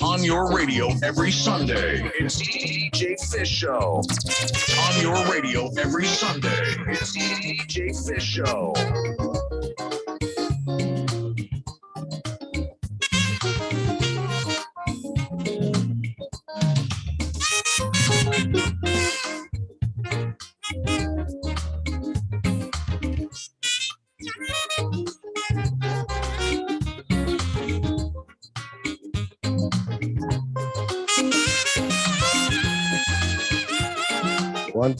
On your radio every Sunday, it's DJ Fish Show. On your radio every Sunday, it's DJ Fish Show.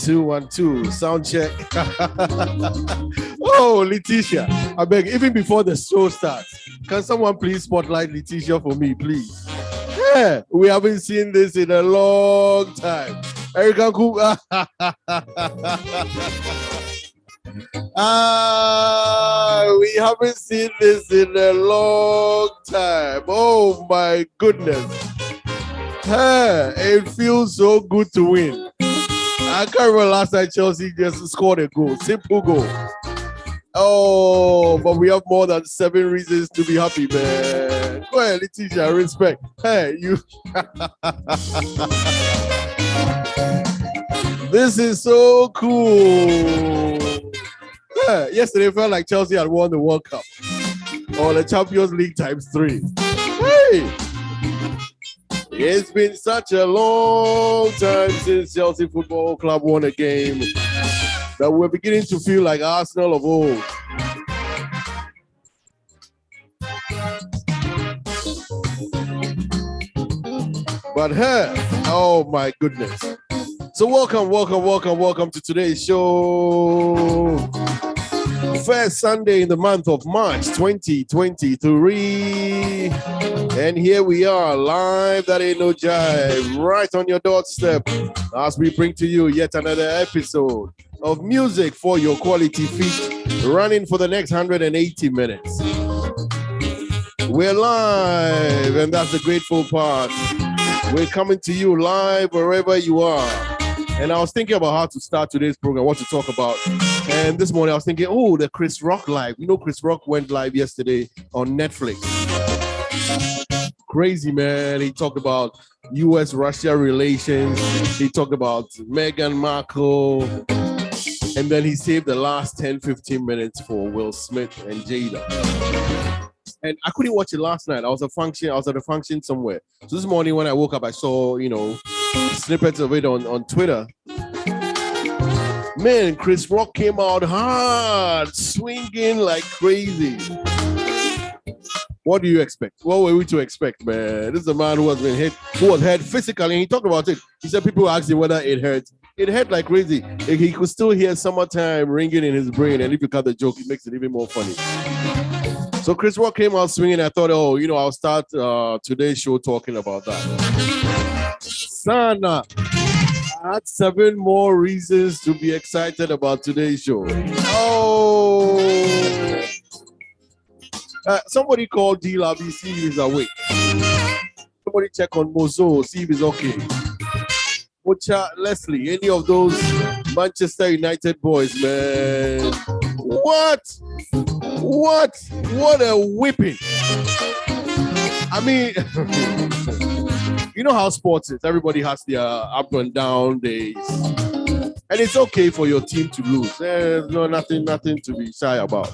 One, two, sound check. Oh, Letitia, I beg, even before the show starts, can someone please spotlight Letitia for me, please? Yeah, we haven't seen this in a long time. Erica Coop. We haven't seen this in a long time. Oh my goodness. Hey, it feels so good to win. I can't remember last night Chelsea just scored a goal, simple goal. Oh, but we have more than 7 reasons to be happy, man. Go ahead, Letitia, respect. Hey, you. This is so cool. Yeah, yesterday felt like Chelsea had won the World Cup or the Champions League ×3. Hey. It's been such a long time since Chelsea Football Club won a game that we're beginning to feel like Arsenal of old. But hey, oh my goodness. So welcome to today's show. First Sunday in the month of March 2023. And here we are, live, that ain't no jive, right on your doorstep, as we bring to you yet another episode of music for your quality feet, running for the next 180 minutes. We're live, and that's the grateful part. We're coming to you live wherever you are. And I was thinking about how to start today's program, what to talk about. And this morning I was thinking, oh, the Chris Rock live. You know, Chris Rock went live yesterday on Netflix. Crazy, man. He talked about US-Russia relations. He talked about Meghan Markle. And then he saved the last 10-15 minutes for Will Smith and Jada. And I couldn't watch it last night. I was at a function somewhere. So this morning when I woke up, I saw, snippets of it on Twitter. Man, Chris Rock came out hard, swinging like crazy. What do you expect? What were we to expect, man? This is a man who was hurt physically, and he talked about it. He said people asked him whether it hurt it hurt like crazy. He could still hear Summertime ringing in his brain, and if you cut the joke, it makes it even more funny. So Chris Rock came out swinging. I thought, oh, I'll start today's show talking about that. Sana, I had 7 more reasons to be excited about today's show. Oh, somebody called D-Labi, see if he's awake. Somebody check on Mozo, see if he's okay. Ocha, Leslie, any of those Manchester United boys, man. What a whipping. I mean, you know how sports is. Everybody has their up and down days. And it's okay for your team to lose. There's nothing to be shy about.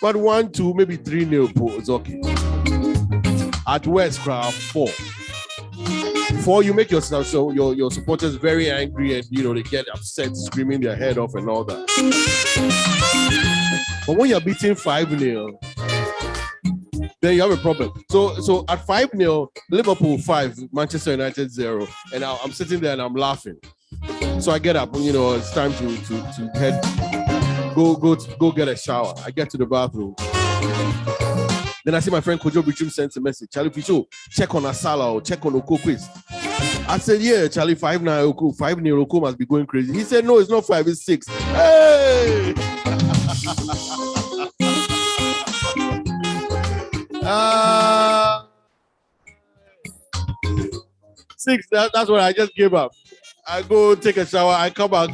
But 1-2, maybe 3-0 is okay. At Westcraft, 4. 4, you make your supporters very angry, and they get upset, screaming their head off and all that. But when you're beating 5-0, then you have a problem. So at 5-0, Liverpool 5, Manchester United 0, and I'm sitting there and I'm laughing. So I get up, it's time to head, go get a shower. I get to the bathroom. Then I see my friend Kojo Bichum sends a message. Charlie Picho, check on Asala or check on Oko quiz. I said, yeah, Charlie, 5-9 Oko, 5-0 Oko must be going crazy. He said, no, it's not 5, it's 6. Hey! 6, that's what I just gave up. I go take a shower, I come back.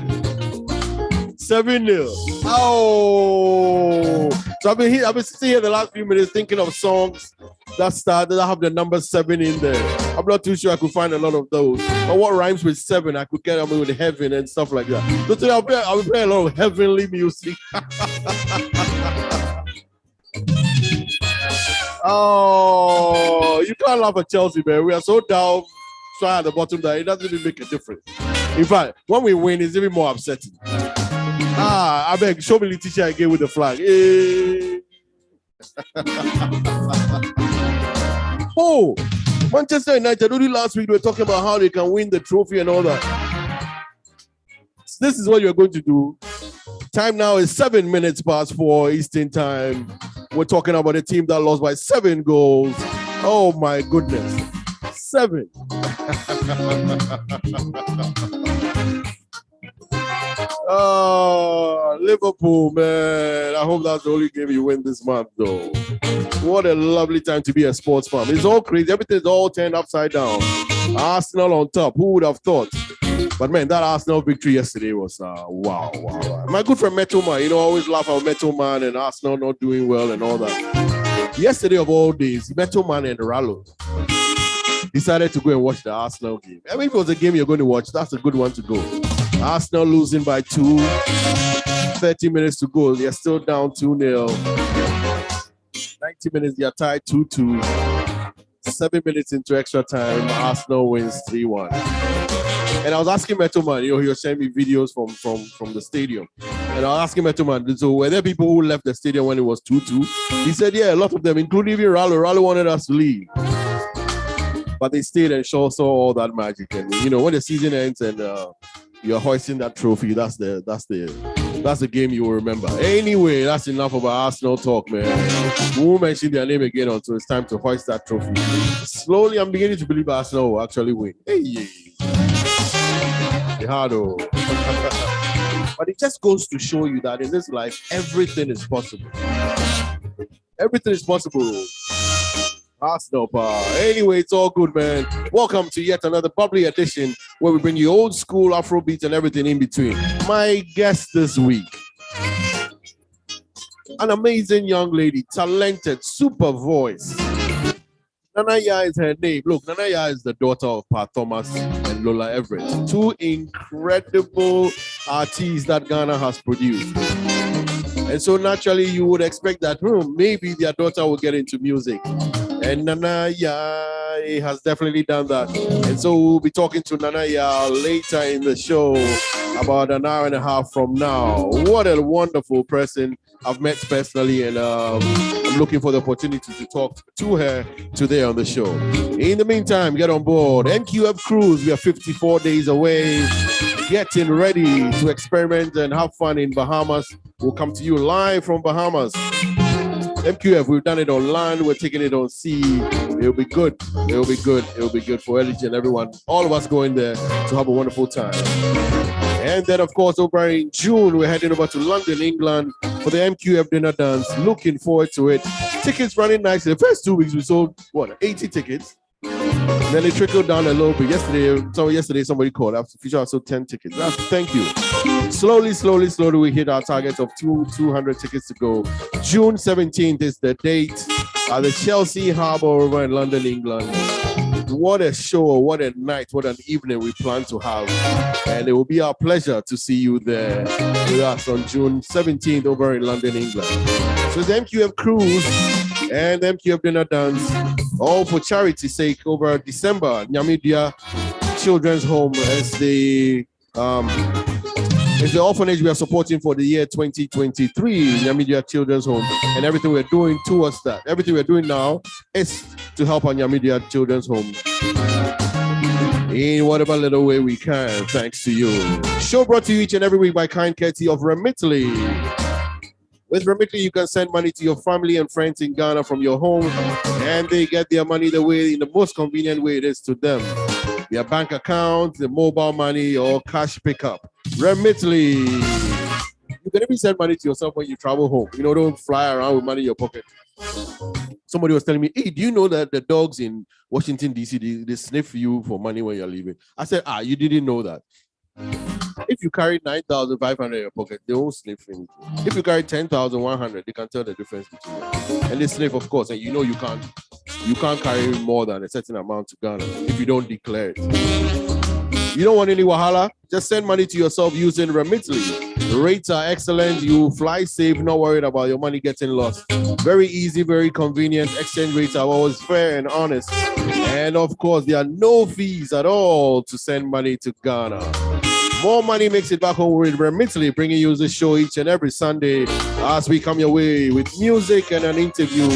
7-0. Oh, so I've been sitting here the last few minutes thinking of songs that have the number 7 in there. I'm not too sure I could find a lot of those. But what rhymes with 7, I could get with heaven and stuff like that. So today I'll play a lot of heavenly music. Oh, you can't laugh at Chelsea, man. We are so down, so at the bottom that it doesn't even make a difference. In fact, when we win, it's even more upsetting. I beg, show me the teacher again with the flag. Hey. Oh, Manchester United, only last week we were talking about how they can win the trophy and all that. This is what you're going to do. Time now is 7 minutes past 4 Eastern time. We're talking about a team that lost by 7 goals. Oh my goodness. 7. Oh, Liverpool, man. I hope that's the only game you win this month, though. What a lovely time to be a sports fan. It's all crazy. Everything's all turned upside down. Arsenal on top. Who would have thought? But, man, that Arsenal victory yesterday was wow. My good friend Metal Man, always laugh at Metal Man and Arsenal not doing well and all that. Yesterday of all days, Metal Man and Rallo decided to go and watch the Arsenal game. I mean, if it was a game you're going to watch, that's a good one to go. Arsenal losing by 2, 30 minutes to go. They're still down 2-0. 90 minutes, they're tied 2-2. 7 minutes into extra time, Arsenal wins 3-1. And I was asking Metal Man, he was sending me videos from the stadium. And I was asking Metal Man, so were there people who left the stadium when it was 2-2? He said, yeah, a lot of them, including even Rallo. Rallo wanted us to leave. But they stayed and saw all that magic. And, when the season ends and you're hoisting that trophy, that's the game you will remember. Anyway, that's enough about Arsenal talk, man. We won't mention their name again until it's time to hoist that trophy. Slowly, I'm beginning to believe Arsenal will actually win. Hey, Hado. But it just goes to show you that in this life, everything is possible. Everything is possible. Arsenal, anyway, it's all good, man. Welcome to yet another bubbly edition where we bring you old school Afrobeats and everything in between. My guest this week, an amazing young lady, talented, super voice. Nana Yaa is her name. Look, Nana Yaa is the daughter of Pa Thomas and Lola Everett, 2 incredible artists that Ghana has produced. And so naturally, you would expect that maybe their daughter will get into music. And Nana Yaa He has definitely done that. And so we'll be talking to Nana Yaa later in the show, about an hour and a half from now. What a wonderful person I've met personally, and I'm looking for the opportunity to talk to her today on the show. In the meantime, get on board. MQF Cruise, we are 54 days away, getting ready to experiment and have fun in Bahamas. We'll come to you live from Bahamas. MQF, we've done it on land, we're taking it on sea. It'll be good. It'll be good. It'll be good for LG and everyone. All of us going there to have a wonderful time. And then, of course, over in June, we're heading over to London, England for the MQF dinner dance. Looking forward to it. Tickets running nicely. The first 2 weeks, we sold, 80 tickets. Then it trickled down a little bit. Yesterday somebody called. I sold 10 tickets. Thank you. Slowly, we hit our target of 200 tickets to go. June 17th is the date at the Chelsea Harbour over in London, England. What a show, what a night, what an evening we plan to have. And it will be our pleasure to see you there with us on June 17th over in London, England. So the MQF Cruise and MQF Dinner Dance, all for charity's sake, over December. Nana Yaa Children's Home is the orphanage we are supporting for the year 2023, Nana Yaa Children's Home, and everything we're doing towards that. Everything we're doing now is to help our Nana Yaa Children's Home in whatever little way we can, thanks to you. Show brought to you each and every week by kind courtesy of Remitly. With Remitly, you can send money to your family and friends in Ghana from your home, and they get their money in the most convenient way it is to them. Their bank account, the mobile money, or cash pickup. Remitly. You can even send money to yourself when you travel home. Don't fly around with money in your pocket. Somebody was telling me, hey, do you know that the dogs in Washington, D.C., they sniff you for money when you're leaving? I said, you didn't know that. If you carry 9,500 in your pocket, they won't sniff anything. If you carry 10,100, they can tell the difference between them. And they sniff, of course, and you can't carry more than a certain amount to Ghana if you don't declare it. You don't want any wahala? Just send money to yourself using Remitly. The rates are excellent. You fly safe, not worried about your money getting lost. Very easy, very convenient. Exchange rates are always fair and honest. And of course, there are no fees at all to send money to Ghana. More money makes it back home with Remitly, bringing you the show each and every Sunday as we come your way with music and an interview.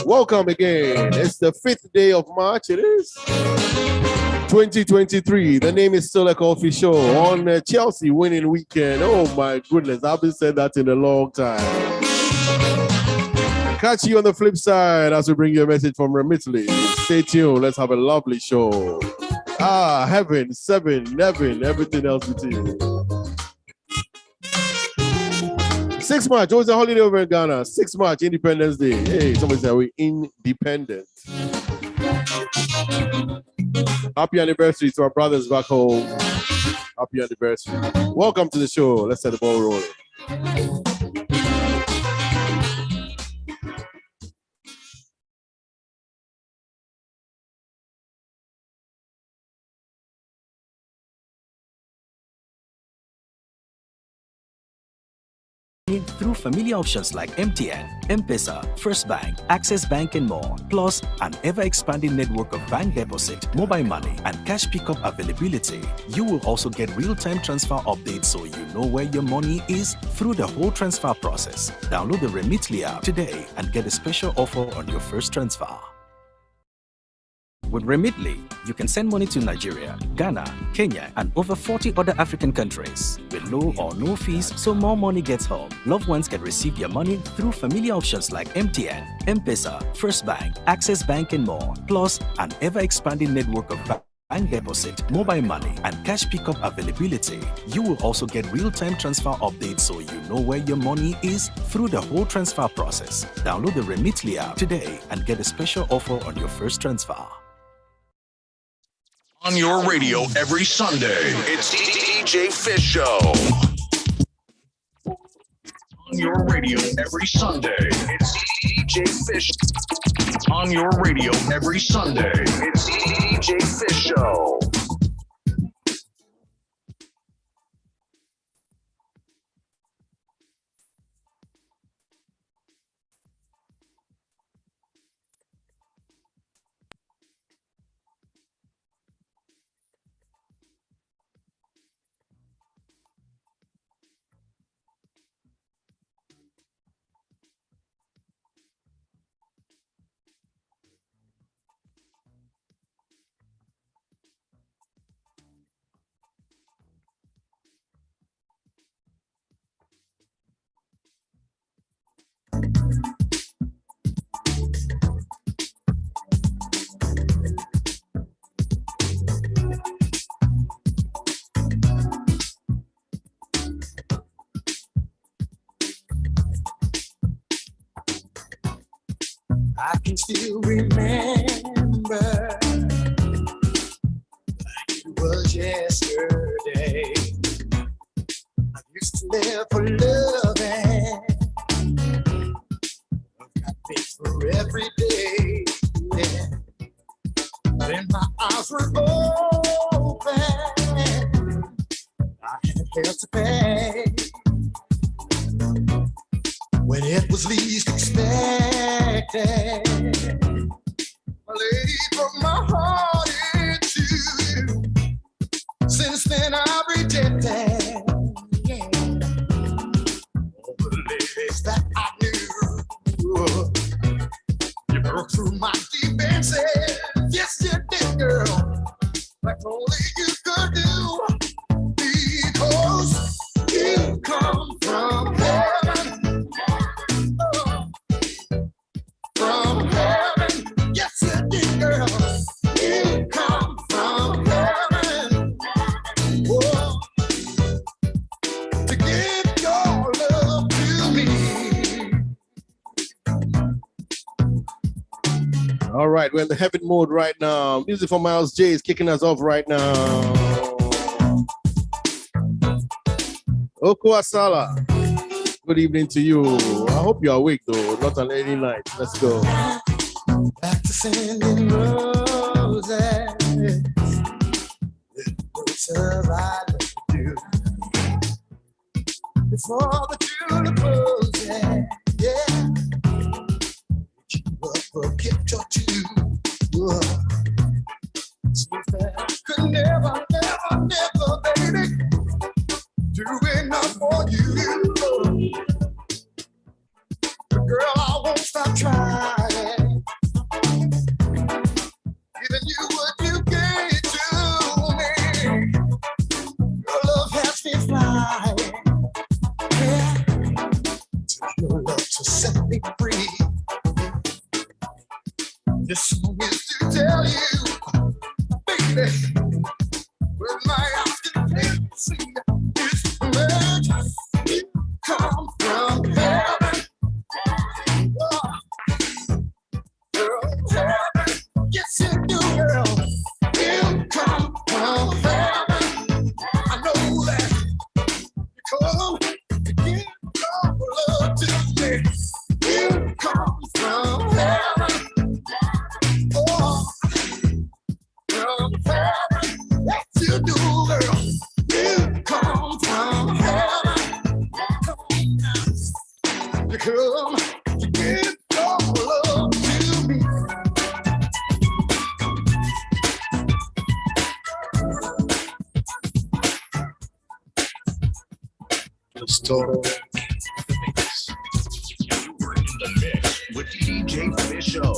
Welcome again. It's the 5th day of March. It is 2023. The name is still a coffee show on Chelsea winning weekend. Oh my goodness, I've been saying that in a long time. Catch you on the flip side as we bring you a message from Remitly. Stay tuned. Let's have a lovely show. Heaven, 7, heaven, everything else between. 6 March, always a holiday over in Ghana. 6 March, Independence Day. Hey, somebody said we're independent. Happy anniversary to our brothers back home. Happy anniversary. Welcome to the show. Let's set the ball rolling. Through familiar options like MTN, M-Pesa, First Bank, Access Bank and more, plus an ever-expanding network of bank deposit, mobile money, and cash pickup availability. You will also get real-time transfer updates so you know where your money is through the whole transfer process. Download the Remitly app today and get a special offer on your first transfer. With Remitly, you can send money to Nigeria, Ghana, Kenya, and over 40 other African countries with low or no fees, so more money gets home. Loved ones can receive their money through familiar options like MTN, M-Pesa, First Bank, Access Bank, and more, plus an ever-expanding network of bank deposit, mobile money, and cash pickup availability. You will also get real-time transfer updates so you know where your money is through the whole transfer process. Download the Remitly app today and get a special offer on your first transfer. On your radio every Sunday, it's DJ Fish Show. On your radio every Sunday, it's DJ Fish. On your radio every Sunday, it's DJ Fish Show. I can still remember it was yesterday. I used to live for loving. I've got things for every day. Yeah. Then my eyes were open. I had hell to pay. When it was least expected, my lady broke my heart into you. Since then I've rejected, yeah, all the ladies that I knew. You broke through my defenses, yes you did, girl, like only you could do, because you come from heaven. From heaven, yes you did, girl. You come from heaven. Whoa. To give your love to me. All right, we're in the heaven mode right now. Music from Miles J is kicking us off right now. Oko Asala. Good evening to you. I hope you're awake though, not on any night. Let's go. Back to sending roses. It's a I love you. Before the tulip roses, yeah. Keep up a picture too. So that I could never, baby, do enough for you. Girl, I won't stop trying. Giving you what you gave to me. Your love has me flying. Yeah. Take your love to set me free. This song is to tell you, baby, with my eyes can see it's magic. You come from heaven. Yes, you do, girl. You come from heaven. I know that you come to give your love to me. You come from heaven. Oh, from heaven. Yes, you do, girl. You come from heaven. Come on now. You come to give your love to me. You're in the mix with DJ Fisho.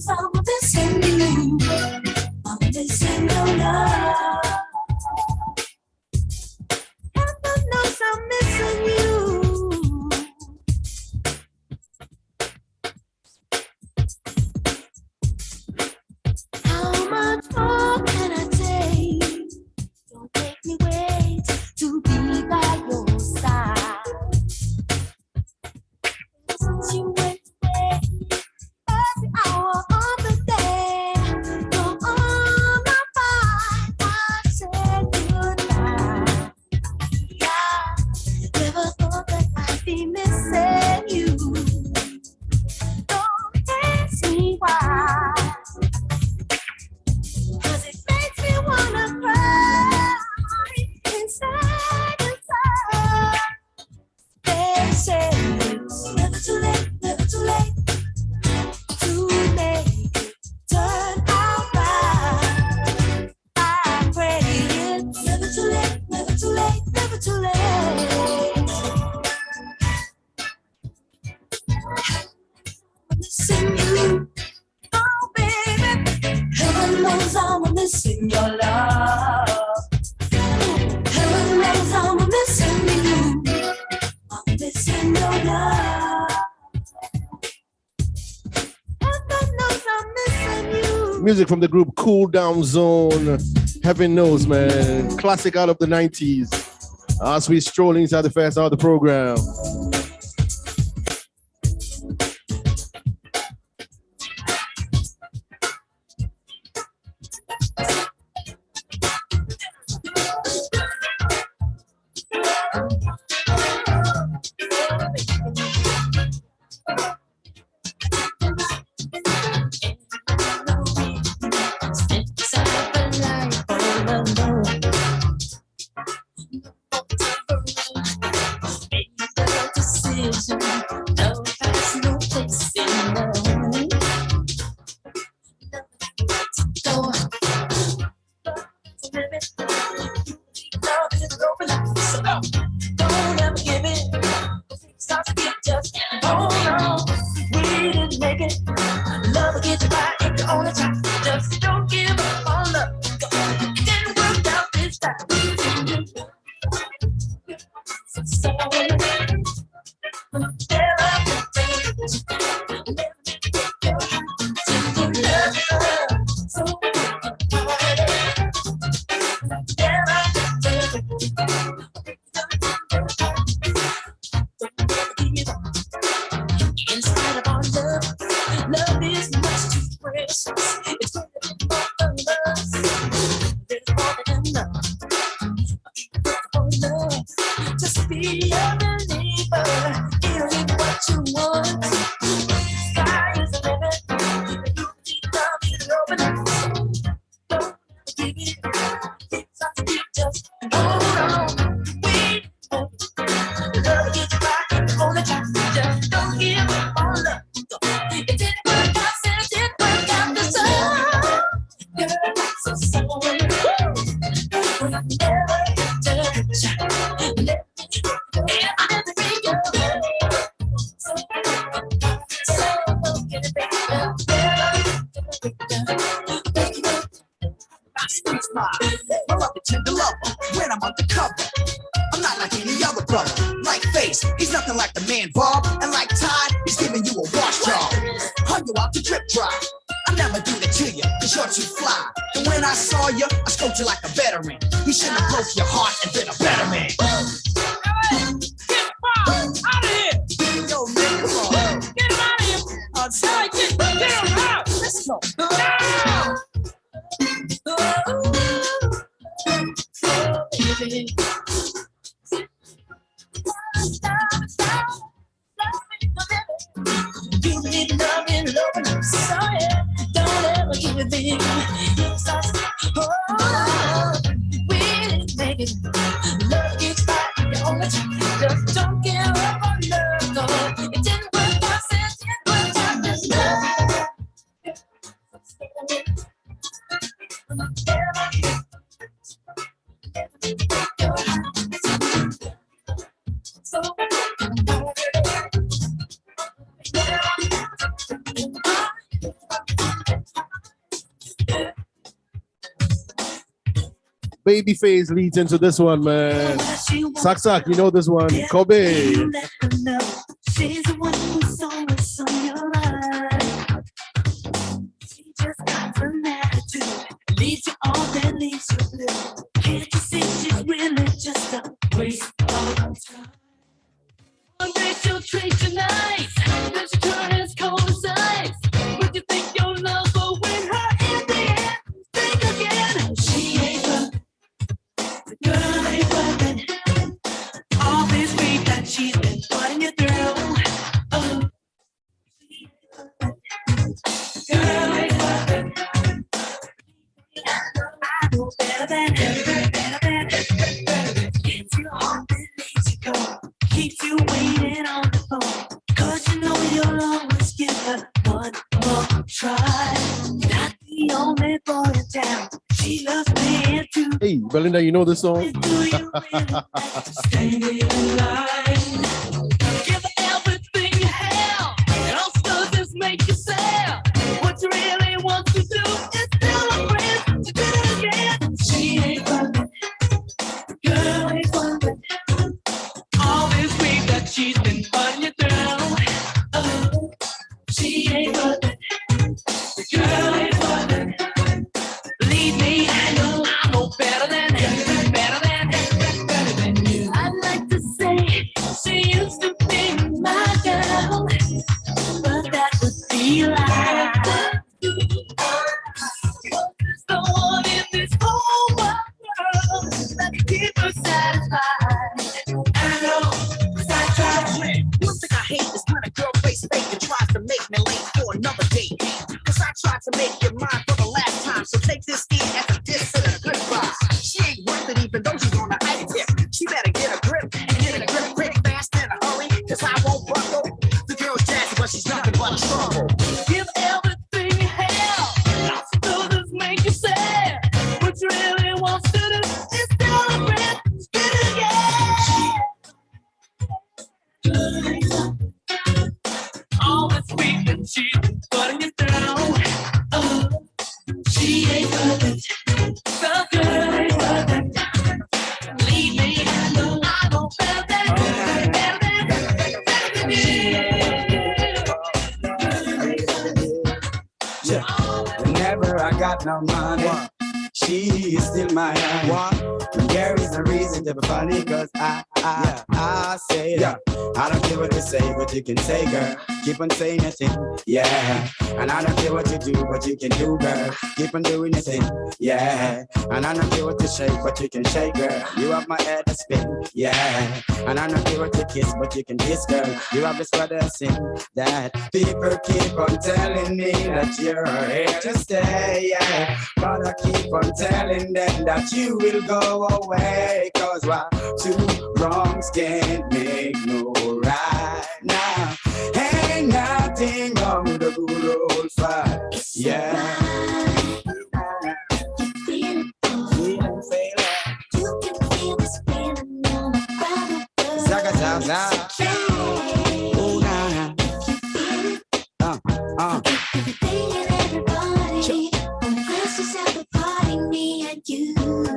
I'm missing you. I'm missing your love. Heaven knows I'm missing you. How much more can I take? Don't make me wait to be by your side. Since you went away, every hour of the day, you're on my mind. I said goodnight. Yeah, never thought that I'd be missing you. Don't ask me why, 'cause it makes me wanna cry inside, inside. They say it's never too late to make it turn out right. I pray it's never too late, never too late, never too late. I'm missing you, oh baby. Heaven knows I'm missing your love. Heaven knows I'm missing you. I'm missing your love. Heaven knows I'm missing you. Music from the group Cool Down Zone. Heaven knows, man. Classic out of the 90s. As we stroll inside the first hour of the program. Babyface leads into this one, man. Sak, you know this one. Kobe. She's the one who's always on your mind. She just got an attitude, leaves you on, then leaves you blue. Can't you see she's really just a waste of time? One day she'll treat you nice, then she turn as cold as ice. But you think your love will win her in the end? Think again. She ain't working, the girl ain't working. All this week that she's been putting you through. Oh, girl ain't working. I know better than gets you home and leaves you cold. Keeps you waiting on the phone. 'Cause you know you'll always give her one more try. Not the only boy in town. She loves me too. Hey, Belinda, you know this song? Do you really like to stay in line? Give her everything you have, and all stuff just make you sad. What you really want to do is tell a friend to do it again. She ain't working, girl ain't working. All this week that she's been putting you through. Oh, she ain't working, the girl ain't working. Believe me, I know better than you. I'd like to say she used to be my girl, but that would be a lie. There's no one in this whole world that can keep her satisfied. I know, 'cause I tried. One thing I hate is when a girl plays fake and tries to make me late for another date. 'Cause I tried to make you mine for the last time. So take this in as a diss and a goodbye. She ain't worth it even though she's on the ice tip. She better get a grip and get a grip quick, fast, in a hurry. 'Cause I won't buckle. The girl's jazzy, but she's nothing but a struggle. Give everything you have, not supposed to make you sad. What you really want to do is tell a friend, spit it again. All this week that she's been putting you through. Oh, she ain't worth it, the girl ain't worth it. Believe me, I know better than you. Whenever I got no money, she is still my honey. There is a reason to be funny, 'cause I say that. I don't care what you say, but you can say, girl. Keep on saying your thing, yeah. And I don't care what you do, but you can do, girl. Keep on doing your thing, yeah. And I don't care what you shake, but you can shake, girl. You have my head to spin, yeah. And I don't care what you kiss, but you can kiss, girl. You have this brother sing that. People keep on telling me that you're here to stay, yeah. But I keep on telling them that you will go away. 'Cause what? Two wrongs can't make no right now. Ain't nothing wrong with a good old fight, yeah. Zaga, zaga. Oh, nah.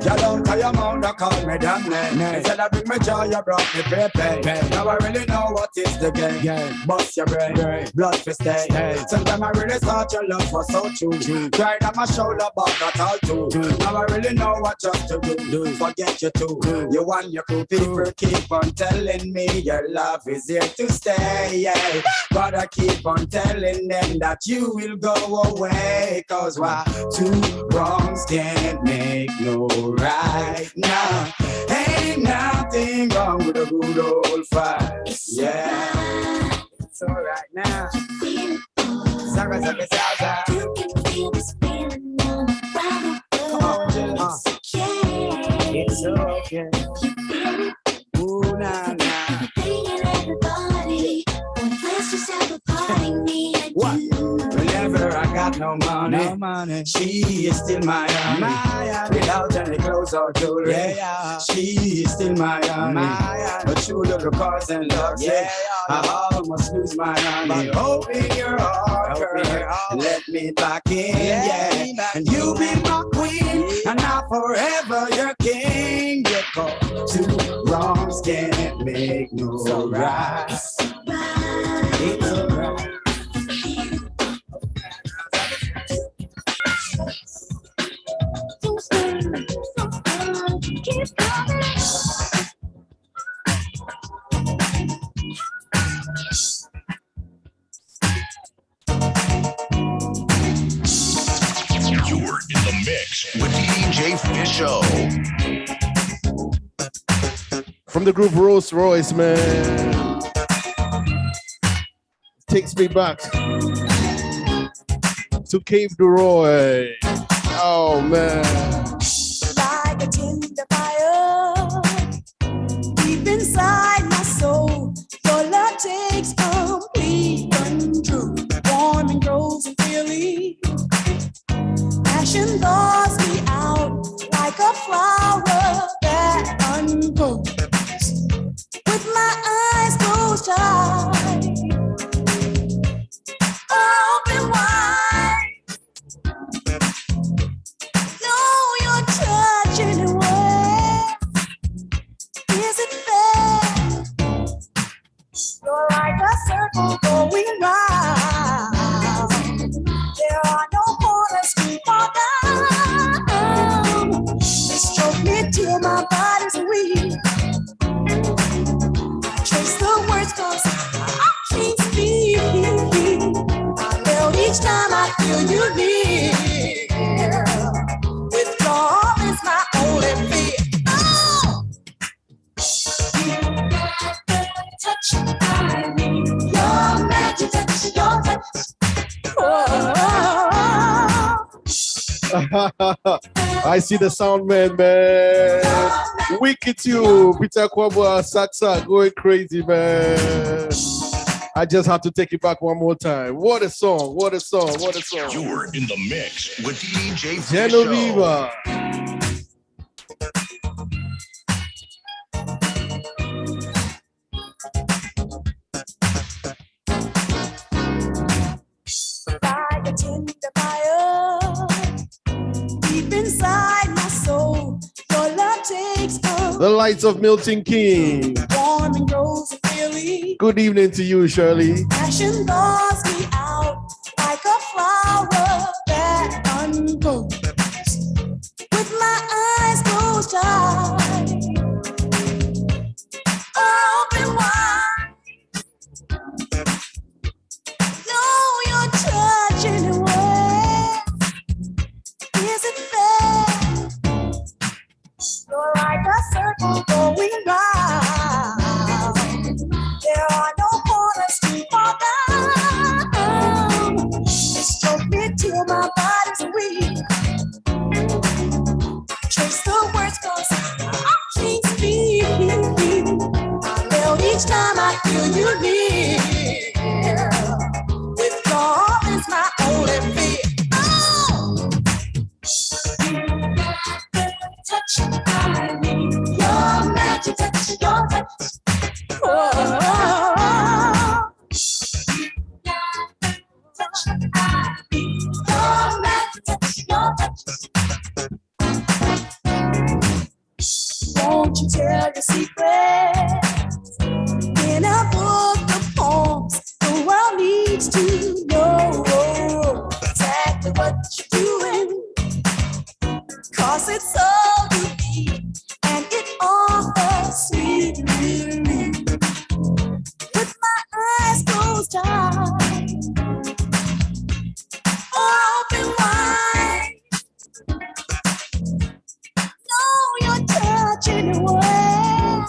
Y'all don't tell your mouth to call me damn name. Instead of bring me joy, you brought me pain. Now I really know what is the game. Bust your brain, blood for stay. Sometimes I really thought your love was so true. Cried on my shoulder, but not all true. Now I really know what just to do. Forget you too. You want your cool people keep on telling me your love is here to stay. Yeah. But I keep on telling them that you will go away. 'Cause why? Two wrongs can't make no right now. Ain't nothing wrong with a good old fight. Yeah, it's alright now. Zaga, zaga, zaga. You can feel this feeling all around the world. It's okay. It's okay. You feel it. Ooh, nah, nah. Everything and everybody. Let's just have a party, me and What? you. Whenever I got no money, she is still my honey. Without any clothes or jewelry, she is still my honey. But true little cars and love, I almost lose my honey. Open your heart, girl, and let me back in, yeah. And you be my queen, and I'll forever your king. Because two wrongs can't make no right. It's alright. You're in the mix with DJ Fisho. From the group Rolls Royce, man. Takes me back to Cape du Roy. Oh, man. Like a tender fire deep inside my soul. Your love takes complete control. Warm and grows and feeling. Passion thaws me out like a flower that unfolds. With my eyes closed tight, open wide. Know you're touching away. Is it fair? You're like a circle going round. There are no corners to fall down. Just stroke me till my body's weak. Trace the words 'cause I can't speak. I felt each time I feel you near. Withdrawal is my only fear. Oh! You got the touch I need. Your magic touch, your touch. I see the sound man. Wicked you, Peter Kwabwa, Saksa, going crazy, man. I just have to take it back one more time. What a song, what a song, what a song. You're in the mix with DJ Fisho. Genoveva. Like a tender fire deep inside my soul. Your love takes The lights of Milton King. warm and grows and feeling. Good evening to you, Shirley. Passion thaws me out like a flower that unfolds. With my eyes closed tight, open wide. Know you're touching away. Is it fair? You're like a circle going round. There are no corners to fall down. Just stroke me till my body's weak. Trace the words 'cause I can't speak. I felt each time I feel you near. Withdrawal is my only fear. Oh! You got the touch I need. Your magic touch, your touch. Oh. You got the touch I need. Your magic touch, your touch. Won't you tell your secrets in a book of poems? The world needs to know exactly what you're doing. 'Cause it's so unique and it offers sweet relief. With my eyes closed tight, open wide. Know you're touching away.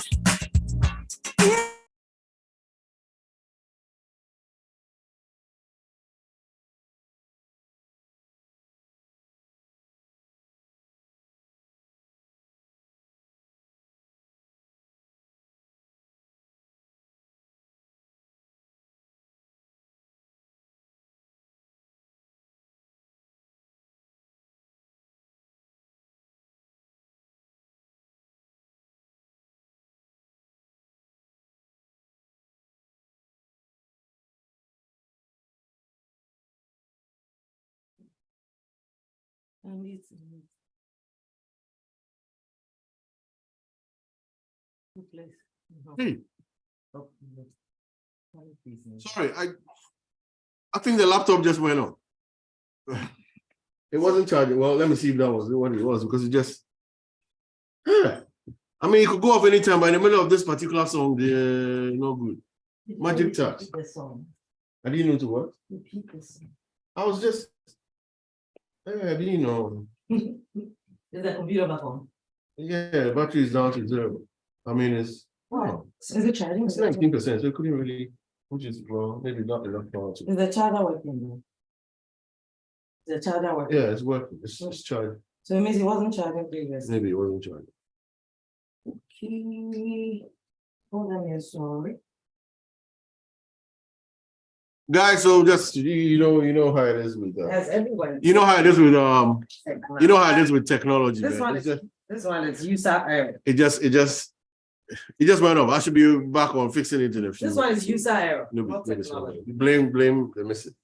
Hey. Sorry, I think the laptop just went on. It wasn't charging. Well, let me see if that was what it was, because it just. I mean, it could go off anytime, but in the middle of this particular song, no good. Magic touch. I didn't know to what? I was just. I didn't know. Is the computer back on? Yeah, battery is down to 0. I mean, it's. Wow. Is it charging? It's 19%, so it couldn't really, which is well, maybe not enough power to. Is the charger working? Is the charger working? Yeah, it's working. It's charging. So it means it wasn't charging previously. Maybe it wasn't charging. Okay. Hold on, sorry. Guys, so just you know how it is with Has everyone? you know how it is with you know how it is with technology. This one is user error. It just went off. I should be back on fixing it in a few. This one is user error. No, blame the message.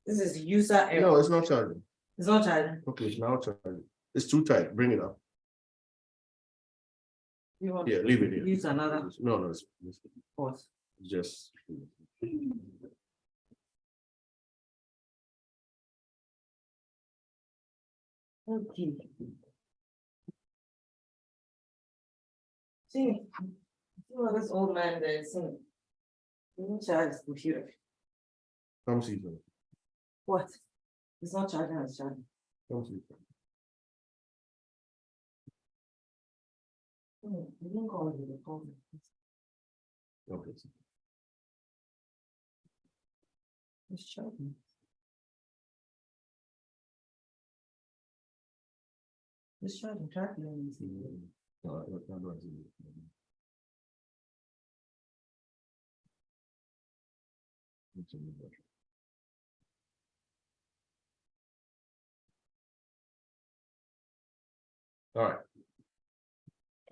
This is user error. No, it's not charging. It's not charging. Okay, it's now charging. It's too tight. Bring it up. You want Yeah, leave it here. use another No, it's port. just. Okay. See what this old man there is saying. He didn't charge his computer. Come see them. What? It's not charging, it's charging. Come see them. You didn't call it the phone. Okay. It's charging. It's charging, tracking. All right.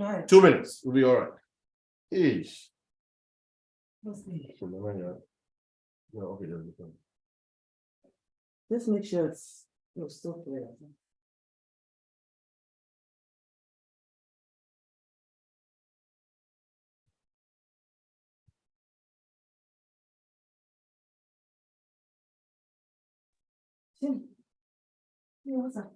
All right. 2 minutes. We'll be all right. Eesh. Let's see. No, okay, Just make sure it's still clear. What's up?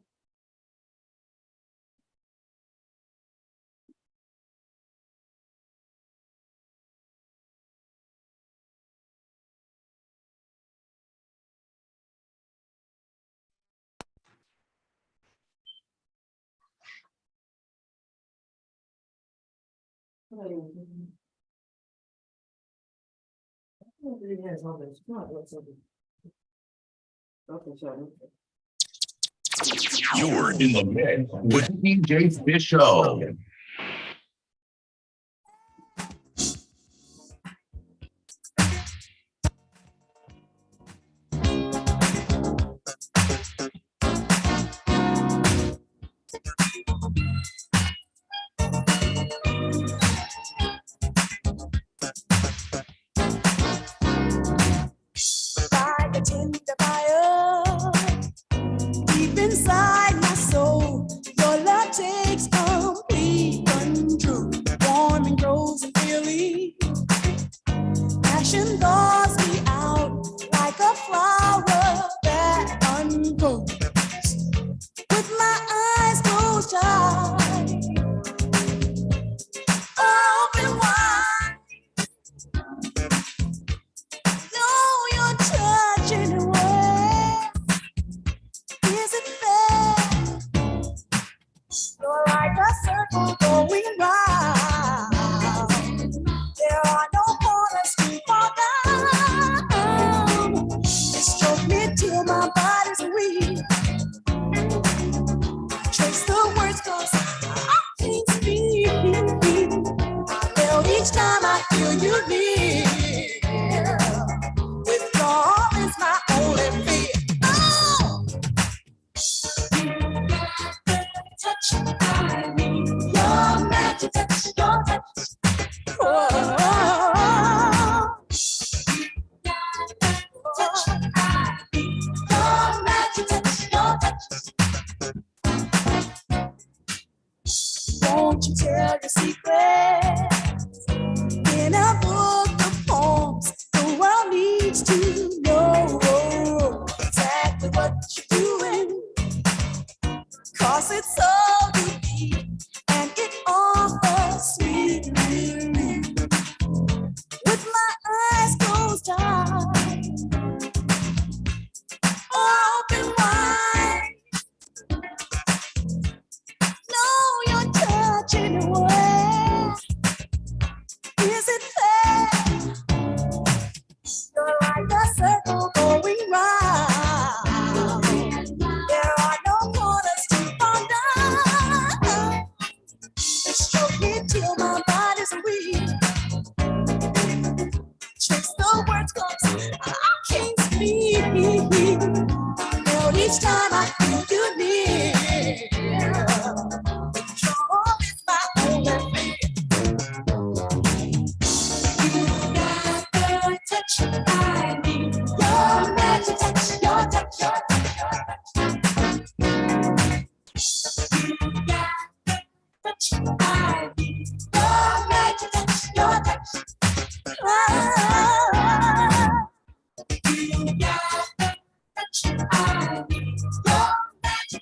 What are you doing? Okay, sorry. You're in the mix with DJ Fish Show. Like a tender fire deep inside my soul, your love takes complete control. Warm and grows and feeling, passion thaws me out like a flower that unfolds. With my eyes closed tight, open wide. Know you're touching away. Is it fair? You're like a circle going round. There are no corners to fall down. Stroke me till my body's weak. Trace the words 'cause I can't speak. I feel each time I feel you near. Withdrawal is my only fear. Oh! Touch, I need your magic touch, your touch. Oh. Touch, I need your magic touch, your touch. Won't you tell your secret?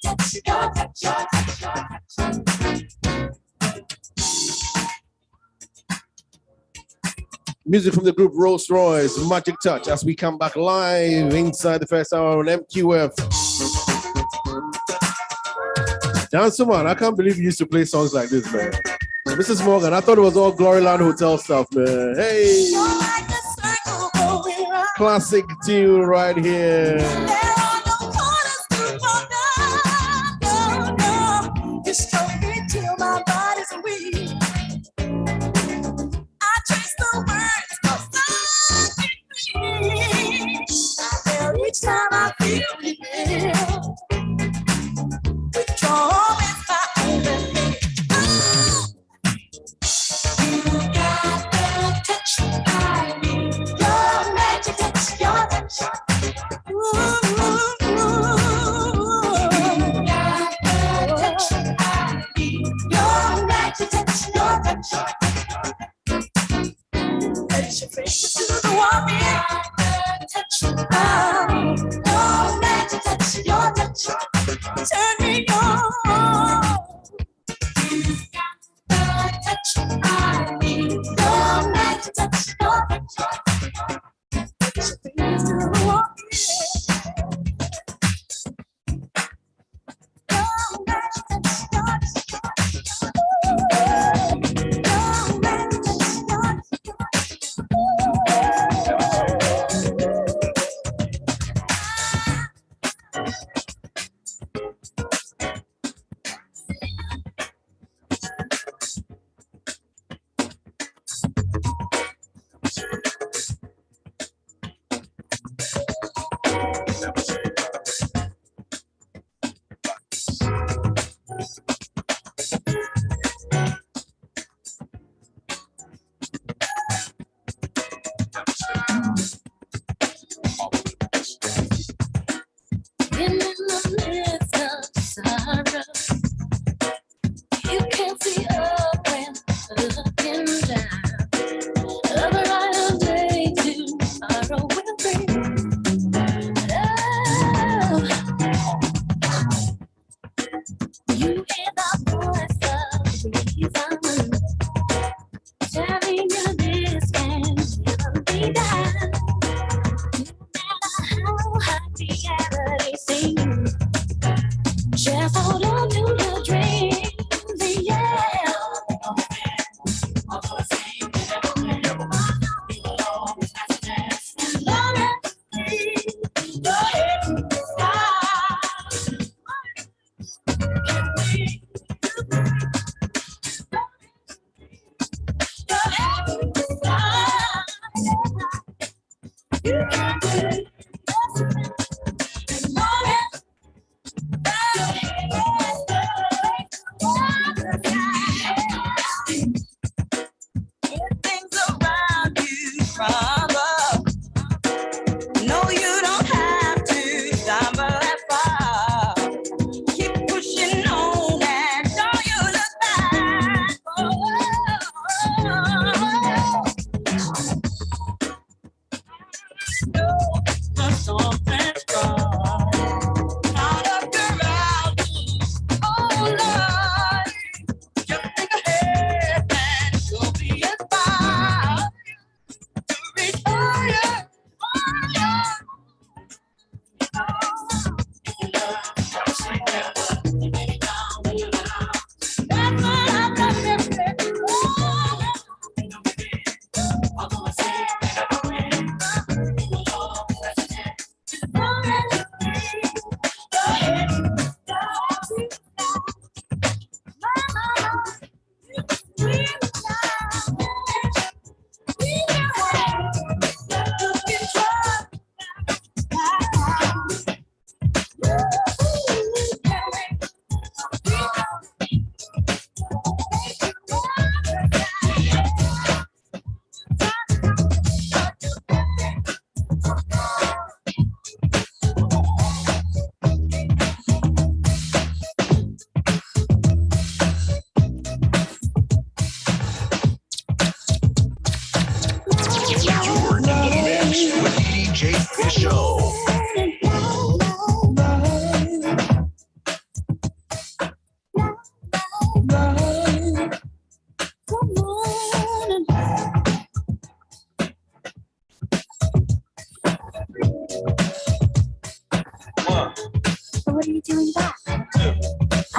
touch, your touch, your touch, your touch. Music from the group Rolls Royce, Magic Touch, as we come back live inside the first hour on MQF. Dance, man, I can't believe you used to play songs like this, man. Mrs. Morgan, I thought it was all Gloryland Hotel stuff, man. Hey! Classic tune right here. Just stroke me till my body's weak. I trace the words of something. I feel each time I feel it. Withdraw is my only thing. You got the touch I need. Your magic touch, your touch. Ooh, got the touch I need. Your magic touch, your touch. Let your face to the wall, yeah. Touch, your magic touch, your touch. Turn me on. You got the touch I need. Your magic touch, your touch. Let your face to the wall, yeah. Your magic touch, your touch. Your magic touch, your touch. In the midst of sorrow, you can see up and looking down. A brighter day tomorrow will bring. Oh, you hear the voice of reason telling you this can never be done. No matter how hard reality seems, just hold on to your dreams, yeah. You can do it.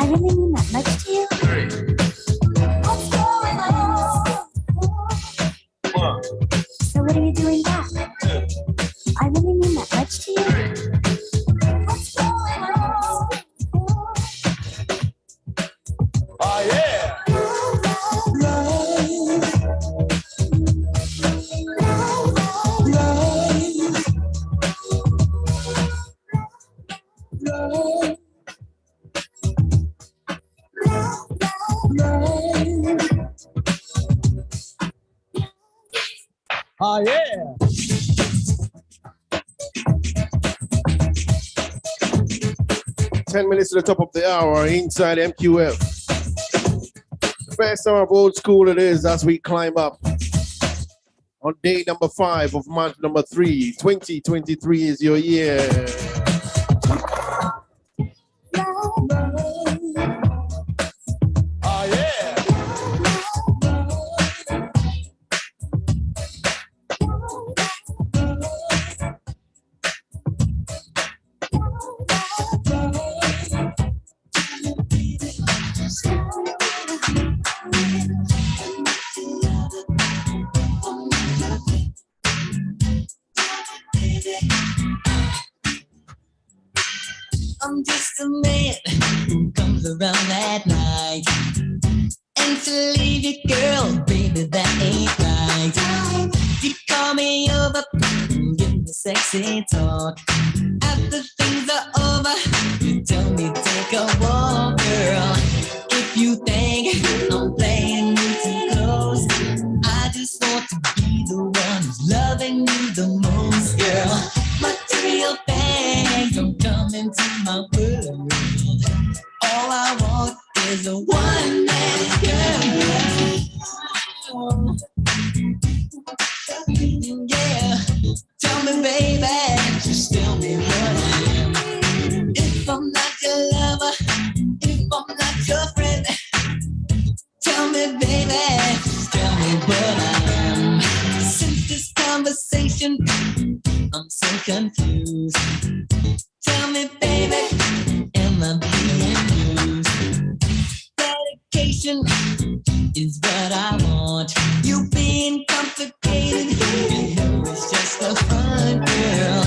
really mean that much to you? What's going on? So what are you doing back? I really mean that much to you? What's going on? Oh yeah. Oh yeah. 10 minutes to the top of the hour inside MQF. First hour of old school it is as we climb up. On day number 5 of month number 3, 2023 is your year. Oh yeah. I'm just a man who comes around at night. And to leave you, girl, baby, that ain't right. You call me over, give me sexy talk. After things are over, you tell me take a walk, girl. If you think I'm playing you too close, I just want to be the one who's loving you the most, girl. Material things don't come into my world. All I want is a one-man girl. Yeah, tell me, baby, just tell me what I am. If I'm not your lover, if I'm not your friend, tell me, baby, just tell me what I am. Since this conversation, I'm so confused. Tell me, baby, am I being used? Dedication is what I want. You being complicated, you know it's just a fun, girl.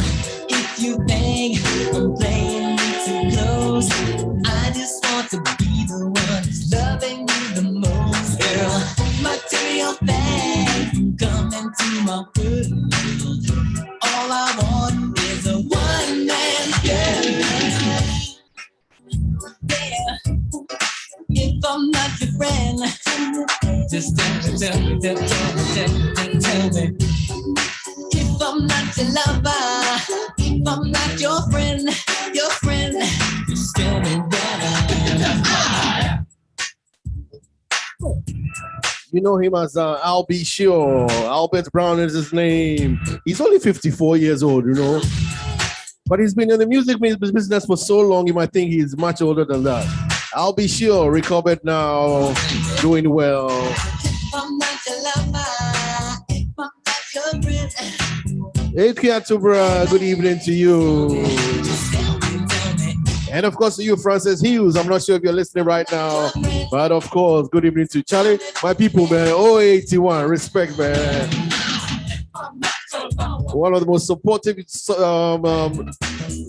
If you think I'm playing you too close, I just want to be the one who's loving you the most, girl. Material things come into my world. All I want is a one-man girl. Yeah. If I'm not your friend, just tell me. If I'm not your lover, if I'm not your friend, just tell me what I am. You know him as I'll Be Sure. Albert Brown is his name. He's only 54 years old, you know. But he's been in the music business for so long, you might think he's much older than that. I'll Be Sure, recovered now, doing well. I'm not your lover, if I'm not your friend. Hey, Kiatubra, good evening to you. And of course to you, Francis Hughes. I'm not sure if you're listening right now, but of course, good evening to Charlie. My people, man, 081, respect, man. One of the most supportive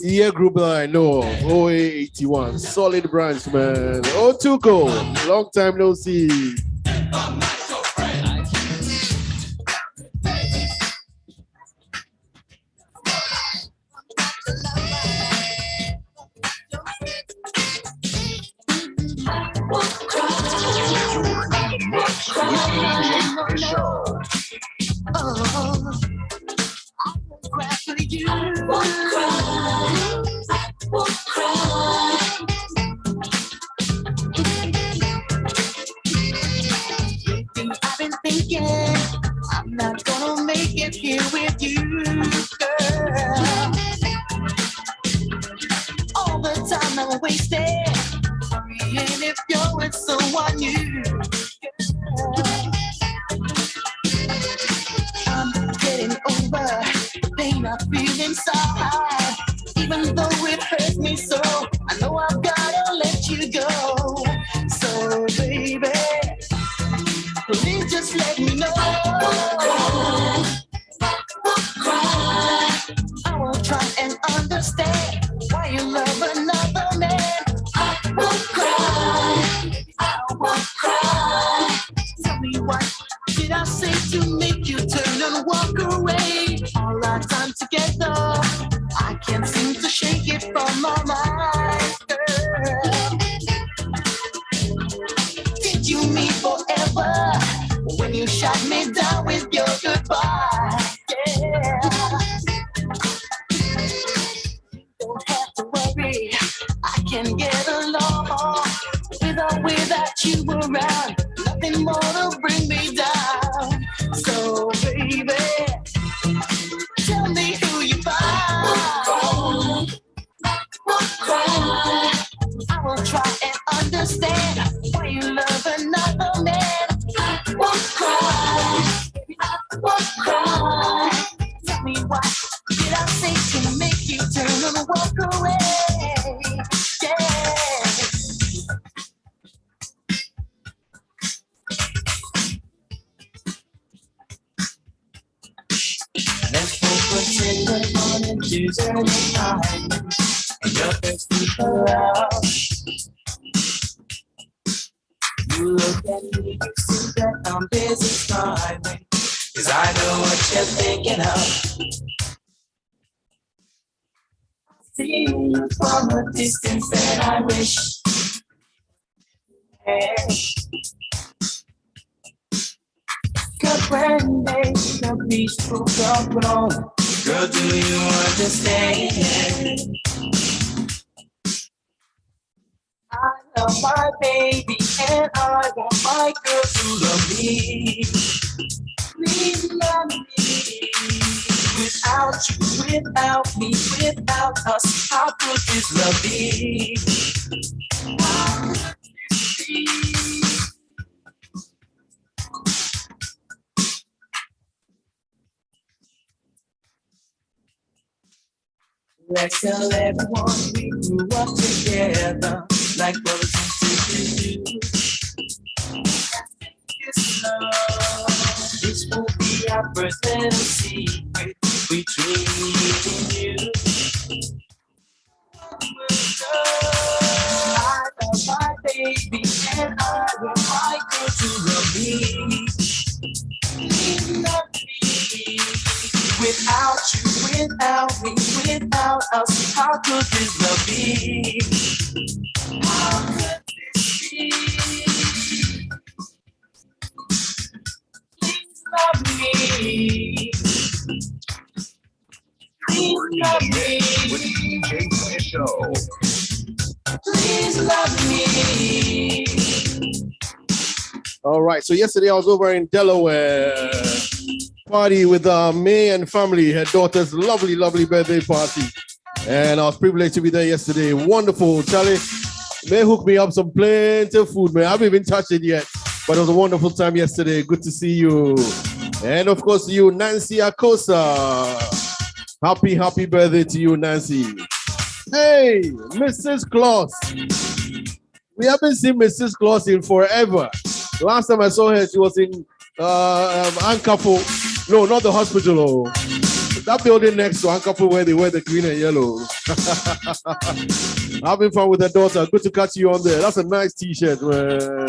year group that I know of, 081, solid branch, man. Tuko, long time no see. I've been thinking I'm not gonna make it here with you, girl. All the time I'm wasted, and if you're with someone new, girl. I'm getting over the pain I feel inside. Even though it hurts me so, I know I've gotta let you go. you shot me down with your goodbye. Yeah. Don't have to worry, I can get along with or without you around. Nothing more to bring me down. So baby, tell me who you find. I will try and understand why you love another man. I won't cry, I won't cry. Tell me why did I say to make you turn and walk away? Yeah. Let's go pretend we're on a Tuesday night and your best people out. You look at me, you see that I'm busy smiling, 'cause I know what you're thinking of. See you from a distance and I wish. Comprende, capisco, compro. Girl, do you understand? I love my baby and I want my girl to love me. Please love me. Without you, without me, without us, how could this love be? How could this be? Let's tell everyone we grew up together, like brothers and sisters do. This love, this will be our first little secret between me and you. I love my baby and I want my girl to love me. Please love me. Without you, without me, without us, how could this love be? How could this be? Please love me. Please love me. With DJ Show. Please love me. All right, so yesterday I was over in Delaware, party with May and family, her daughter's lovely birthday party. And I was privileged to be there yesterday. Wonderful, Charlie. May hooked me up some plenty of food, man. I haven't even touched it yet, but it was a wonderful time yesterday. Good to see you. And of course, you, Nancy Acosta. Happy birthday to you, Nancy. Hey, Mrs. Claus. We haven't seen Mrs. Claus in forever. Last time I saw her, she was in Ankafu. No, not the hospital. Oh. That building next to Ankafu where they wear the green and yellow. Having fun with her daughter. Good to catch you on there. That's a nice t-shirt, man.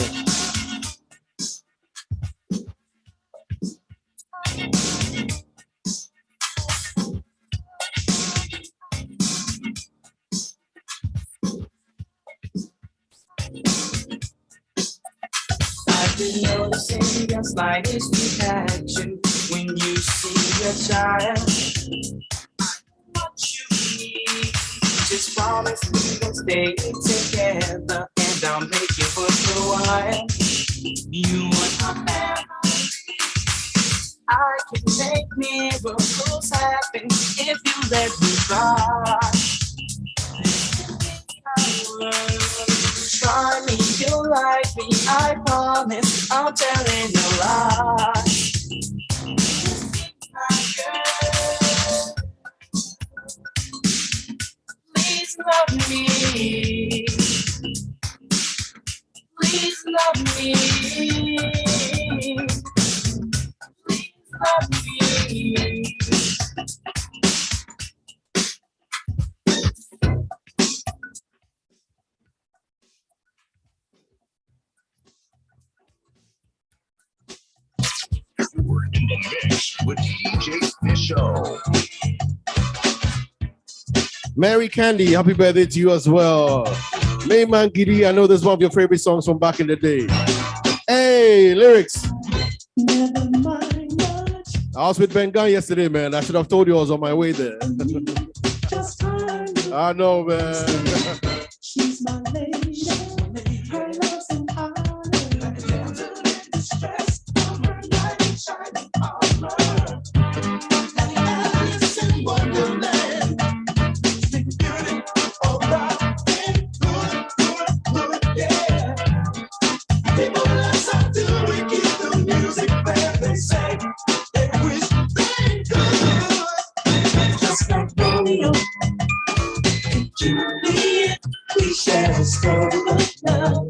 I've been noticing your slightest reaction when you see your child. What you need, just promise we will stay together and I'll make it for a while. You want my family, I can make miracles happen if you let me try. Try me, you'll like me, I promise, I'm telling no lies. Please love me. Please love me. Please love me. You're in the mix with DJ Show. Mary Candy, happy birthday to you as well. Mayman Giddy, I know this is one of your favorite songs from back in the day. Hey, lyrics. Never I was with Ben Gunn yesterday, man. I should have told you I was on my way there. I know, man. She's my lady. Her love's an island. Distress from her light shining armor. Like Alice in Wonderland. Sleep beauty, all right, and good, yeah. People listen to we keep the music playing. They say they wish they could. Just like Romeo and Juliet, we share a story of love,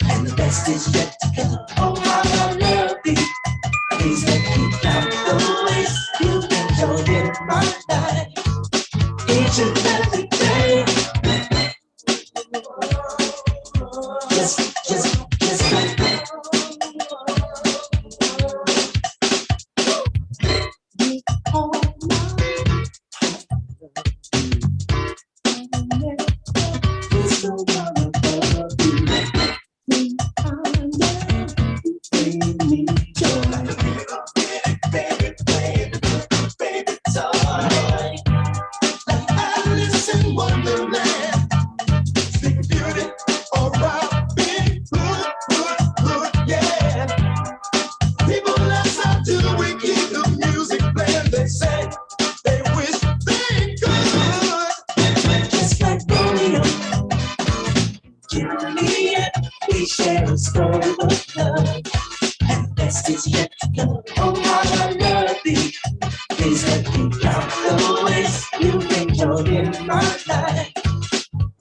and the best is yet to come. Oh, how I love thee. Please let me count the ways you've enjoyed in my life, each and every day. Just like that. We all know. There's no one above you. We bring me joy. Baby, toy. Like Alice in Wonderland. Sleep beauty, all right, big, good, yeah. People listen to we keep the music playing. They say they wish they could. Just like Romeo, Juliet, we share a story of love, and the best is yet to come. Oh, how I love thee. Please let me count the ways you've enjoyed in my life,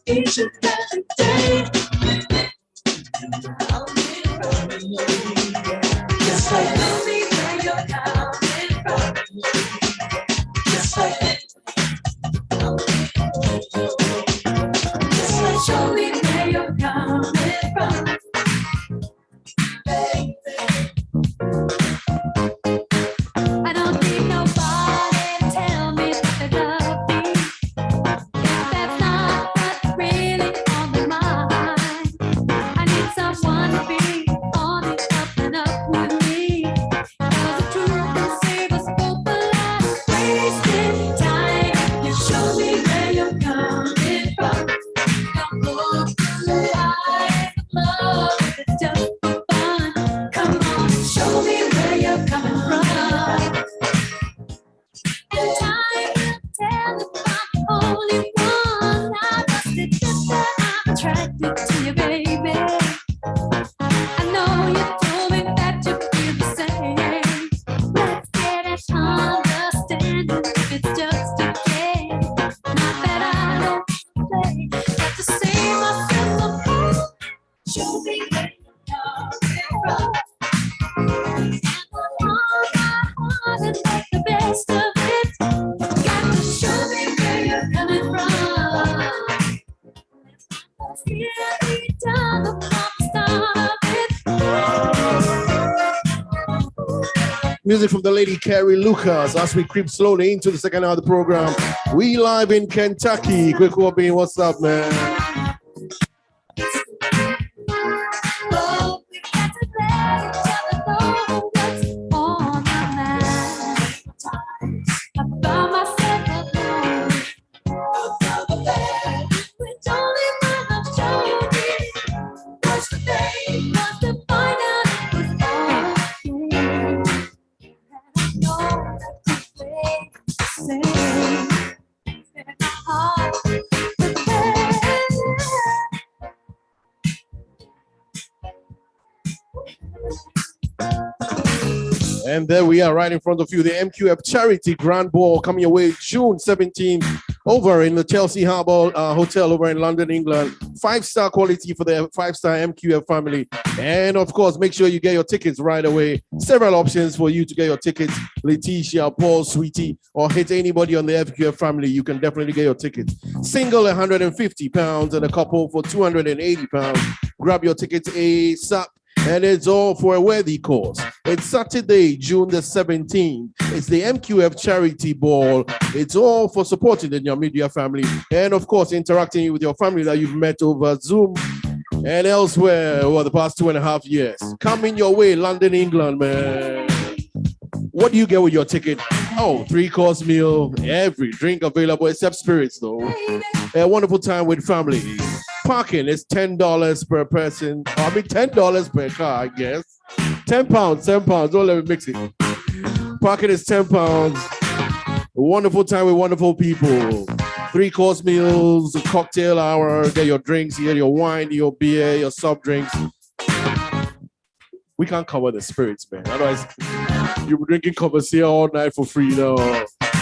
each and every day. Just like tell me where you're coming from. Just like show me where you're coming from, baby. I don't need nobody to tell me that they love me. That's not what's really on my mind. I need someone to be on the up and up with me. 'Cause the truth will save us both a lot. Wasting time. You show me where you're coming from. Don't look alive. Love is just for fun. Come on, show me where you're coming from. And time will tell if I'm the only one. I must admit that I'm attracted to you, baby. I know you told me that you feel the same. Let's get an understanding if it's just a game. Not that I don't play, got to save myself a fool. Show me where you're coming from. And put on my heart and make the best of it. Got to show me where you're coming from. Let's get each other from the start of it. Music from the lady Carrie Lucas as we creep slowly into the second hour of the program. We live in Kentucky. Quick Whopping, what's up, man? Oh, we got to let each other know what's on my mind. I found myself alone. Which only my love showed me. What's the thing? Was to find out it was all me. And I know that the way to say in my heart the And there we are, right in front of you, the MQF Charity Grand Ball coming your way June 17th over in the Chelsea Harbour Hotel over in London, England. 5-star quality for the 5-star MQF family. And of course, make sure you get your tickets right away. Several options for you to get your tickets. Letitia, Paul, Sweetie, or hit anybody on the MQF family. You can definitely get your tickets. Single £150 and a couple for £280. Grab your tickets ASAP. And it's all for a worthy cause. It's Saturday, June the 17th. It's the MQF Charity Ball. It's all for supporting the Your Media family. And of course, interacting with your family that you've met over Zoom and elsewhere over the past 2.5 years. Coming your way, London, England, man. What do you get with your ticket? Oh, 3-course meal, every drink available except spirits, though. A wonderful time with family. Parking is $10 per person. I mean, $10 per car, I guess. £10, £10. Don't let me mix it. Parking is £10. A wonderful time with wonderful people. 3-course meals, a cocktail hour, get your drinks, you get your wine, your beer, your soft drinks. We can't cover the spirits, man. Otherwise, you'll be drinking Courvoisier all night for free, though.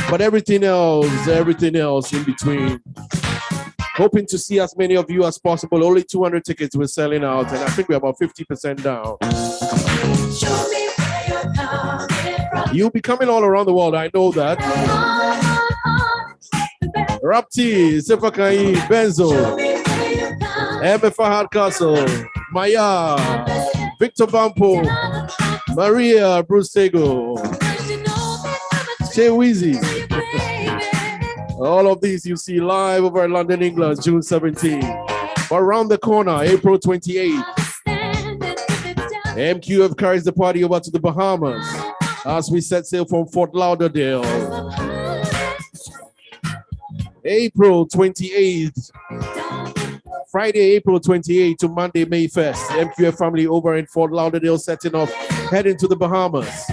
But everything else in between. Hoping to see as many of you as possible. Only 200 tickets we're selling out, and I think we're about 50% down. Show me where you're coming from. You'll be coming all around the world, I know that. Rapti, Sefakai, Benzo, MFA Hardcastle, Maya, Victor Bampo, Maria Brustego, Shea Weezy. All of these you see live over in London, England, June 17th. But around the corner, April 28th, MQF carries the party over to the Bahamas as we set sail from Fort Lauderdale. April 28th, Friday, April 28th to Monday, May 1st. MQF family over in Fort Lauderdale setting off, heading to the Bahamas.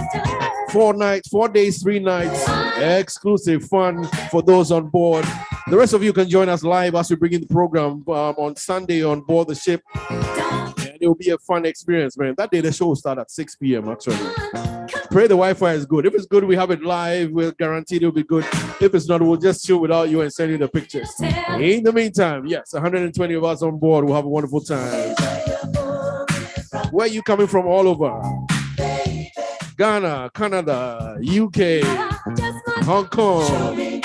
4 nights, 4 days, 3 nights, exclusive fun for those on board. The rest of you can join us live as we bring in the program on Sunday on board the ship. And it will be a fun experience, man. That day the show will start at 6 p.m. actually. Pray the Wi-Fi is good. If it's good, we have it live. We're guaranteed it'll be good. If it's not, we'll just chill without you and send you the pictures. In the meantime, yes, 120 of us on board. We'll have a wonderful time. Where are you coming from all over? Ghana, Canada, UK, Hong Kong.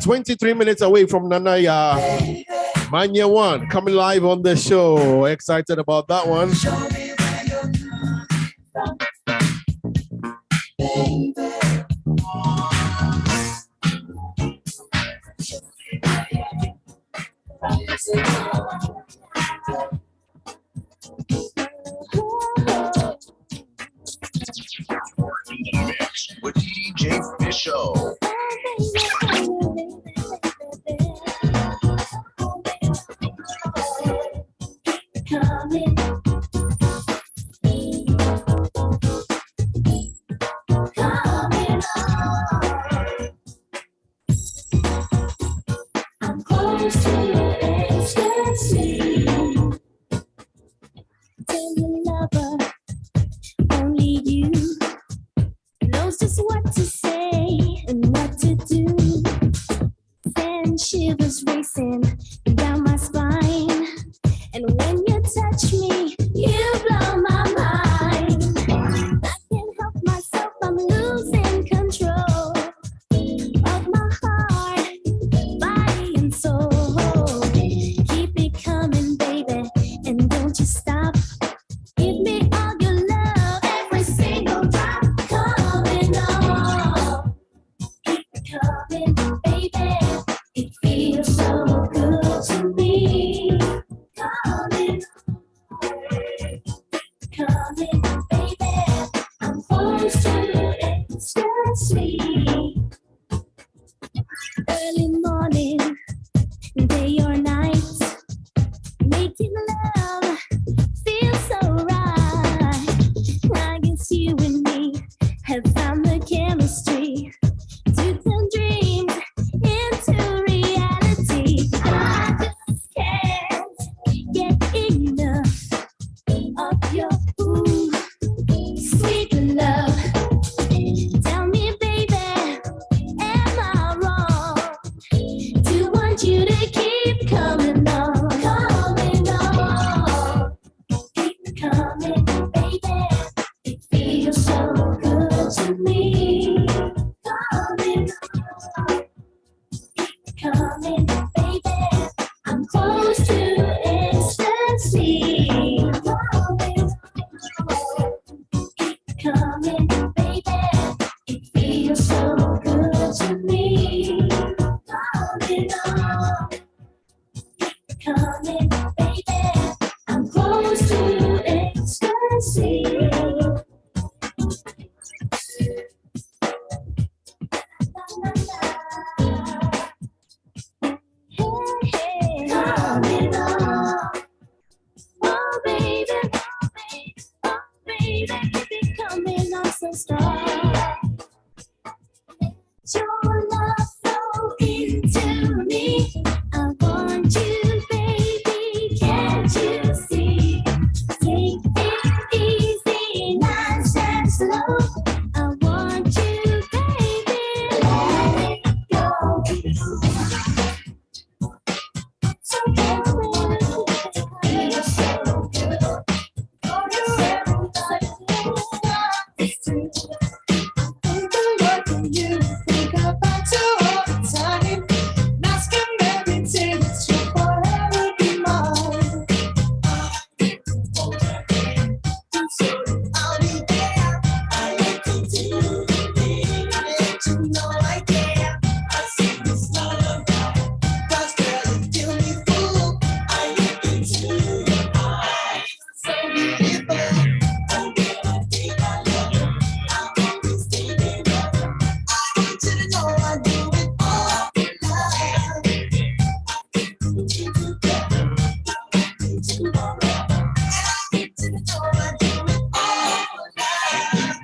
23 minutes away from Nana Yaa. Manya One coming live on the show. Excited about that one. In the mix with DJ Fisho. I'm close to ecstasy. Tell your lover, only you knows just what to say and what to do. Send shivers racing down my spine, and when you touch me, you blow my mind. I can't help myself, I'm losing control of my heart, body and soul. Keep it coming, baby, and don't you stop. Give me all your love, every single drop coming on. Keep it coming, baby, it feels so good to me. Coming, baby, I'm close to ecstasy. Early morning, day or night, making love feels so right. I guess you and me have found the chemistry to turn dreams into reality. I just can't get enough of your sweet love. Tell me, baby, am I wrong to want you to keep coming on, coming on? Keep coming, baby, it feels so good to me. Coming on, keep coming, baby, I'm close to ecstasy. Coming, baby, it feels so good to me. Coming on. Your love flow into me. I want you, baby, can't you see? Take it easy, nice and slow. I want you, baby, let it go. So you're so good. Oh, you're everybody. It's true. Think of what you think about you all the time. Asking everything that you'll forever be mine. I'll be there. I like to do the thing. I let you know I care. I see this love about. Cause girl, you feel me full. I look into your eyes. So beautiful. Oh, girl, I think I love you. I'm always thinking of you. I want you to know I do it all for love. Together, tomorrow. I want you to know I do it all for love.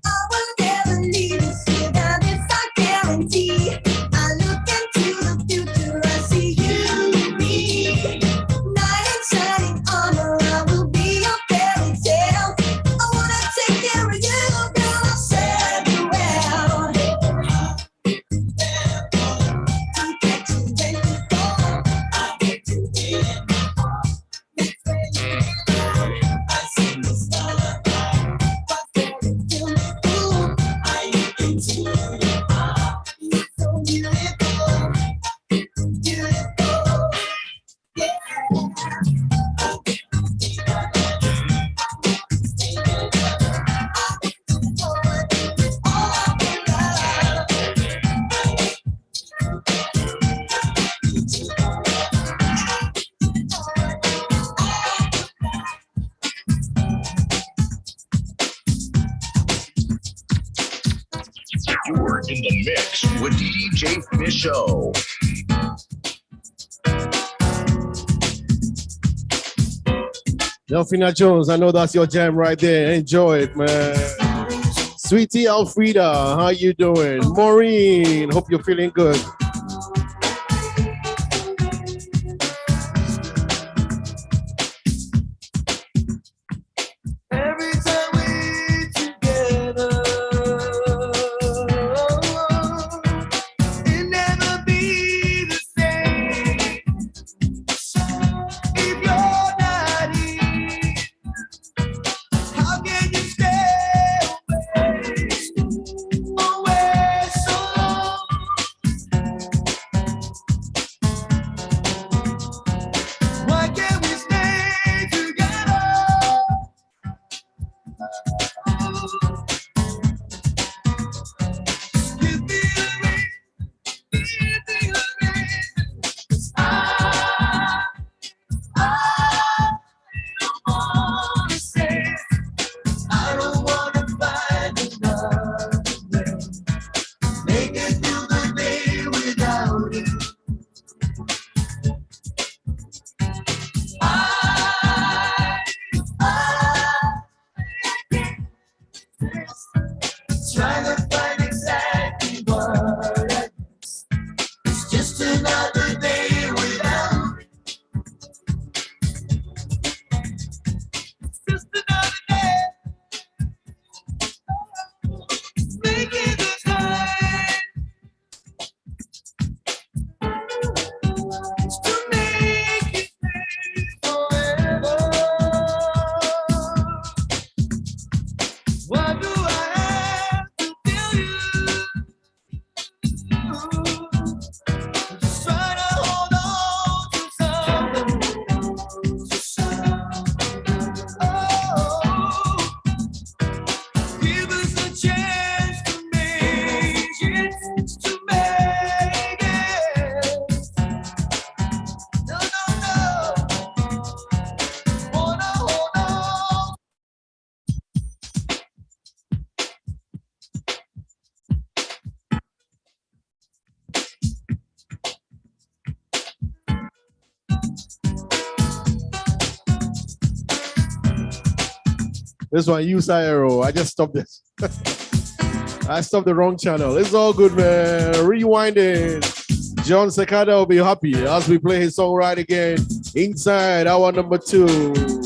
I will never leave this without this, I guarantee. I look into the future, I see you and me. Knight in shining armor, I will be your fairy tale. I wanna take care of you, girl, I'll serve you well. To get you when you fall, I'll get you in. That's where you belong. I sing this lullaby, but girl, you feel me full. I look into your eyes. You're so beautiful, beautiful, yeah. You're in the mix with DJ Fisho. Delphina Jones, I know that's your jam right there. Enjoy it, man. Sweetie Alfreda, how you doing? Maureen, hope you're feeling good. Every time we together, it never be the same. If you're not here, how can you stay away so long? Why can't we stay together? Give me a ring, give me a ring. 'Cause I don't wanna say, I don't wanna find another way. Make it through the day without you. Trying to find exactly what I miss. It's just another day without you. It's just another day. Making the time to make it stay forever. Why do I have to tell you? Just try to hold on to something. Oh, give us a chance to make it, to make it. No, no, no. Wanna hold on. This one, use arrow. I just stopped this. I stopped the wrong channel. It's all good, man. Rewinding. John Sekada will be happy as we play his song right again. Inside hour number 2.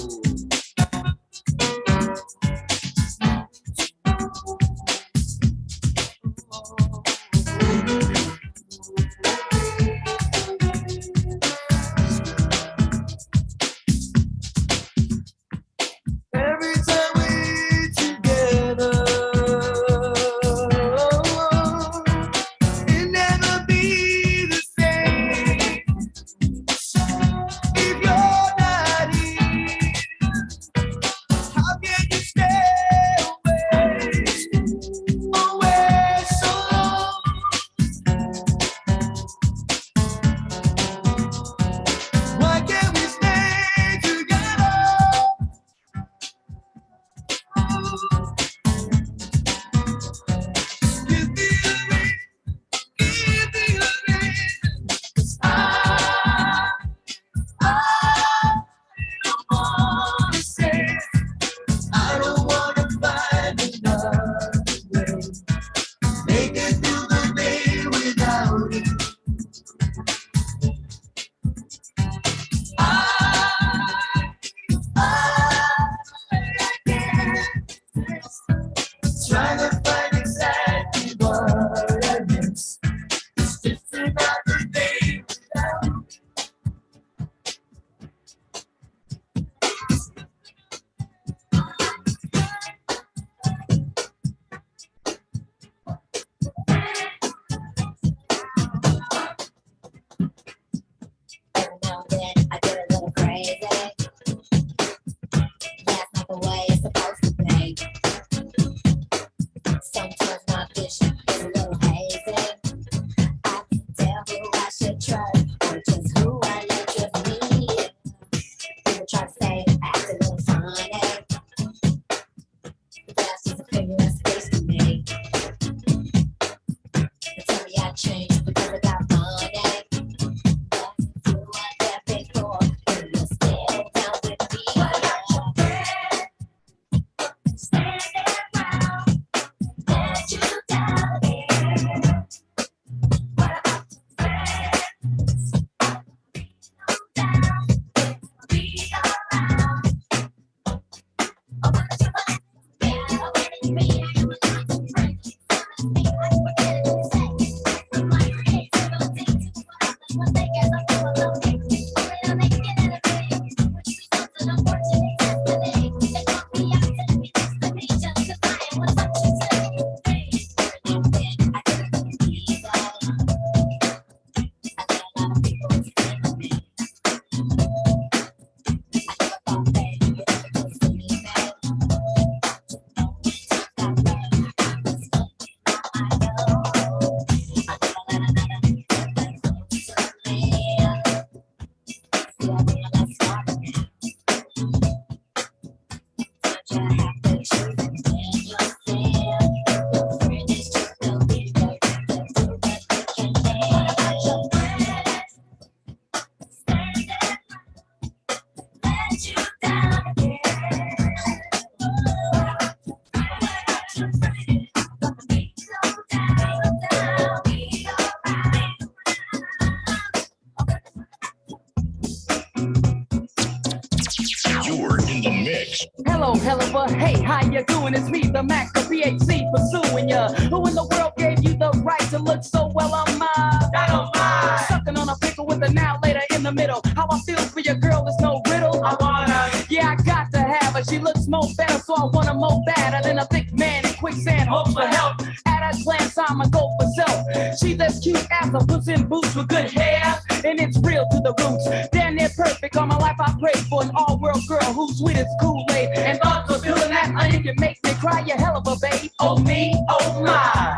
Hey, how you doing? It's me, the Mac, the PhD, pursuing ya. Who in the world gave you the right to look so well on my dynamite? Sucking on a pickle with a now later in the middle. How I feel for your girl is no riddle. I wanna, yeah, I got to have her. She looks more better, so I want her more badder than a thick man in quicksand. Hope for help. At a glance, I'ma go for self. She's as cute as a puss in boots with good hair, and it's real to the roots. Damn near perfect. All my life I prayed for an all-world girl who's sweet as Kool-Aid. And thoughts of feeling that onion can make me cry. You hell of a babe. Oh me, oh my.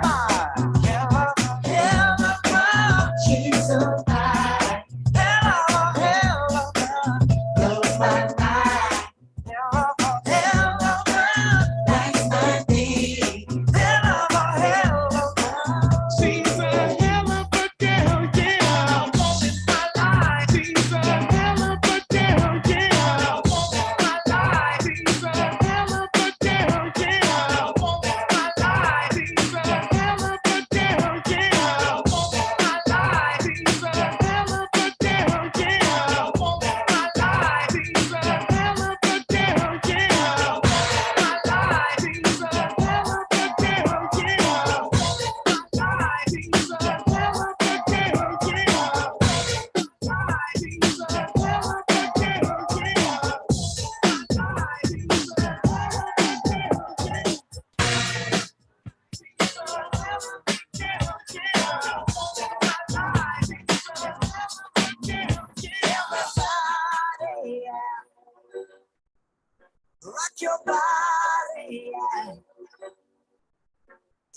Hell of a, she's so fine. Hell of a, blows my mind.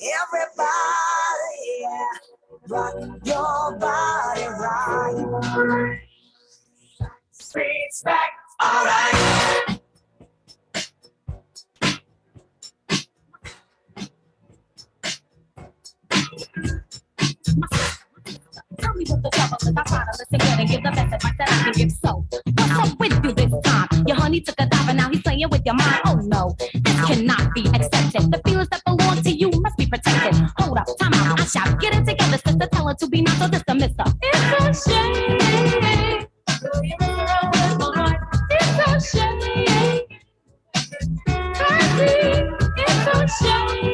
Everybody, yeah, rock your body right. Streets back, all right. Tell me what the trouble is. I try to listen good and give the best advice that I can give. So, what's up with you this time? Your honey took a dive and now he's playing with your mind. Oh no, this cannot be accepted. The feelings that belong to you must be protected. Hold up, time out, I shout. Get it together, sister. Tell her to be not so just a mister. It's a shame. It's a shame. It's a shame.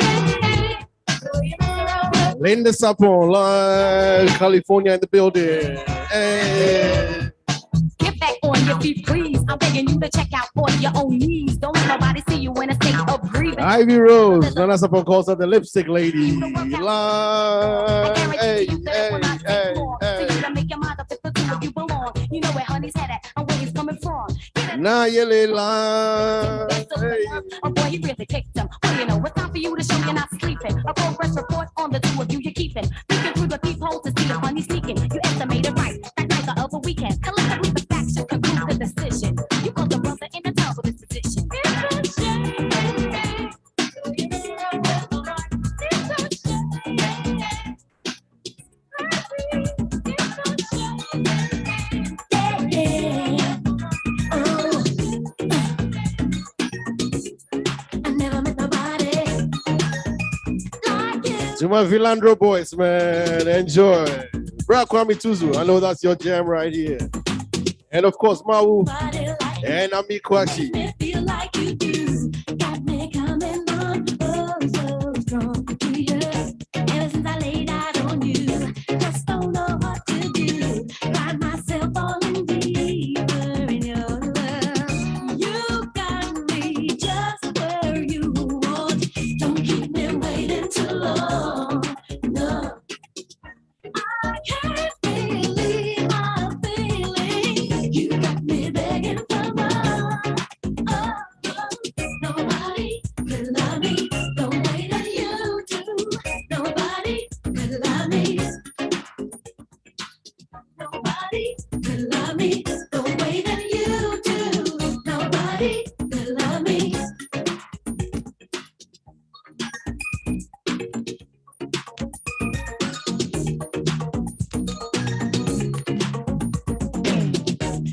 Linda Sapon, live, California in the building. Hey. Get back on your feet, please. I'm begging you to check out on your own knees. Don't let nobody see you in a state of grieving. Ivy Rose, Nana Sapon calls her the lipstick lady. Live. Hey, hey, hey, hey. To make your mind up if the two of you belong. You know where honey's head at and where he's coming from. Nah, you live. Hey. Oh boy, he really kicked him. Well, you know, it's time for you to show you're not sleeping. A progress report on the two of you you're keeping. Peeking through the peephole to see if honey's sneaking. You estimated right that night the other weekend. Collectively, the facts should conclude the decision. You called the brother in a terrible disposition. It's a shame. To my Villandro boys, man, enjoy. Bra Kwame Tuzu, I know that's your jam right here. And of course, Mau and Ami Kwashi. Feel like you do. Got me coming on, oh, so strong. Yeah. Ever since I laid out on you, just don't know what to do. Find myself falling deeper in your love. You got me just where you want. Don't keep me waiting too long. No. I can't believe my feelings. You got me begging for more. Oh, nobody could love me the way that you do. Nobody could love me. Nobody could love me the way that you do. Nobody could love me.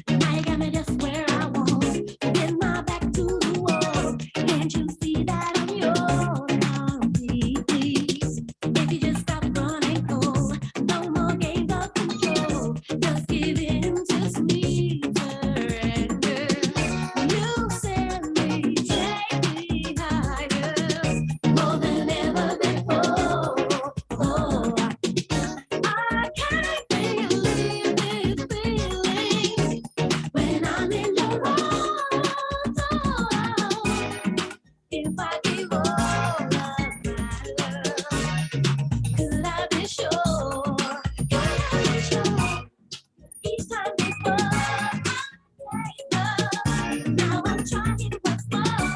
Now you got me just where I want. With my back to the wall. Can't you see that I'm yours now, please? If you just stop running cold, no more games of control. Just give in to sweet surrender. You send me, take me higher, more than ever before. Oh, I can't believe this feeling when I'm in your arms. Oh, if I give all of my love, could I be sure? Could I be sure? Each time we fall, now I'm trying once more.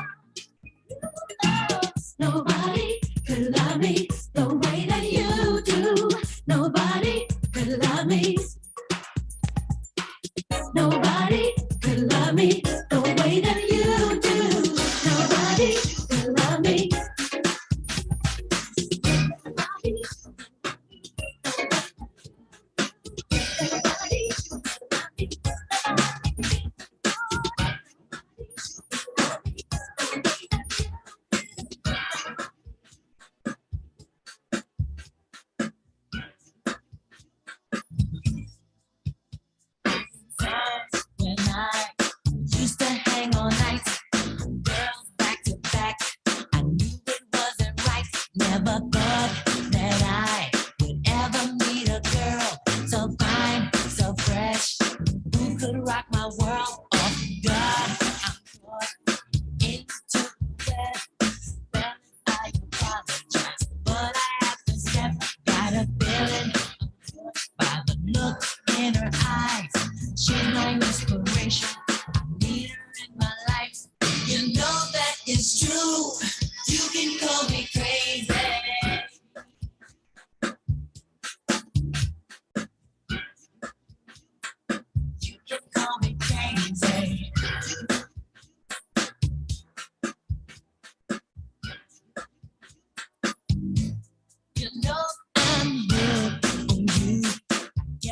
Nobody could love me the way that you do. Nobody could love me. Nobody could love me the way that you do. Nobody could love me.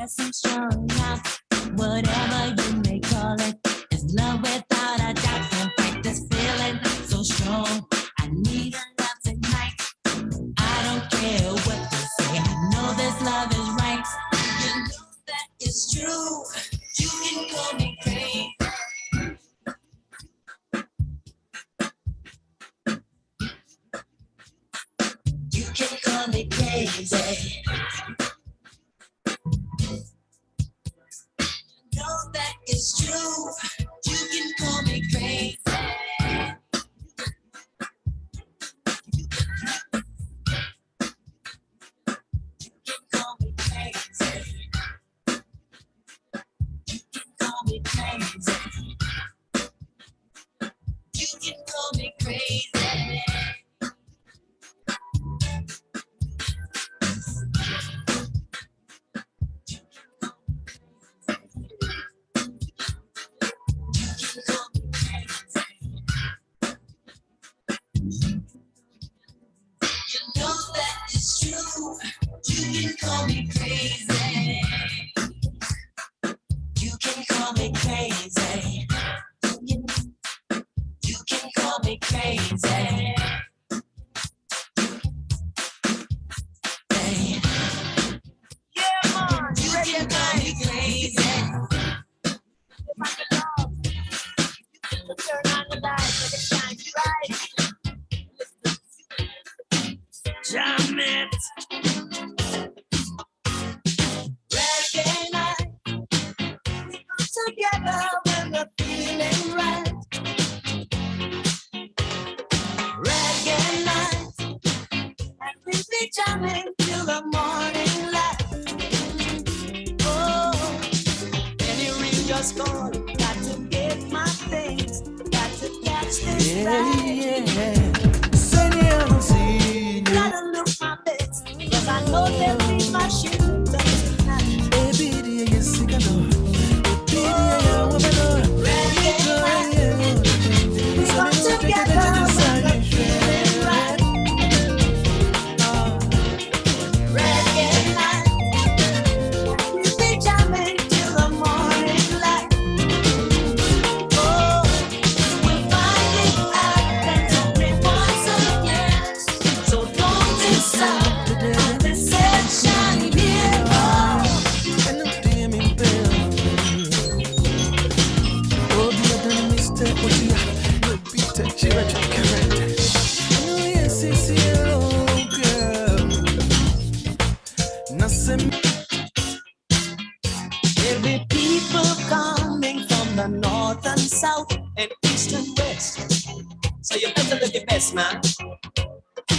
some strong love, whatever you may call it, is love without a doubt. Can't fight this feeling so strong. I need a love tonight. I don't care what they say. I know this love is right. You know that it's true. You can call me crazy. You can call me crazy. Know that it's true. You can call me crazy. You can call me crazy. You can call me crazy. You can call me crazy. You can call me crazy. You can call me crazy. You can call me crazy. Yeah, man, you can call me crazy. If I could love, you can turn on the light when it shines bright. Jam it. Reggae night, we come together when we're feeling right. Reggae night, and we'll be jamming till the morning light. Oh, any ring just call, got to get my things, got to catch this light. Gotta look my best, 'cause I know they'll be my shoes tonight. Baby, do you see the door? Reggae night, we come together when we're feeling right. Reggae night, we'll be jamming till the morning light. Oh, we'll find it out and only once again. So don't decide the sunshine here. Oh, and I'm dreaming bell. Oh, be a done mistake, but yeah, no beat it, she right your carrot. Oh, yes, it's here, oh, girl. Nothing. There'll be people coming from the north and south and east and west. So you better look your best, man.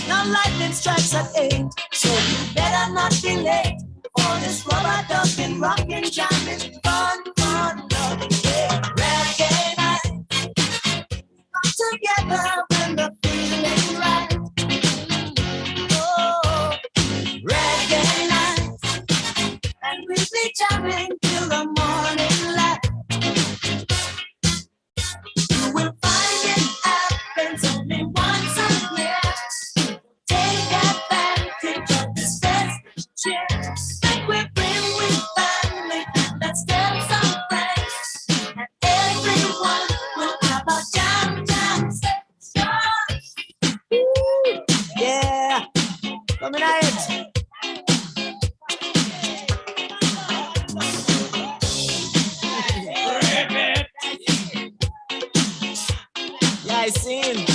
Now lightning strikes at 8, so you better not be late for this rubber ducking, rockin', jamming, fun, loving, yeah. Reggae night, come together when we're feeling right. Oh, reggae night, and we'll be jamming till the morning light. You will find it happens only once a year. Take advantage of this best chance. Like we're bring with family, let's tell some friends, and everyone will have a jam session. Yeah, coming at it. Yeah, I seen.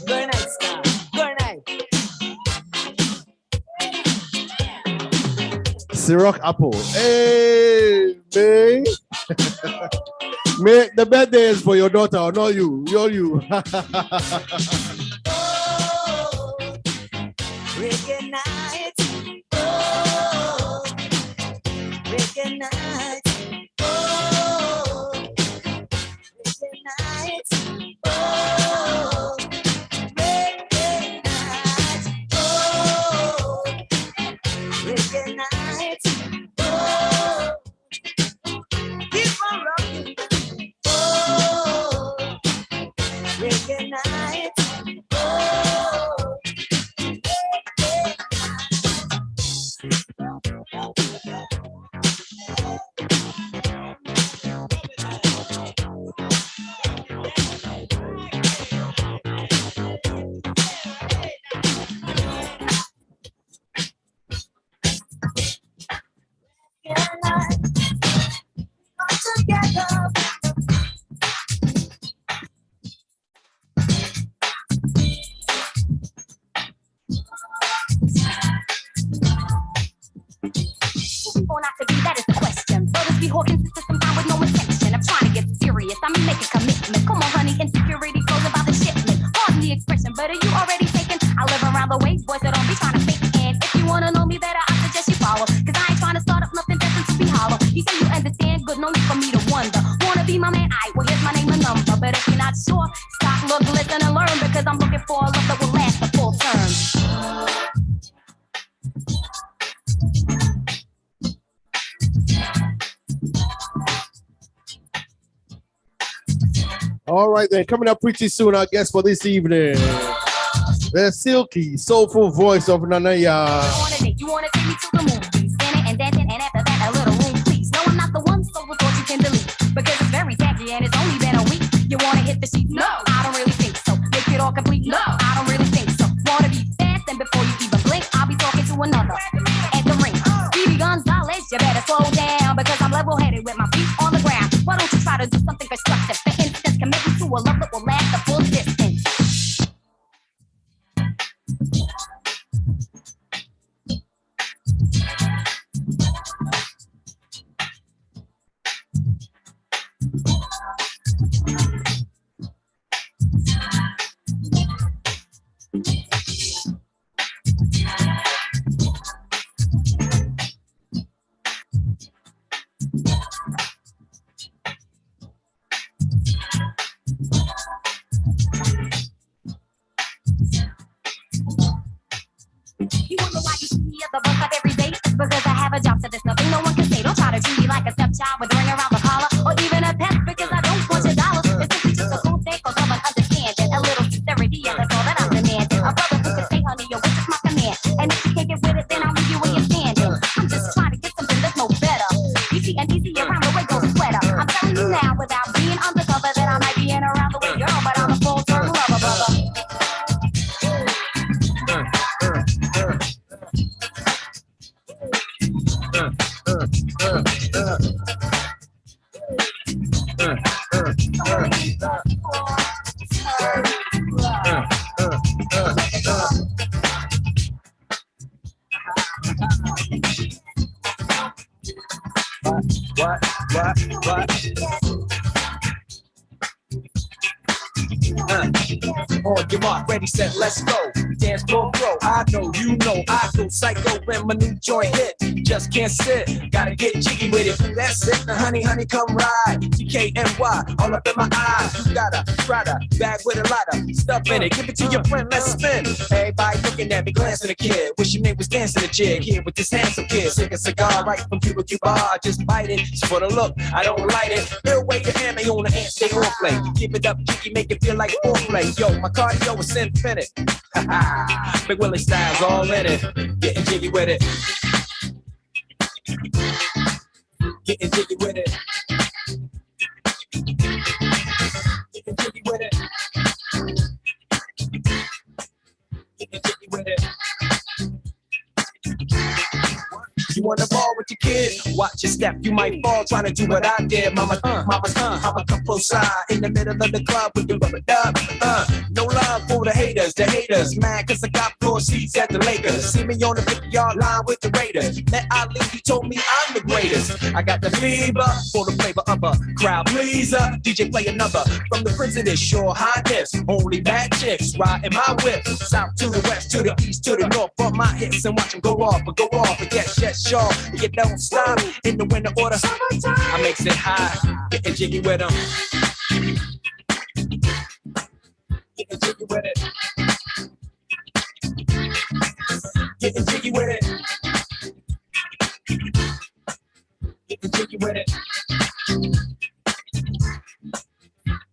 Good night, Star. Good night. Ciroc Apple. Hey, May. May, the birthday is for your daughter, or not you. You're you. Oh, reggae night. Oh, reggae night. Oh, reggae night. Oh, reggae night. Oh, reggae night. Oh, keep on rocking. Oh, reggae night. hawking sister sometime with no intention of trying to get serious. I mean, make a commitment. Come on, honey, insecurity flows about the shipment. Pardon the expression, but are you already taken? I live around the way, boys, so don't be trying to fake. And if you wanna know me better, I suggest you follow. Cause I ain't trying to start up nothing destined to be hollow. You say you understand, good, no need for me to wonder. Wanna be my man? Well, here's my name and number. But if you're not sure, stop, look, listen, and learn. Because I'm looking for a love that will last the full term. All right, then, coming up pretty soon, our guest for this evening, the silky, soulful voice of Nana Yaa. You wanna take me to the movies, spinning and dancing, and after that, a little room, please. No, I'm not the one, so the thought you can delete. Because it's very tacky and it's only been a week. You wanna hit the sheets? No, I don't really think so. Make it all complete? No, I don't really think so. Wanna be fast, and before you even blink, I'll be talking to another at the ring. Speedy Gonzalez, you better slow down, because I'm level-headed with my feet on the ground. Why don't you try to do something constructive? For instance, commit me to a love that will last the full distance. You wonder why you see me at the bus stop every day? It's because I have a job, so there's nothing no one can say. Don't try to treat me like a stepchild with a ring around the collar, or even a pet, because I don't want your dollars. It's simply just a cool thing cause of an understanding. A little sincerity, and that's all that I'm demanding. A brother who can say, honey, your wish is my command. And if you can't get with it, then I'll leave you where you're standing. I'm just trying to get something that's no better. Easy and easy around the way, go sweater. I'm telling you now, without being undercover, that I might be in around the way, girl, but I'm a full-term lover, brother. What? On your mark, ready, set, let's go. Dance floor, bro. I know, you know, I go psycho when my new joint hit. Just can't sit, gotta get jiggy with it. That's it, now honey, come ride. TKNY, all up in my eyes. You got a Prada bag with a lot of stuff in it. Give it to your friend, let's spin. Everybody looking at me, glancing a kid. Wish your name was dancing a jig here with this handsome kid. Sick a cigar right from Cuba Cuba. I just bite it, just for the look, I don't light it. They'll wait your hand, they on the hand, stay on play. Give it up, jiggy, make it feel like foreplay. Yo, my cardio is infinite. Big Willie style's all in it. Getting jiggy with it. Getting jiggy with it. Getting jiggy with it. Getting jiggy with it. You wanna ball with your kid? Watch your step, you might fall trying to do what I did. Mama, I'ma come close side in the middle of the club with the rubber dub. No love for the haters, mad cause I got floor seats at the Lakers. See me on the 50-yard line with the Raiders. Met Ali, he told me I'm the greatest. I got the fever for the flavor of a crowd pleaser. DJ play another from the president's sure highness. Only bad chicks riding my whip. South to the west, to the east, to the north. Bump my hips and watch them go off. But yes, sure, you don't stop in the winter order. I makes it high, getting jiggy with them. Getting jiggy with it. Getting jiggy with it. Getting jiggy with it.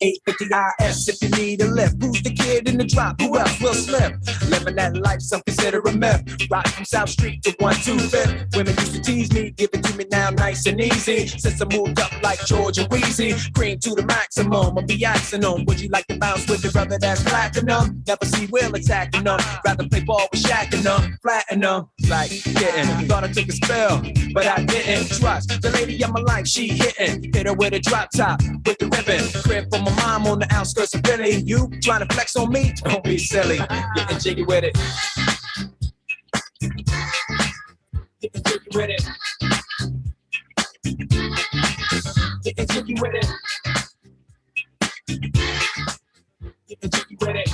850 IS if you need a lift. Who's the kid in the drop? Who else will slip? Living that life, some consider a myth. Rock from South Street to 125th. Women used to tease me, give it to me now nice and easy. Since I moved up like George and Wheezy, cream to the maximum. I'll be asking them, would you like to bounce with the brother that's platinum? Never see Will attacking them. Rather play ball with Shaq and them, flatten them. Like getting, thought I took a spell, but I didn't. Trust the lady of my life, she hitting. Hit her with a drop top, with the ribbon. Crib for my mom on the outskirts of Philly. You trying to flex on me? Don't be silly. Getting jiggy with it. Getting jiggy with it. Getting jiggy with it. Getting jiggy with it.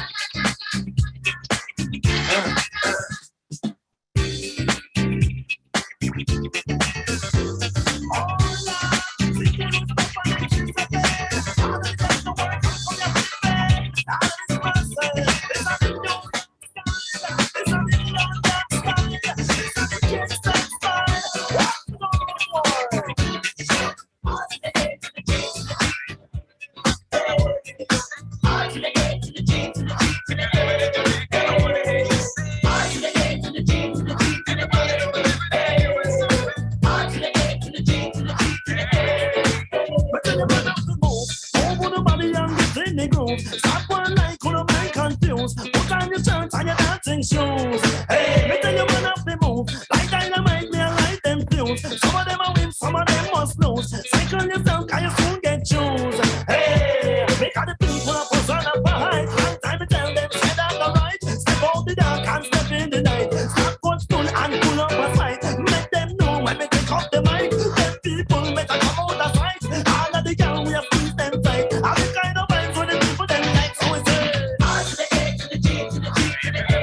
Stop one like when I'm confused. Put on your shirt and your dancing shoes. Hey, me tell you man up the move. Like dynamite, me a light them fuse. Some of them a win, some of them must lose. Cycle yourself, can you soon get choose? Hey, make all the people up on a fight. Long time to tell them, say that the right. Step out the dark and step in the night. Stop one stool and pull up a fight. Make them know when they take off the mic. Them people make a come out of sight. All of the young we have squeezed them tight. All the kind of vibes with the people them like. So we say R to the A to the G to the G to the A.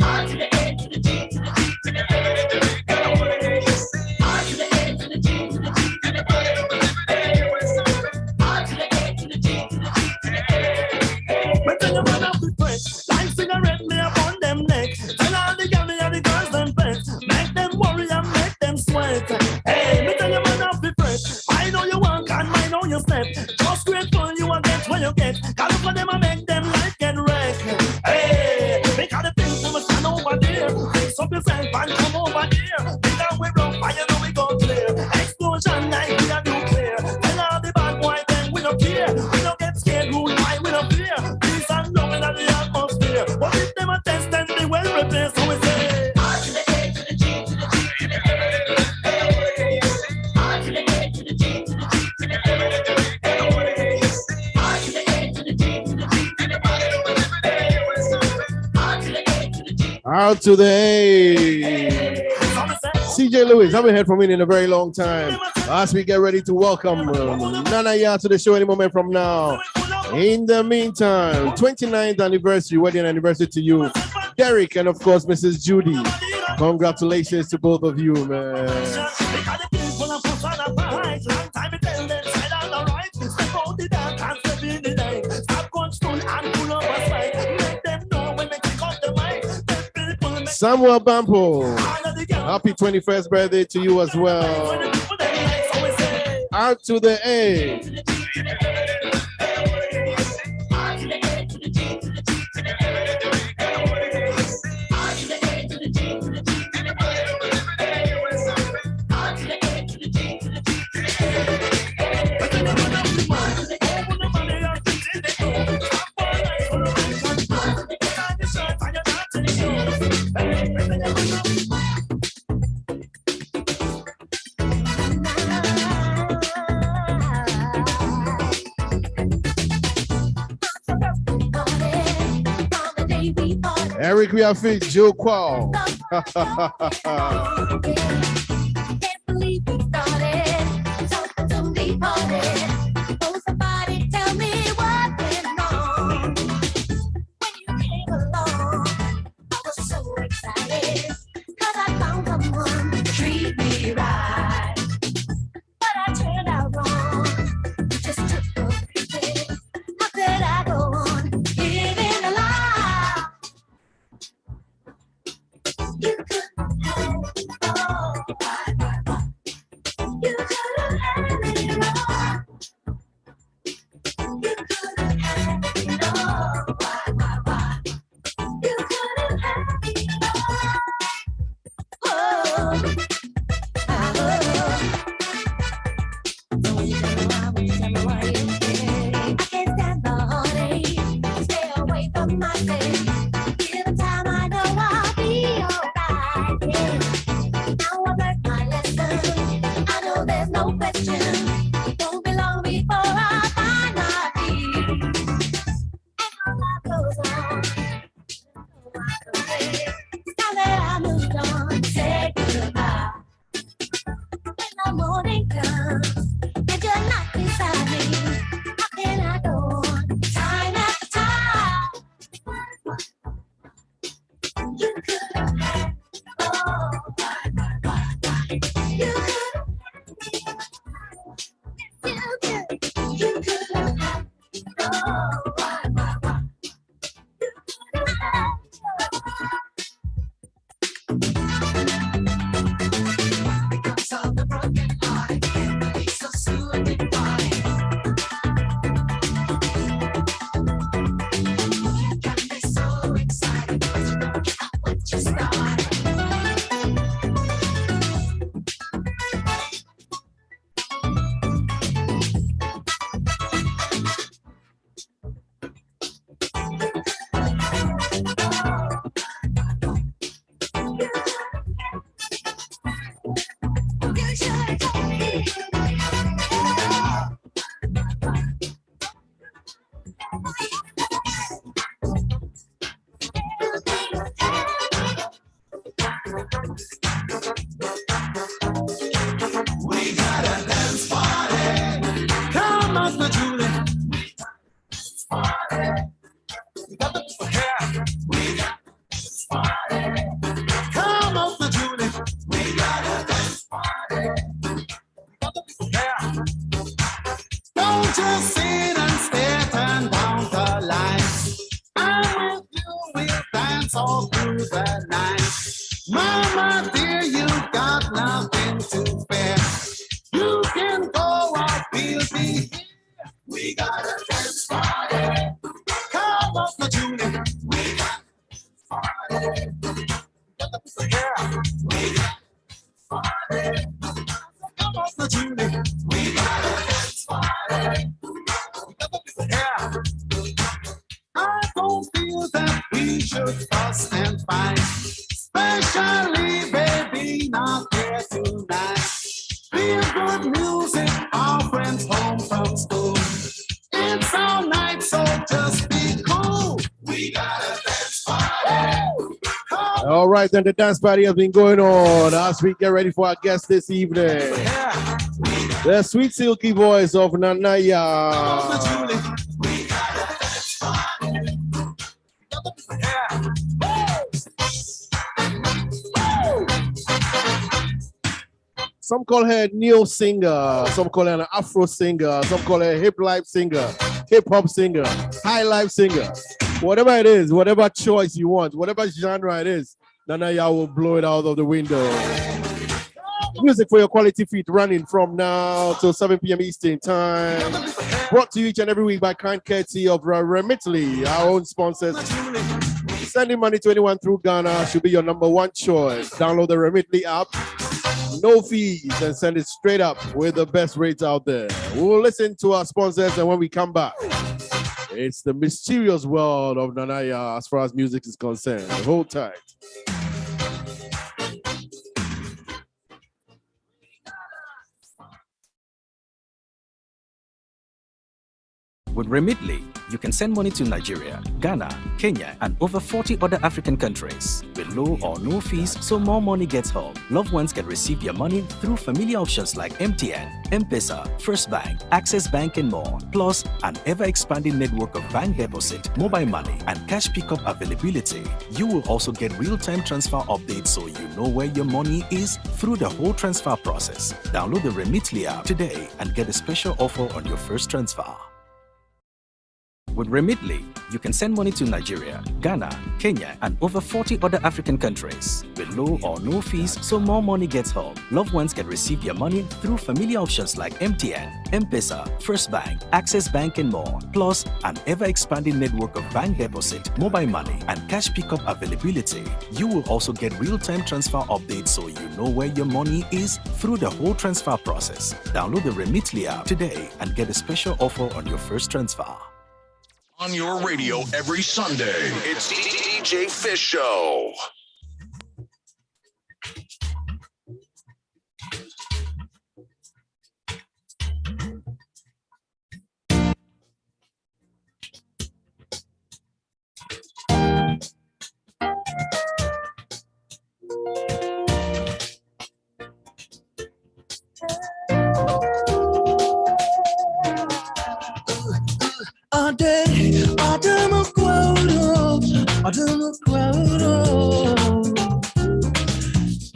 R to the A to the G to the G to the A. R to the A to the G to the G to the A. R to the A to the G to the G to the A. But tell you man up the press. Like cigarette me upon them neck. Tell all the girls me and the girls them pet. Make them worry and make them sweat. Hey, me tell you man up the press. I know you walk and I know you step. Just grateful you will get what you get. Call up for them and make them life get wrecked. Hey, because the people must stand over there. Fix up yourself and come over here. Because we rough and you know we go clear. Explosion like we are nuclear. Tell all the bad boy then we don't care. We don't get scared, rule why we don't fear. Peace and love in the atmosphere. But if them a test and they well prepared, so we say R to the A to the G to the G to the A. R to the A to the G to the G to the A. R to the A to the G to the G to the A. R to the A to the G. Out to the A. CJ Lewis, I haven't heard from him in a very long time. As we get ready to welcome Nana Yaa to the show any moment from now. In the meantime, 29th anniversary, wedding anniversary to you, Derek, and of course, Mrs. Judy. Congratulations to both of you, man. Samuel Bampo, happy 21st birthday to you as well. Out to the A. Eric, we have fit Joe Qual. Can't believe we started something so deep hearted. Oh, somebody tell me what went wrong. When you came along, I was so excited, 'cause I found someone to treat me right. But I turned out wrong, just took a picture. How could I go on living a lie? You couldn't have it all. You couldn't have it all. You couldn't have it all. You couldn't have it all. Oh, so when you tell me why you stay. I can't stand the heartache. Stay away from my face. Give time, I know I'll be alright. Yeah. Now I've learned my lesson. I know there's no question. Won't be long before I find my peace. And my life goes on. It's time that I moved on. Say goodbye. When the morning comes, all through the night. Mama, dear, you got nothing to fear. You can go out, we'll be here. We got a dance party. Come on, the Julie. We got a party. Yeah. We got a party. Come on, the Julie. We got a dance party. Yeah. I don't feel that we should fuss and fight, especially baby not here tonight. Feel good music, our friends home from school. It's our night, so just be cool. We got a dance party. All right, then the dance party has been going on as we get ready for our guest this evening. The sweet silky voice of Nana Yaa. Some call her a neo singer, some call her an Afro singer, some call her a hip life singer, hip hop singer, high life singer. Whatever it is, whatever choice you want, whatever genre it is, Nana Yaa will blow it out of the window. Music for your quality feet running from now till 7 p.m. Eastern time. Brought to you each and every week by kind courtesy of Remitly, our own sponsors. Sending money to anyone through Ghana should be your number one choice. Download the Remitly app, no fees, and send it straight up with the best rates out there. We'll listen to our sponsors, and when we come back, it's the mysterious world of Nana Yaa as far as music is concerned. Hold tight. With Remitly, you can send money to Nigeria, Ghana, Kenya, and over 40 other African countries with low or no fees, so more money gets home. Loved ones can receive their money through familiar options like MTN, M-Pesa, First Bank, Access Bank, and more. Plus, an ever-expanding network of bank deposit, mobile money, and cash pickup availability. You will also get real-time transfer updates so you know where your money is through the whole transfer process. Download the Remitly app today and get a special offer on your first transfer. With Remitly, you can send money to Nigeria, Ghana, Kenya, and over 40 other African countries with low or no fees, so more money gets home. Loved ones can receive their money through familiar options like MTN, M-Pesa, First Bank, Access Bank, and more. Plus, an ever-expanding network of bank deposit, mobile money, and cash pickup availability. You will also get real-time transfer updates so you know where your money is through the whole transfer process. Download the Remitly app today and get a special offer on your first transfer. On your radio every Sunday, it's DJ Fish Show. All day, I don't know quote, I don't know quote.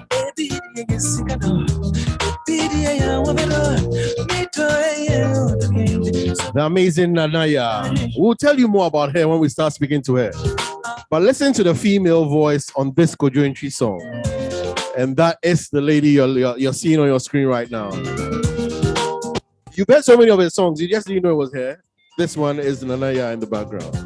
Baby, you see, I know. Baby, I want The amazing Nana Yaa. We'll tell you more about her when we start speaking to her. But listen to the female voice on this Kojo Entry song. And that is the lady you're seeing on your screen right now. You've heard so many of her songs, you just didn't know it was her. This one is Nana Yaa in the background.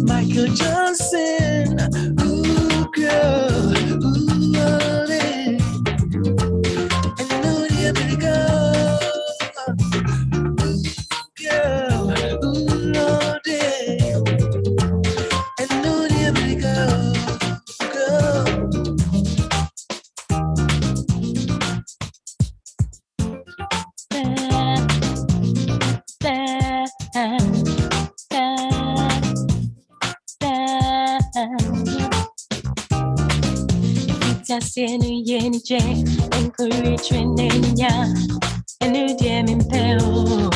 Michael Johnson, ooh girl, ooh all day. And you know where to go, ooh girl, ooh all day. And you know where to go, girl. senu yeni je encourage nenya enu die mimpeo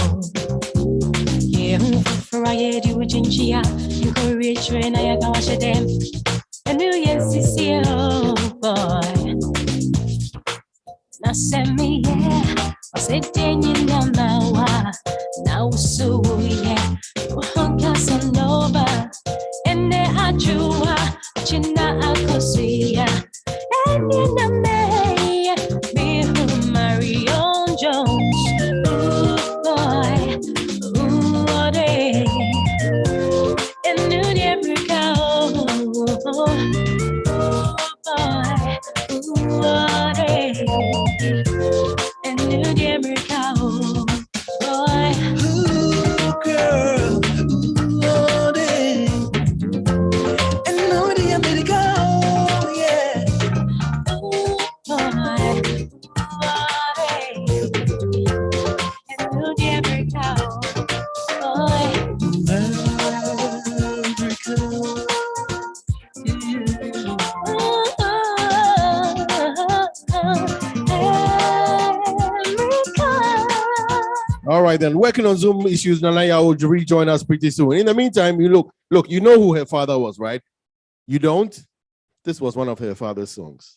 yeah for I do jinjia encourage na ya gawashe dem enu yesi oh boy na semi yeah I said you now now so yeah Casanova and the Achua China Akosia and in the May be Marion Jones ooh boy ooh day and New Africa ooh boy ooh day and New Africa boy ooh girl ooh day and know the America yeah ooh boy ooh day and know the America boy All right, then. Working on Zoom issues, Nana Yaa will rejoin us pretty soon. In the meantime, you look, you know who her father was, right? You don't? This was one of her father's songs.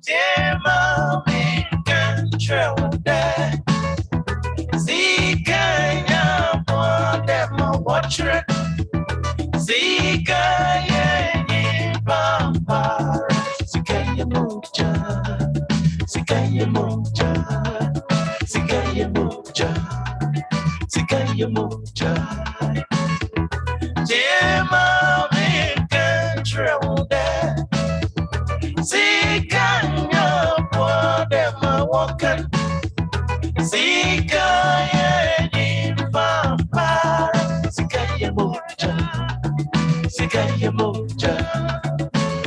Dear mommy, control that. Zika, boy, that my watcher. Zika, yeah, bamba. Zika, moja. Zika, moja. Zika, moja. Zika, moja. Dear mommy, control that. Zika, boy, that my walker. Zika, yeah, bamba. Zika, moja. Zika, moja.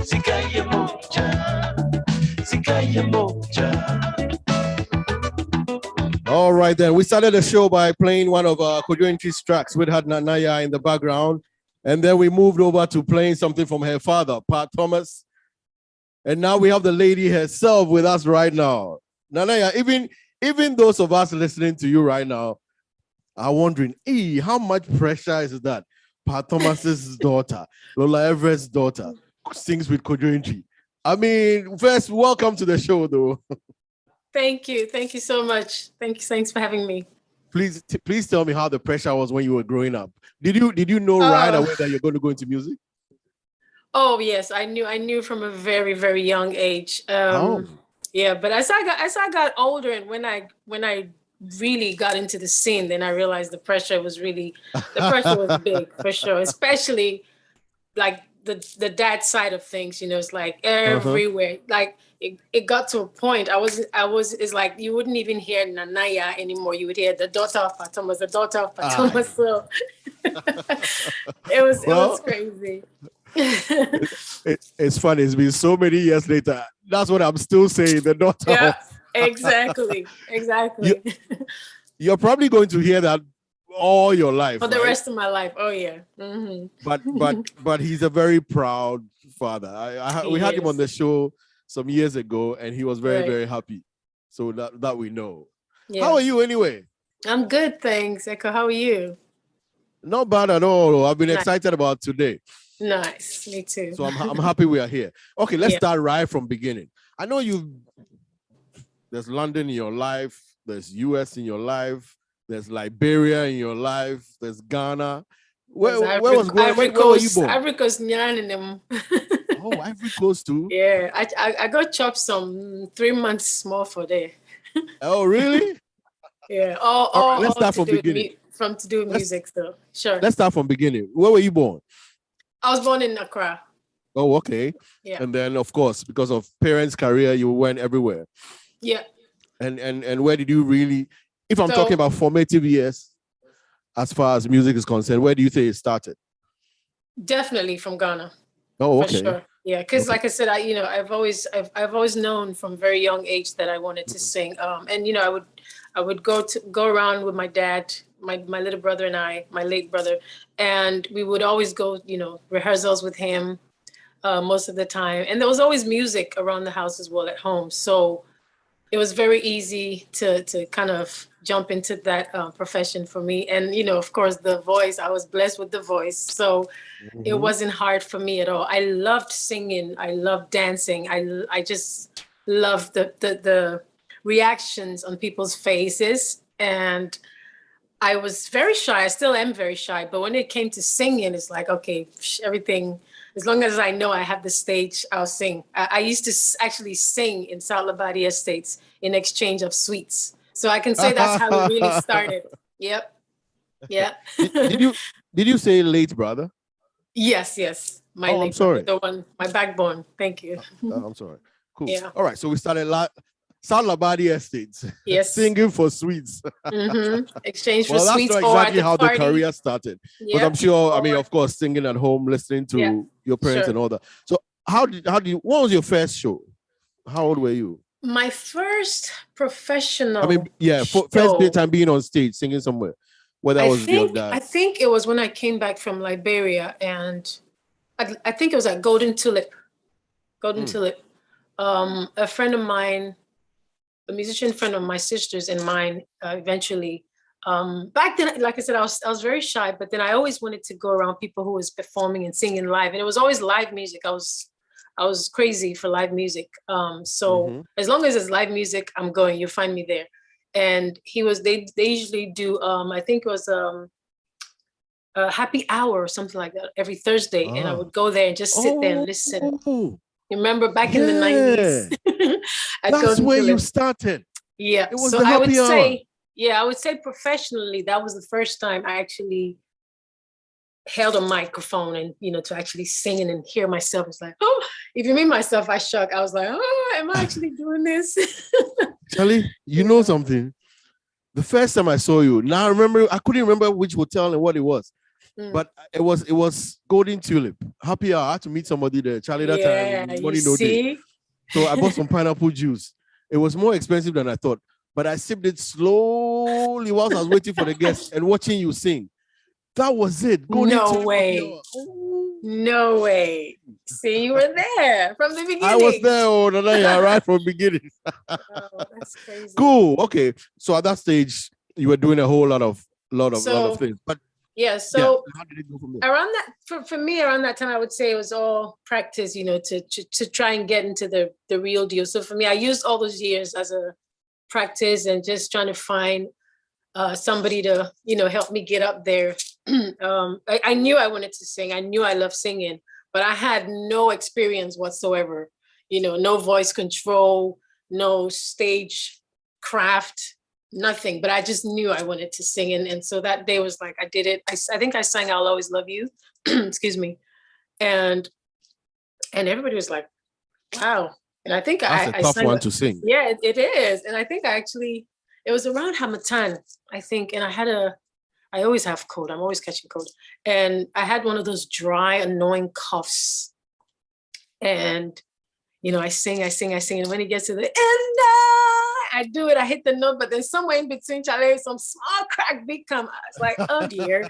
Zika, moja. Zika, moja. All right, then. We started the show by playing one of Kojo Entry's tracks with had Nana Yaa in the background. And then we moved over to playing something from her father, Pat Thomas. And now we have the lady herself with us right now. Nana Yaa, even those of us listening to you right now are wondering, how much pressure is that? Pat Thomas's daughter, Lola Everett's daughter, sings with Kojo Entry. I mean, first, welcome to the show, though. Thank you so much. Thanks for having me. Please tell me how the pressure was when you were growing up. Did you know right away that you're going to go into music? Oh yes, I knew from a very, very young age. Yeah, but as I got older and when I really got into the scene, then I realized the pressure was big for sure, especially like the dad side of things, it's like everywhere. Like it got to a point it's like you wouldn't even hear Nanaaya anymore. You would hear the daughter of Pat Thomas, the daughter of Pat Thomas. So it was crazy. It's funny. It's been so many years later. That's what I'm still saying. The daughter. Yeah, exactly. You're probably going to hear that all your life for the rest of my life. Oh yeah. Mm-hmm. But he's a very proud father. We had him on the show some years ago, and he was very very happy. So that we know. Yeah. How are you anyway? I'm good, thanks. Echo, how are you? Not bad at all. I've been excited about today. Nice, me too. So I'm happy we are here. Okay, let's start right from beginning. I know there's London in your life, there's US in your life, there's Liberia in your life, there's Ghana. Where were you born? Ivory Coast, Oh, Ivory Coast too? Yeah, I got chopped some 3 months more for there. Oh, really? Yeah. Let's start from beginning. To do music, though. Sure. Let's start from beginning. Where were you born? I was born in Accra. Oh, okay. Yeah. And then, of course, because of parents' career, you went everywhere. Yeah. And where did you really, if I'm So- talking about formative years, as far as music is concerned, where do you think it started? Definitely from Ghana. Oh, For okay. sure. Yeah, because like I said, I've always known from very young age that I wanted to sing. And I would go around with my dad, my little brother and I, my late brother, and we would always go, rehearsals with him most of the time. And there was always music around the house as well at home. So it was very easy to kind of jump into that profession for me. And, of course, the voice, I was blessed with the voice. So it wasn't hard for me at all. I loved singing. I loved dancing. I just loved the reactions on people's faces. And I was very shy. I still am very shy. But when it came to singing, it's like, okay, everything, as long as I know I have the stage, I'll sing. I used to actually sing in South Labadi Estates in exchange of sweets. So I can say that's how it really started. Yep. Yeah. Did you say late brother? Yes. My Oh, I'm late sorry. brother, the one, my backbone. Thank you. I'm sorry. Cool. Yeah. All right. So we started South Labadi Estates. Yes. Singing for sweets. Exchange for Well, that's sweets not or at exactly the how party. the career started. But Yep. I'm sure, of course, singing at home, listening to your parents Sure. and all that. So what was your first show? How old were you? My first professional first daytime being on stage, singing somewhere. Whether that was your dad. I think it was when I came back from Liberia, and I think it was at Golden Tulip. Tulip. A friend of mine, a musician friend of my sister's and mine, eventually. Back then, like I said, I was very shy, but then I always wanted to go around people who was performing and singing live, and it was always live music. I was crazy for live music. So as long as it's live music, I'm going. You'll find me there. And they usually do, I think it was a happy hour or something like that every Thursday. And I would go there and just sit there and listen. You remember back in the 90s? That's where you started. Yeah. It was so the I would happy hour. say, I would say professionally, that was the first time I actually held a microphone and, to actually sing and hear myself. It's like, oh, if you mean myself, I shocked. I was like, oh, am I actually doing this? Charlie, you know something? The first time I saw you, now I couldn't remember which hotel and what it was, but it was Golden Tulip. Happy hour. I had to meet somebody there. Charlie, that time, money no day. So I bought some pineapple juice. It was more expensive than I thought, but I sipped it slowly whilst I was waiting for the guests and watching you sing. That was it. No way. No way. See, you were there from the beginning. I was there, Nana Yaa, right from the beginning. Oh, that's crazy. Cool. Okay. So at that stage, you were doing a whole lot of things. But so how did it go from there? around that, for me, around that time, I would say it was all practice, to try and get into the real deal. So for me, I used all those years as a practice and just trying to find somebody to, help me get up there. I knew I wanted to sing. I knew I loved singing, but I had no experience whatsoever. No voice control, no stage craft, nothing. But I just knew I wanted to sing. And so that day was like, I did it. I think I sang I'll Always Love You. Excuse me. And everybody was like, wow. And I think that's a tough one to sing. Yeah, it is. And I think it was around Hamatan, I think. And I always have cold. I'm always catching cold. And I had one of those dry, annoying coughs. And, I sing. And when it gets to the end, I do it. I hit the note, but then somewhere in between, Charlie, some small crack beat come. I was like, oh dear.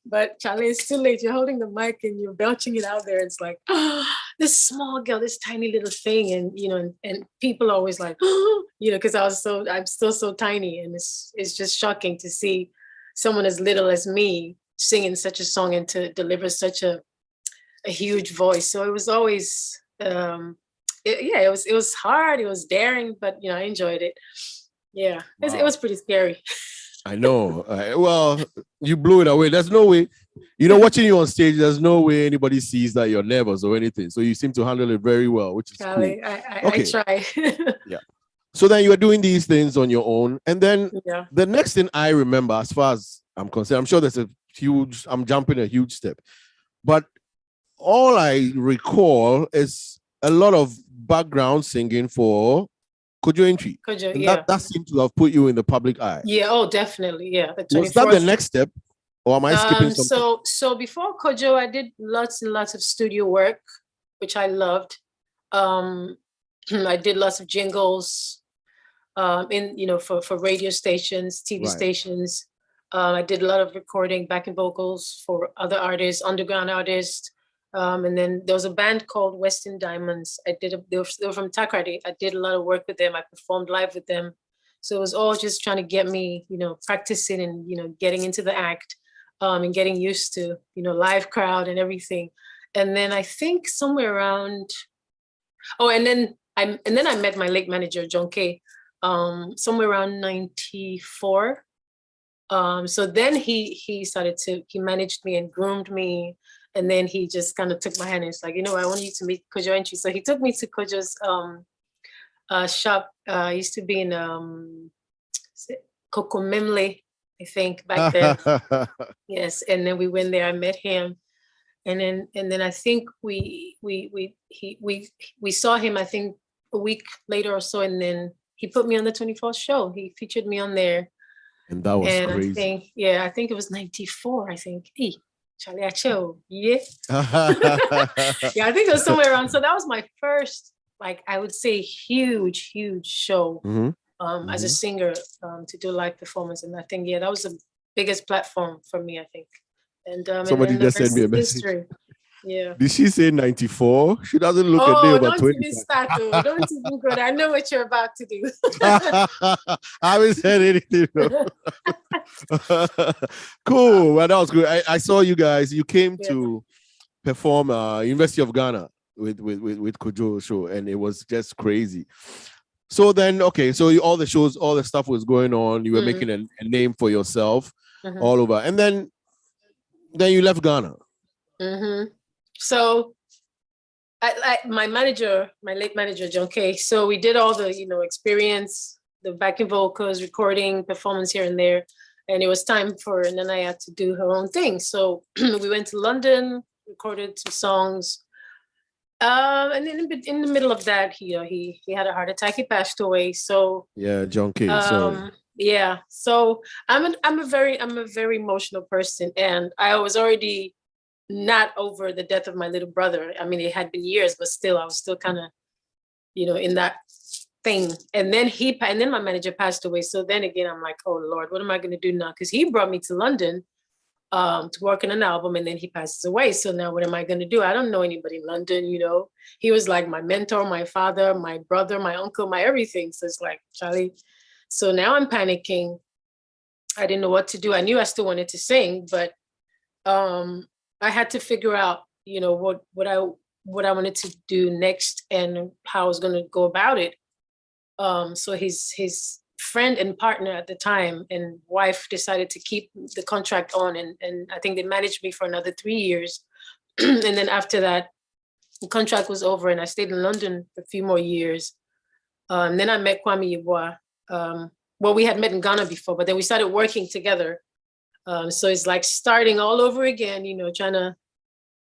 But Charlie, it's too late. You're holding the mic and you're belching it out there. It's like, oh, this small girl, this tiny little thing. And, and people are always like, oh, because I'm still so tiny. And it's just shocking to see someone as little as me singing such a song and to deliver such a huge voice. So it was always, it was hard. It was daring, but I enjoyed it. Yeah, wow. It was pretty scary. I know. Well, you blew it away. There's no way, watching you on stage, there's no way anybody sees that you're nervous or anything. So you seem to handle it very well, which is Charlie, cool. I try. Yeah. So then you were doing these things on your own. And then the next thing I remember, as far as I'm concerned, I'm sure I'm jumping a huge step. but all I recall is a lot of background singing for Kojo Entry. Kojo, and yeah. that seemed to have put you in the public eye. Yeah, oh, definitely, yeah. Was that the next step, or am I skipping something? So before Kojo, I did lots and lots of studio work, which I loved. I did lots of jingles, for radio stations, TV stations. I did a lot of recording, backing vocals for other artists, underground artists. And then there was a band called Western Diamonds. They were from Takoradi. I did a lot of work with them. I performed live with them. So it was all just trying to get me, practicing and, getting into the act, and getting used to, live crowd and everything. And then I think somewhere around, and then I met my late manager, John Kay, somewhere around 94. So then he managed me and groomed me. And then he just kind of took my hand and it's like, I want you to meet Kojo Entry. So he took me to Kojo's shop. Used to be in Kokomemle, I think, back then. Yes, and then we went there. I met him, and then I think we saw him. I think a week later or so, and then he put me on the 24th show. He featured me on there, and that was crazy. I think it was 94. I think. Hey, Charlie Acho, yeah. Yeah, I think it was somewhere around. So that was my first, I would say, huge show as a singer, to do live performance. And I think, that was the biggest platform for me, I think. And somebody just sent me a message. History. Yeah. Did she say 94? She doesn't look a day about 20. Don't even start. Don't even go there. I know what you're about to do. I haven't said anything. Cool. Well, that was good. I saw you guys. You came to perform University of Ghana with Kojo show, and it was just crazy. So then, so all the shows, all the stuff was going on. You were making a name for yourself all over, and then you left Ghana. So my late manager, John Kay, so we did all the, experience, the backing vocals, recording, performance here and there. And it was time for Nana Yaa to do her own thing. So we went to London, recorded some songs. And in the middle of that, he had a heart attack. He passed away. So yeah, John Kay. Sorry. Yeah. So I'm a very emotional person, and I was already not over the death of my little brother. I mean, it had been years, but still, I was still kind of, in that thing. And then my manager passed away. So then again, I'm like, oh Lord, what am I going to do now? Because he brought me to London to work on an album, and then he passes away. So now what am I going to do? I don't know anybody in London, He was like my mentor, my father, my brother, my uncle, my everything. So it's like, Charlie. So now I'm panicking. I didn't know what to do. I knew I still wanted to sing, but I had to figure out, what I wanted to do next and how I was going to go about it. So his friend and partner at the time and wife decided to keep the contract on, and I think they managed me for another 3 years. And then after that, the contract was over, and I stayed in London for a few more years. And then I met Kwame Yeboah. We had met in Ghana before, but then we started working together. So it's like starting all over again, trying to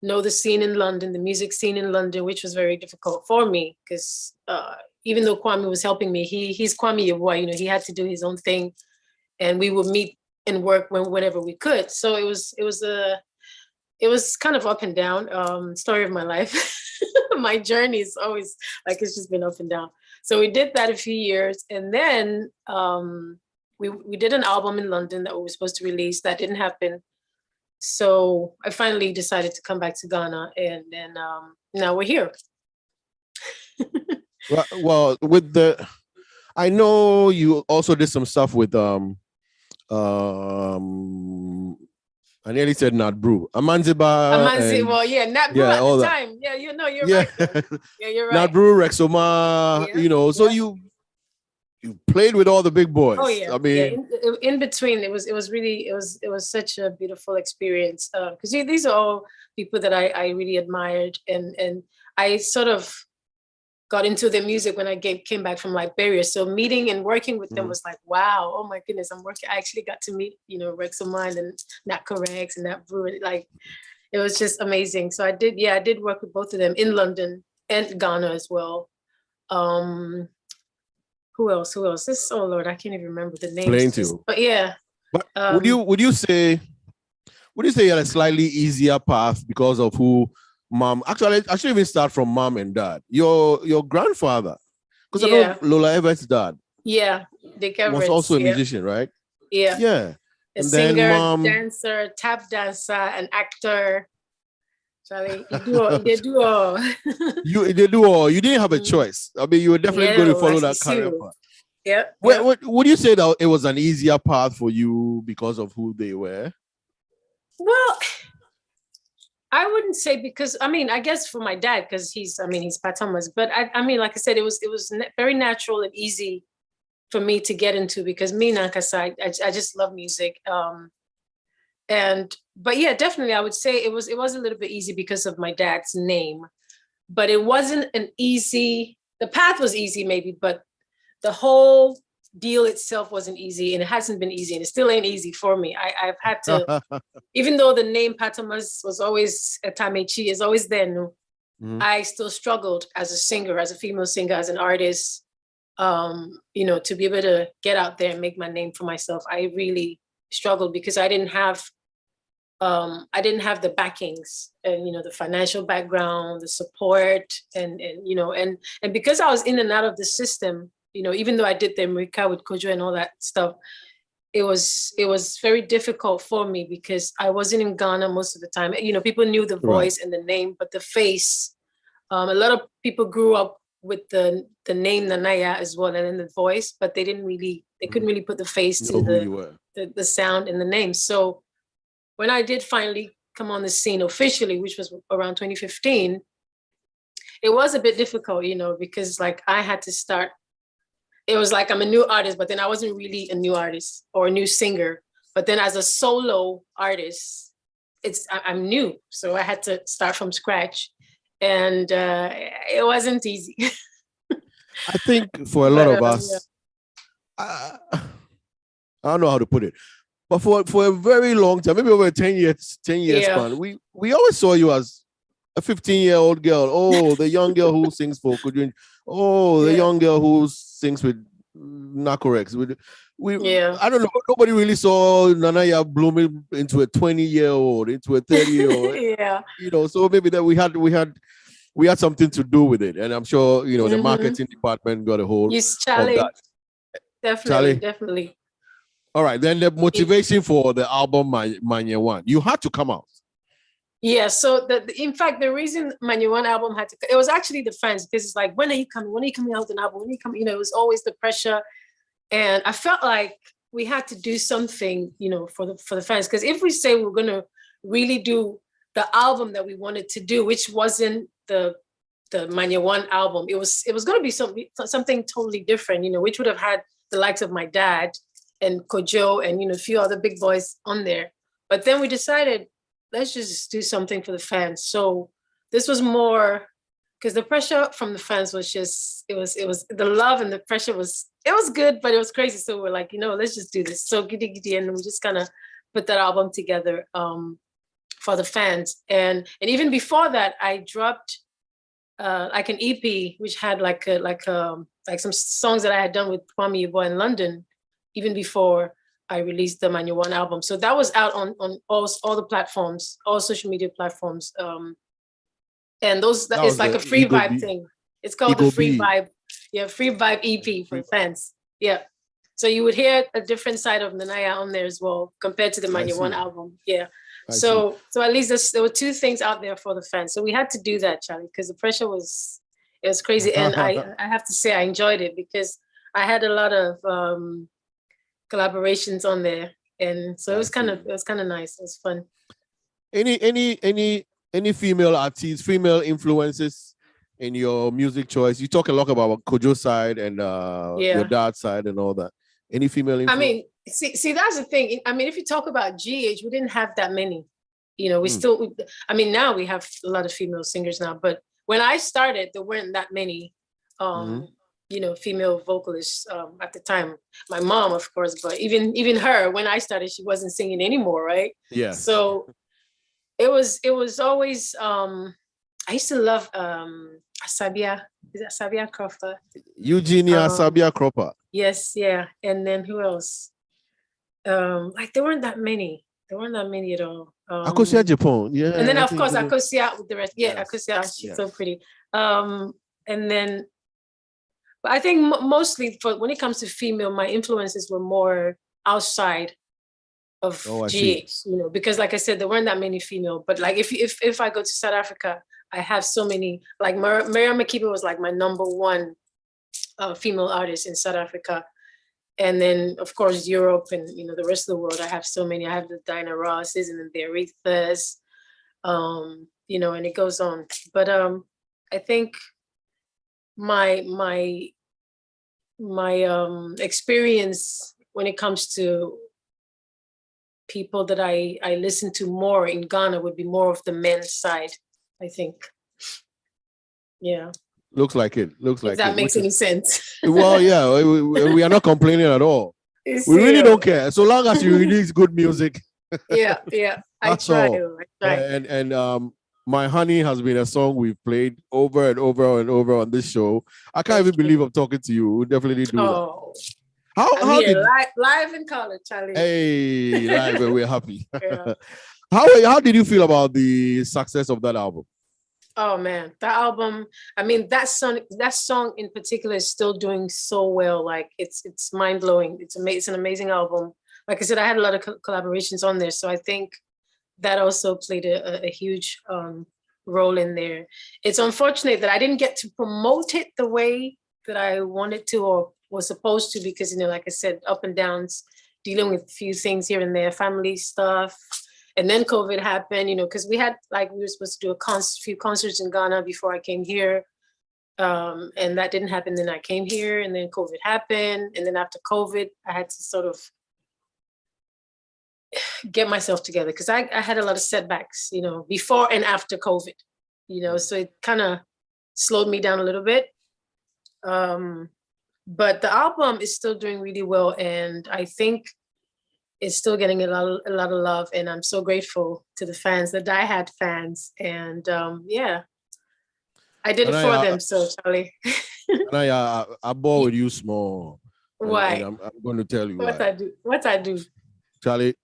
know the scene in London, the music scene in London, which was very difficult for me because even though Kwame was helping me, he's Kwame Yeboah, he had to do his own thing, and we would meet and work whenever we could. So it was kind of up and down, story of my life. My journey is always it's just been up and down. So we did that a few years, and then we did an album in London that we were supposed to release. That didn't happen. So I finally decided to come back to Ghana, and then now we're here. Well, I know you also did some stuff with I nearly said Nat Brew. Amanziba. Nat Brew at the time. Yeah, you're right. Yeah, you're right. Nat Brew, Rexoma, so you played with all the big boys. Oh yeah. I mean, in between, it was such a beautiful experience because these are all people that I really admired, and I sort of got into their music when I came back from Liberia. So meeting and working with them was like, wow, oh my goodness, I actually got to meet, Rexoma and Nat Correx and Nat Brew. it was just amazing. So I did work with both of them in London and Ghana as well. Who else? This, oh Lord, I can't even remember the names. But yeah. But would you say you had a slightly easier path because of who mom? Actually, I should even start from mom and dad. Your grandfather, because I know Lola Everett's dad. Yeah, Dick Everett was also a musician, right? Yeah. Yeah. A singer, dancer, tap dancer, an actor. Charlie, they do all. You didn't have a choice. I mean, you were definitely going to follow that career path. Yeah. Would you say that it was an easier path for you because of who they were? Well, I wouldn't say, because I guess for my dad, because he's Patamas, but I mean, like I said, it was very natural and easy for me to get into, because me, Nankasa, I just love music. But yeah, definitely, I would say it was a little bit easy because of my dad's name, but it wasn't the path was easy maybe, but the whole deal itself wasn't easy, and it hasn't been easy, and it still ain't easy for me. I've had to, even though the name Patamas was always, Tamechi is always there, I still struggled as a singer, as a female singer, as an artist, to be able to get out there and make my name for myself. I really struggled because I didn't have the backings and, the financial background, the support, and because I was in and out of the system, even though I did the America with Kojo and all that stuff, it was very difficult for me because I wasn't in Ghana most of the time. People knew the voice and the name, but the face, a lot of people grew up with the name Nana Yaa as well, and then the voice, but they couldn't really put the face to the sound and the name. So when I did finally come on the scene officially, which was around 2015, it was a bit difficult, because like I had to start. It was like I'm a new artist, but then I wasn't really a new artist or a new singer. But then as a solo artist, I'm new, so I had to start from scratch, and it wasn't easy. I think for a lot of us, I don't know how to put it, but for a very long time, maybe over a 10 years span, we always saw you as a 15-year-old girl. Oh, the young girl who sings for Kudrin. Oh, the young girl who sings with Nakorex. I don't know. Nobody really saw Nana Yaa blooming into a 20-year-old, into a 30-year-old. So maybe that we had something to do with it, and I'm sure the marketing department got a hold of that. Definitely. All right, then the motivation for the album Manya One, you had to come out. Yeah, so in fact, the reason Manya One album had to, it was actually the fans, because it's like, when are you coming? When are you coming out with an album? When are you coming? It was always the pressure, and I felt like we had to do something, for the fans, because if we say we're gonna really do the album that we wanted to do, which wasn't the Manya One album, it was gonna be something totally different, which would have had the likes of my dad and Kojo and a few other big boys on there. But then we decided, let's just do something for the fans. So this was more, because the pressure from the fans was just, it was the love and the pressure it was good, but it was crazy. So we're like, let's just do this. So giddy giddy, and we just kind of put that album together for the fans. And even before that, I dropped like an EP, which had like some songs that I had done with Kwame Yubo in London, even before I released the Manya One album. So that was out on all the platforms, all social media platforms. And it's like a free vibe thing. It's called the Free Vibe. Yeah, Free Vibe EP for fans. Yeah. So you would hear a different side of Nanaaya on there as well, compared to the Manya One album. Yeah. So at least there were two things out there for the fans. So we had to do that, Charlie, because the pressure was crazy. And I have to say I enjoyed it, because I had a lot of collaborations on there, and so it was kind of nice. It was fun. Any female artists, female influences in your music choice? You talk a lot about Kojo's side and your dad's side and all that. Any female influence? I mean, see, that's the thing. I mean, if you talk about GH, we didn't have that many. We still. I mean, now we have a lot of female singers now, but when I started, there weren't that many. Female vocalists at the time. My mom, of course, but even her, when I started, she wasn't singing anymore, right? Yeah. So It was always I used to love Asabia. Is that Asabia Crawford? Eugenia Sabia Cropper. Yes, yeah. And then who else? Like there weren't that many. There weren't that many at all. Akosia Japan. Yeah. And then I of think course you know. Akosia with the rest. Yeah, Yes, Akosia, she's yes. so pretty. And then but I think mostly for when it comes to female, my influences were more outside of Oh, I see. GH, you know, because like I said, there weren't that many female. But like if I go to South Africa, I have so many. Like Miriam Makeba was like my number one female artist in South Africa, and then of course Europe and you know the rest of the world. I have so many. I have the Dinah Rosses and the Arethas, you know, and it goes on. But I think my experience when it comes to people that I listen to more in Ghana would be more of the men's side, I think. Yeah. Looks like it. Looks like if that it. makes any sense. Well, yeah, we are not complaining at all. We really don't care. So long as you release good music. Yeah. That's I all. try. And My Honey has been a song we've played over and over and over on this show. I can't even believe I'm talking to you. We'll definitely do that. How here, did live in college, Charlie? Hey, live, and we're happy. Yeah. How did you feel about the success of that album? Oh man, that album, I mean, that song in particular is still doing so well. Like it's mind-blowing. It's an amazing album. Like I said, I had a lot of collaborations on there. So I think that also played a huge role in there. It's unfortunate that I didn't get to promote it the way that I wanted to or was supposed to, because, you know, like I said, up and downs, dealing with a few things here and there, family stuff. And then COVID happened, you know, because we were supposed to do a few concerts in Ghana before I came here. And that didn't happen. Then I came here and then COVID happened. And then after COVID, I had to sort of get myself together because I had a lot of setbacks, you know, before and after COVID, you know, so it kind of slowed me down a little bit. But the album is still doing really well. And I think it's still getting a lot of love, and I'm so grateful to the fans, the diehard fans, and yeah, I did it for them. So Charlie, Nanaaya, I bore with you small. Why? And I'm going to tell you what why. I do. Charlie,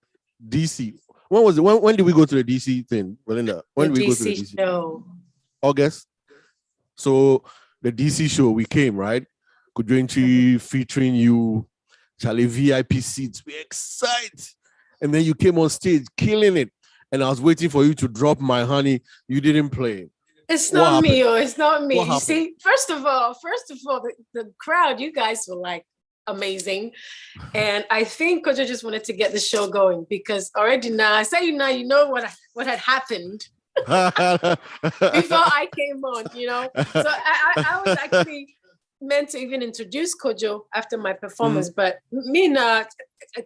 DC. When was it? When did we go to the DC thing, Belinda? When did we go to the DC show? August. So the DC show, we came, right? Kudrenchi featuring you. Charlie, VIP seats, we excited. And then you came on stage killing it. And I was waiting for you to drop My Honey. You didn't play. It's not me, it's not me. What You happened? see, first of all, the crowd, you guys were like amazing. And I think Kojo just wanted to get the show going because already now, I say you know what had happened before I came on, you know? So I was actually meant to even introduce Kojo after my performance, but me not,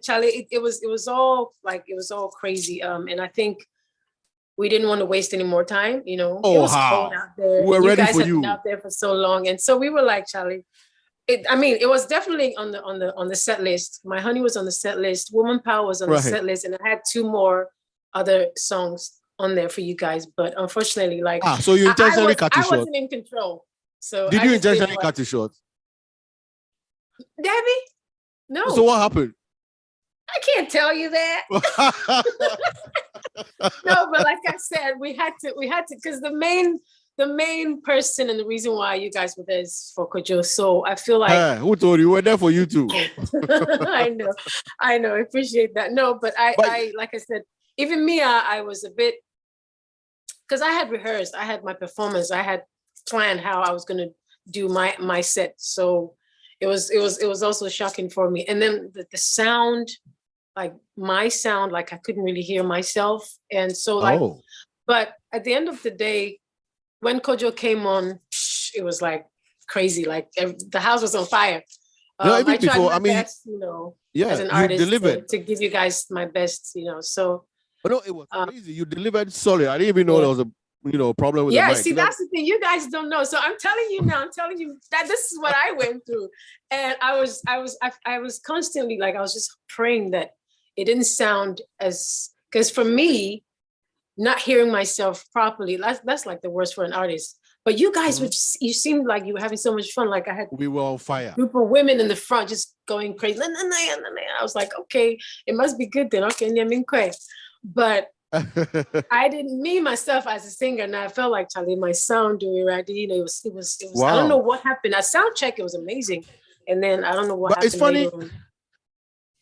Charlie, it was all crazy. And I think we didn't want to waste any more time, you know. It was cold out there. We're ready guys for had you. been out there for so long. And so we were like, Charlie, it was definitely on the set list. My Honey was on the set list. Woman Power was on the set list. And I had 2 more other songs on there for you guys. But unfortunately, like, so you intentionally cut it short. I wasn't in control. So did you intentionally cut it short? Debbie? No. So what happened? I can't tell you that. No, but like I said, we had to, because the main person and the reason why you guys were there is for Kojo. So I feel like who told you? We're there for you too. I know. I appreciate that. No, but I like I said, even me, I was a bit, because I had rehearsed, I had my performance, I had planned how I was gonna do my set. So it was also shocking for me. And then the sound, like my sound, like I couldn't really hear myself. And so like, but at the end of the day, when Kojo came on, it was like crazy. Like the house was on fire. No, even I tried before, my I mean, best, you know, yeah, as an you artist delivered. to give you guys my best, you know. So but no, it was crazy. You delivered solid. I didn't even know there was a problem with the mic. See, that's the thing. You guys don't know. So I'm telling you now. I'm telling you that this is what I went through, and I was constantly like, I was just praying that it didn't sound as, because for me, not hearing myself properly. That's like the worst for an artist. But you guys, you seemed like you were having so much fun. Like I had we were on fire. A group of women in the front just going crazy. Nanaaya. I was like, okay, it must be good then. Okay, but I didn't mean myself as a singer, and I felt like Charlie, my sound doing right. You know, it was. Wow. I don't know what happened. At sound check, it was amazing, and then I don't know what happened. It's funny.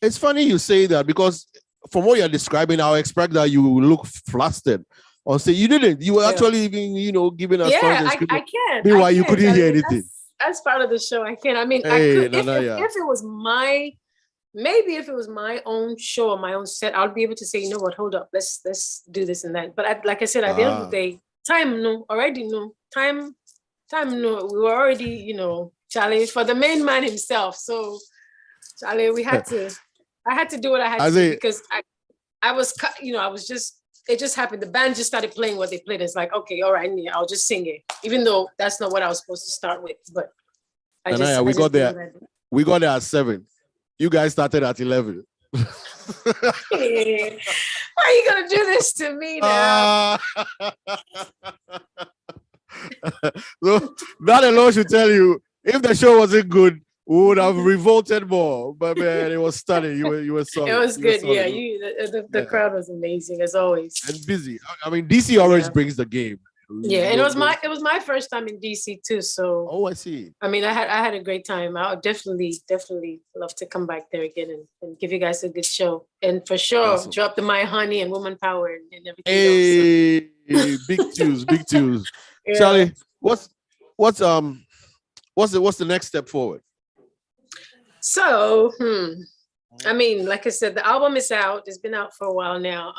It's funny you say that because from what you're describing, I expect that you look flustered. Or say you didn't. You were actually even, giving us. Yeah, I can. Meanwhile, you couldn't hear anything. That's part of the show. I can. I mean, hey, I could. If it was my own show or my own set, I'll be able to say, you know what, hold up, let's do this and that. But like I said, at the end of the day, time no. We were already, Charlie, for the main man himself. So, Charlie, I had to do what I had to do because I was just. It just happened. The band just started playing what they played. It's like, okay, all right, I'll just sing it, even though that's not what I was supposed to start with. But we got there. We got there at 7. You guys started at 11. Why are you gonna do this to me now? So that alone should tell you if the show wasn't good, we would have revolted more, but man, it was stunning. You were solid. It was good, yeah. The crowd was amazing as always, and busy. I mean, DC always brings the game. Yeah, and it was my first time in DC too. So I see. I mean, I had a great time. I would definitely love to come back there again and give you guys a good show, and for sure drop the My Honey and Woman Power and everything. Hey, else, so. big tunes. Yeah. Charlie, what's the next step forward? So, I mean, like I said, the album is out. It's been out for a while now.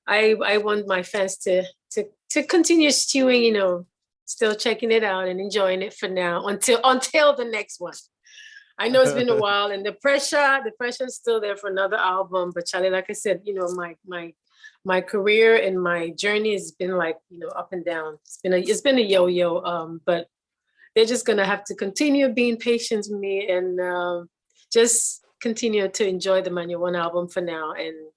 I want my fans to continue stewing, still checking it out and enjoying it for now until the next one. I know it's been a while, and the pressure is still there for another album. But Charlie, like I said, my career and my journey has been like, up and down. It's been a yo-yo. But they're just gonna have to continue being patient with me and just continue to enjoy the Manya One album for now, and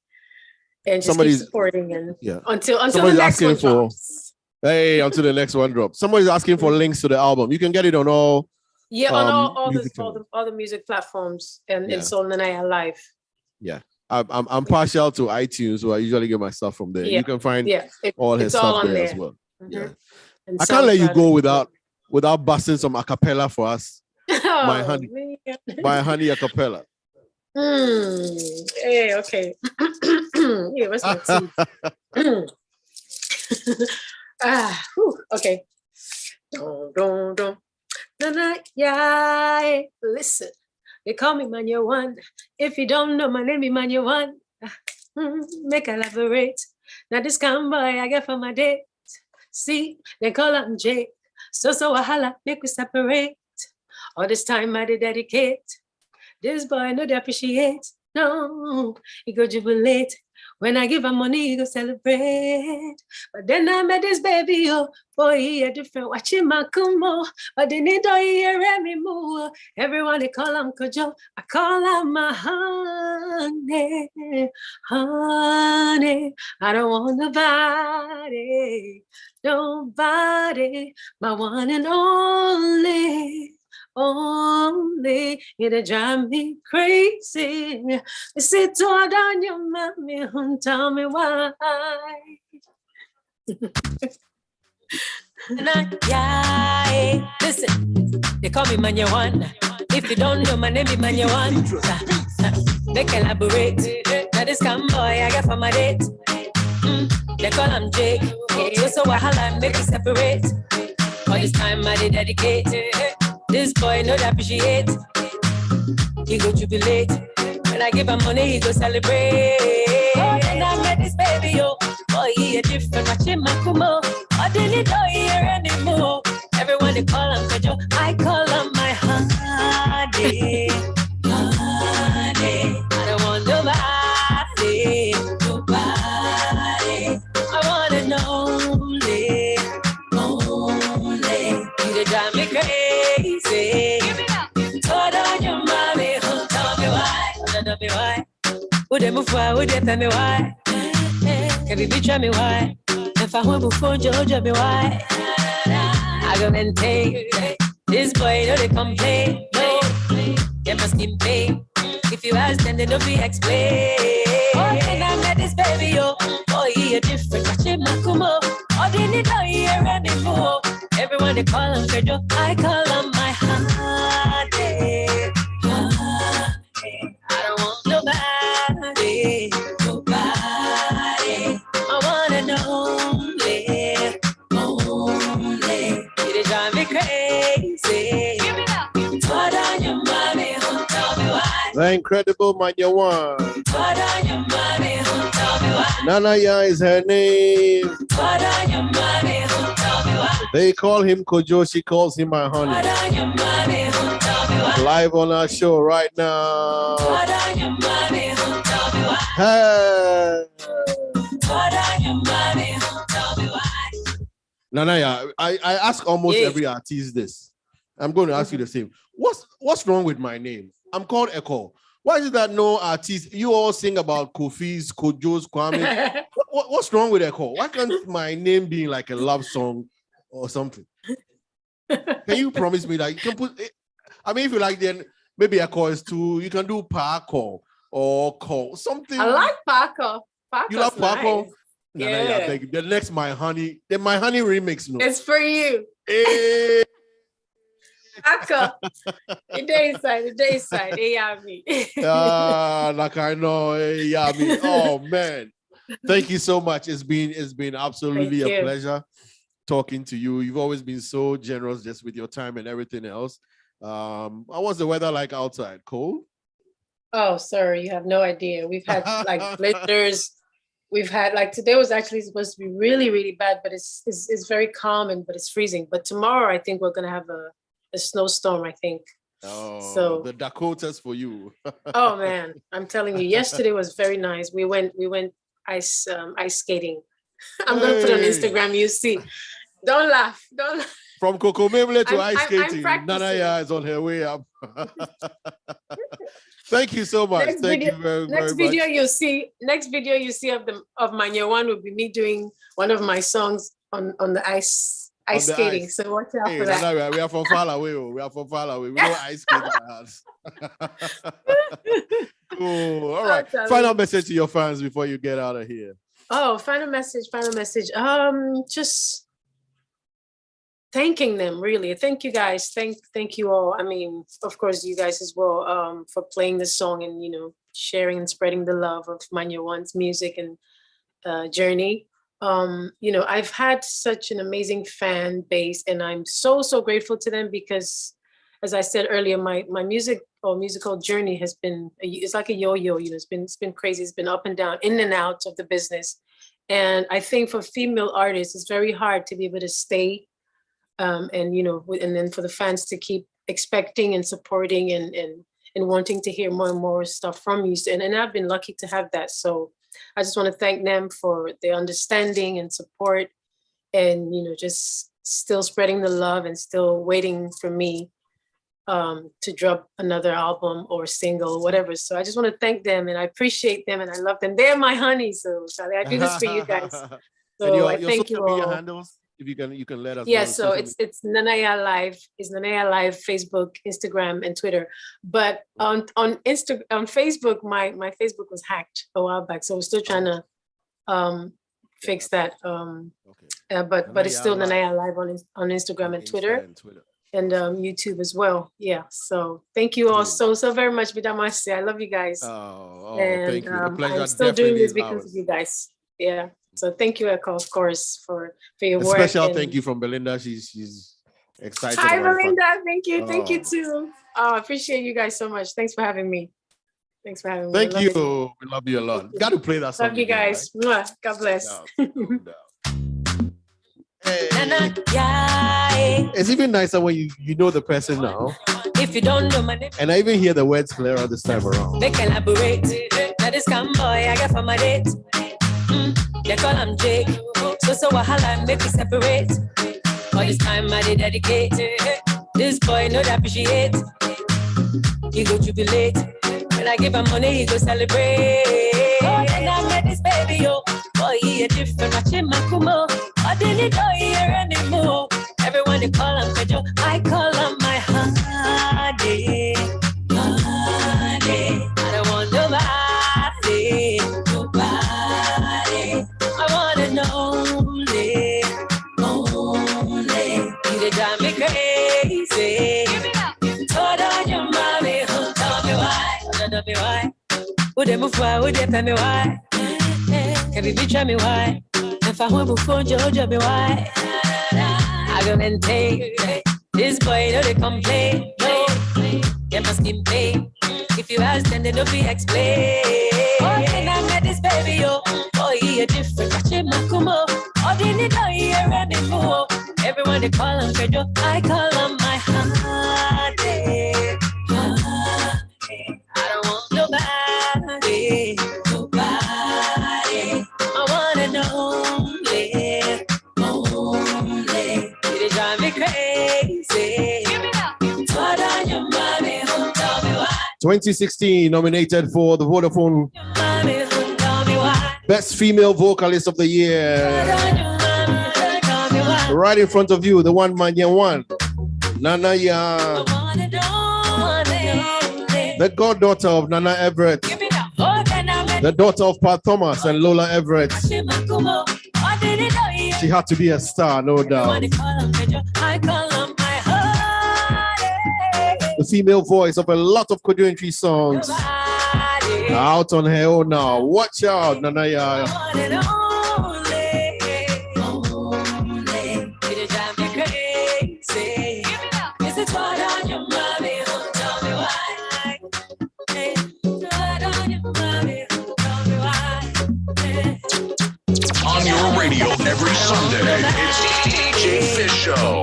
just keep supporting until the next one drops. Until the next one drops. Somebody's asking for links to the album. You can get it on all. Yeah, on all the music platforms, and it's on Nana Yaa Live. Yeah, I'm partial to iTunes, so I usually get my stuff from there. You can find all his stuff there as well. Mm-hmm. Yeah, and I can't let you go without busting some a cappella for us. My honey a cappella. Hey, okay. Yeah, what's my okay. Don't. Nana Yaa, listen. They call me Manya One. If you don't know my name, is Manya One. Make I elaborate. Now this kind boy I get for my date. See, they call him Jake. So wahala, make we separate. All this time I did dedicate. This boy no dey appreciate. No, he go jubilate. When I give him money, he go celebrate. But then I met this baby, boy, he a different. Watch him kumo, but they need to hear me more. Everyone they call him Kojo, I call him my honey, honey. I don't want nobody, my one and only. It'll drive me crazy. You sit toward on your mommy and tell me why. Nana Yaa, listen, they call me Manya One. If you don't know my name, is Manya One. Make elaborate. Now this come boy I got for my date. They call him Jake. So wahala make we separate. All this time I did dedicate. This boy no appreciate. He go jubilate. When I give him money, he go celebrate. Oh, then I met this baby, boy, he a different. Watch him kumo. I didn't know here anymore. Everyone they call him Kojo, I call him my honey, honey. I don't want nobody. I want an only. You drive me crazy. Would they move forward? Would they tell me why? Every bitch tell me why. If I want before Jojo me why. I go maintain. This boy know they complain. No, they must pay. If you ask them, they don't be explain. Oh, and I met this baby, yo. Oh, he a different. Watch him, Makumo. Oh, they need no ear and before. Everyone they call him Pedro. I call him my honey. I don't want nobody. I want an only. It drive me crazy. Give it up. What on your money? Tell me why. The incredible Nanaaya. What on your money? Tell me why. Nana Yaa is her name. What on your money? Tell me why. They call him Kojo, she calls him my honey. What on your money? Tell me why. Live on our show right now. What on your money? Tell me why. Hey. What on your money? Tell me why. Nanaaya, I ask almost every artist this. I'm going to ask you the same. What's wrong with my name? I'm called Echo. Why is it that no artist, you all sing about Kofi's, Kojo's, Kwame? What's wrong with Echo? Why can't my name be like a love song or something? Can you promise me that you can put it? I mean, if you like, then maybe Echo is too, you can do Paco or Call, something. I like Paco. You love Paco? Nice. Nanaaya, thank you. The next My Honey remix. No. It's for you. Hey. Paco. The day side. Yami. Like I know, Yami. Oh man. Thank you so much. It's been absolutely a pleasure talking to you. You've always been so generous just with your time and everything else. How was the weather like outside? Cold? Oh, sorry, you have no idea. We've had like blizzards. We've had like today was actually supposed to be really, really bad, but it's very calm but it's freezing. But tomorrow I think we're gonna have a snowstorm, I think. Oh, so the Dakotas for you. Oh man, I'm telling you, yesterday was very nice. We went ice skating. I'm gonna put on Instagram, you see. Don't laugh. From Kokomemle to ice skating, I'm Nana Yaa is on her way up. Thank you so much. Thank you very much. Next video you see of my new one will be me doing one of my songs on the ice skating. Ice. So watch out for that. Nana, we are from far away. We know ice skating. Cool. All right. Final message to your fans before you get out of here. Oh, final message. Just thanking them, really. Thank you guys. Thank you all. I mean, of course, you guys as well, for playing this song and, sharing and spreading the love of Manya One's music and journey. I've had such an amazing fan base, and I'm so, so grateful to them because, as I said earlier, my musical journey has been, it's like a yo-yo, it's been crazy. It's been up and down, in and out of the business. And I think for female artists, it's very hard to be able to stay and then for the fans to keep expecting and supporting and wanting to hear more and more stuff from you. And I've been lucky to have that. So I just want to thank them for their understanding and support and, just still spreading the love and still waiting for me to drop another album or single, whatever. So I just want to thank them and I appreciate them and I love them. They're my honey. So Charlie, I do this for you guys. So I thank you all. Handles? If you can let us know. Yeah, so it's Nana Yaa Live. It's Nana Yaa Live, Facebook, Instagram, and Twitter. But on Facebook, my Facebook was hacked a while back, so we're still trying to fix that. But it's still Nana Yaa Live on Instagram and Twitter. And YouTube as well. Yeah. So thank you all so very much. Bidamasi. I love you guys. And, thank you. The pleasure. I'm still doing this because of you guys. Yeah. So thank you, Echo, of course, for your work. Special thank you from Belinda. She's excited. Hi, Belinda. Thank you. Thank you too. I appreciate you guys so much. Thanks for having me. Thank you. We love you a lot. Got to play that song. Love you guys. Right? God bless. It's even nicer when you know the person now. If you don't know my name, and I even hear the words clearer this time around. They can elaborate. That is come boy, I got for my date. They call him Jake. So wahala make me separate. All this time I did dedicate. This boy know to appreciate. He go jubilate. When I give him money, he go celebrate. Oh, and I met this baby, yo. Boy, he he a different Machimakumo. I didn't know here anymore. Everyone they call him Pedro, I call him my honey. Honey, I don't want nobody, nobody. I want it only, only. You they drive me crazy. Told on your mommy, tell me why, tell me why. Would they move why, would they tell me why? Can we try me why? If I want before Georgia, me why? I go maintain this boy, no they complain. No, they must keep pay. If you ask them, they don't be explain. Oh, can I met this baby, oh, oh, he a different Machimakumo. Oh, didn't know he a anymore. Everyone they call him Pedro, I call him my honey. Honey, I don't want nobody, nobody. I want it only, only. You drive me crazy. Give me up. What on your mommy? Tell me why. 2016 nominated for the Vodafone Best Female Vocalist of the Year. Right in front of you, the one man you want, Nana Yaa, the goddaughter of Nana Everett, the daughter of Pat Thomas and Lola Everett. She had to be a star, no doubt. The female voice of a lot of country songs out on her own now. Watch out, Nanaaya. On your radio every Sunday, it's DJ Fish Show.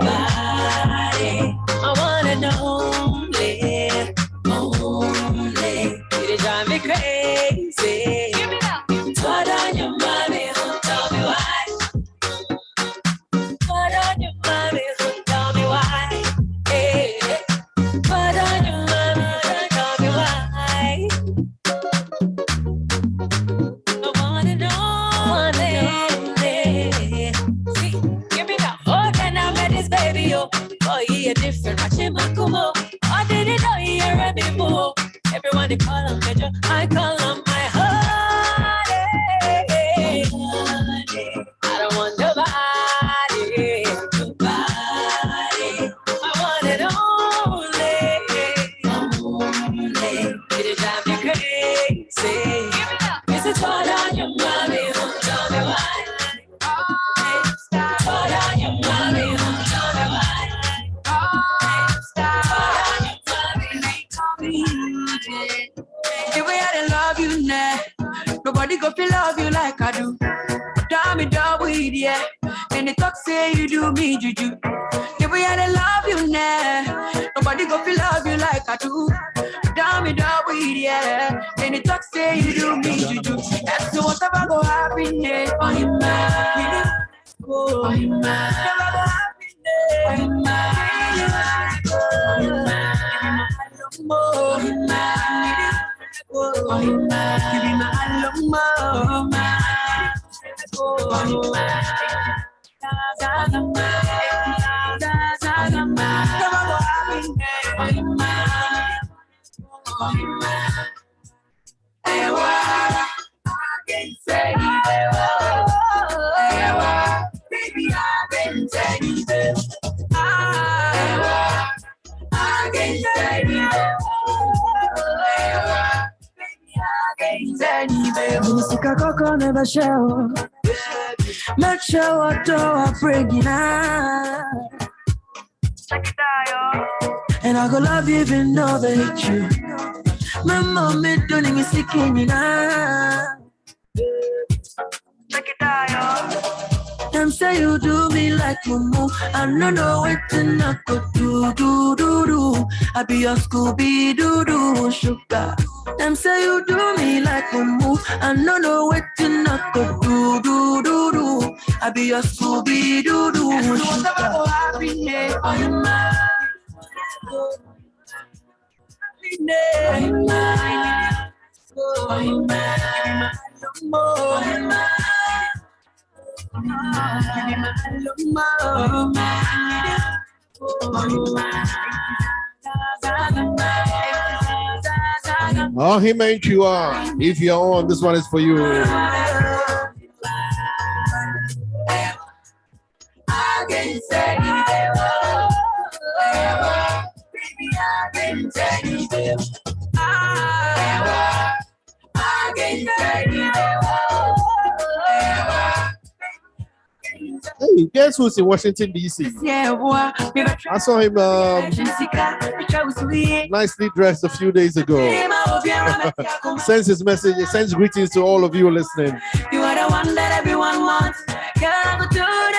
I wanna know, only. You drive me crazy. Give me up. What on your mommy? Tell me why. What on your mommy? Tell me why. Hey. What on your mommy? Tell me why. I wanna know, only. See, give me that. Oh, can I met this baby? Oh, he a different Machimakumo. I didn't know he a anymore. Everyone they call him Pedro, I call him my honey. I don't want nobody, nobody. I want it only, only. You drive me crazy. Is it all on your mommy? Tell me why. All on your mommy. Tell me why. The way I love you now, nobody go feel love you like I do. Damn it, dog with yeah. And they talk say you do me juju. The way I love you now, nobody go feel love you like I do. Damn it, dog with yeah. And they talk say you do me juju. That's the whatever go happiness for him man. For him man. Never go happiness for him man. For him man. Oh, man. Oh, man. Give me my love more, man. Oh, man. Baby, I've been saying this. I can't say Musika koko never show. Make sure what do I bring you now. And I go love you even though they hate you. My mom is doing me sick in you now. Them say you do me like mumu. I don't know what to I could do. I be your Scooby Doo sugar. Them say you do me like mumu. I don't know what to I could do. I be your Scooby Doo sugar. Happiness, I'm Oh, he meant you are. If you're on, this one is for you. Hey, guess who's in Washington, D.C.? I saw him nicely dressed a few days ago. Sends his message, sends greetings to all of you listening. You are the one that everyone wants. Girl, but you are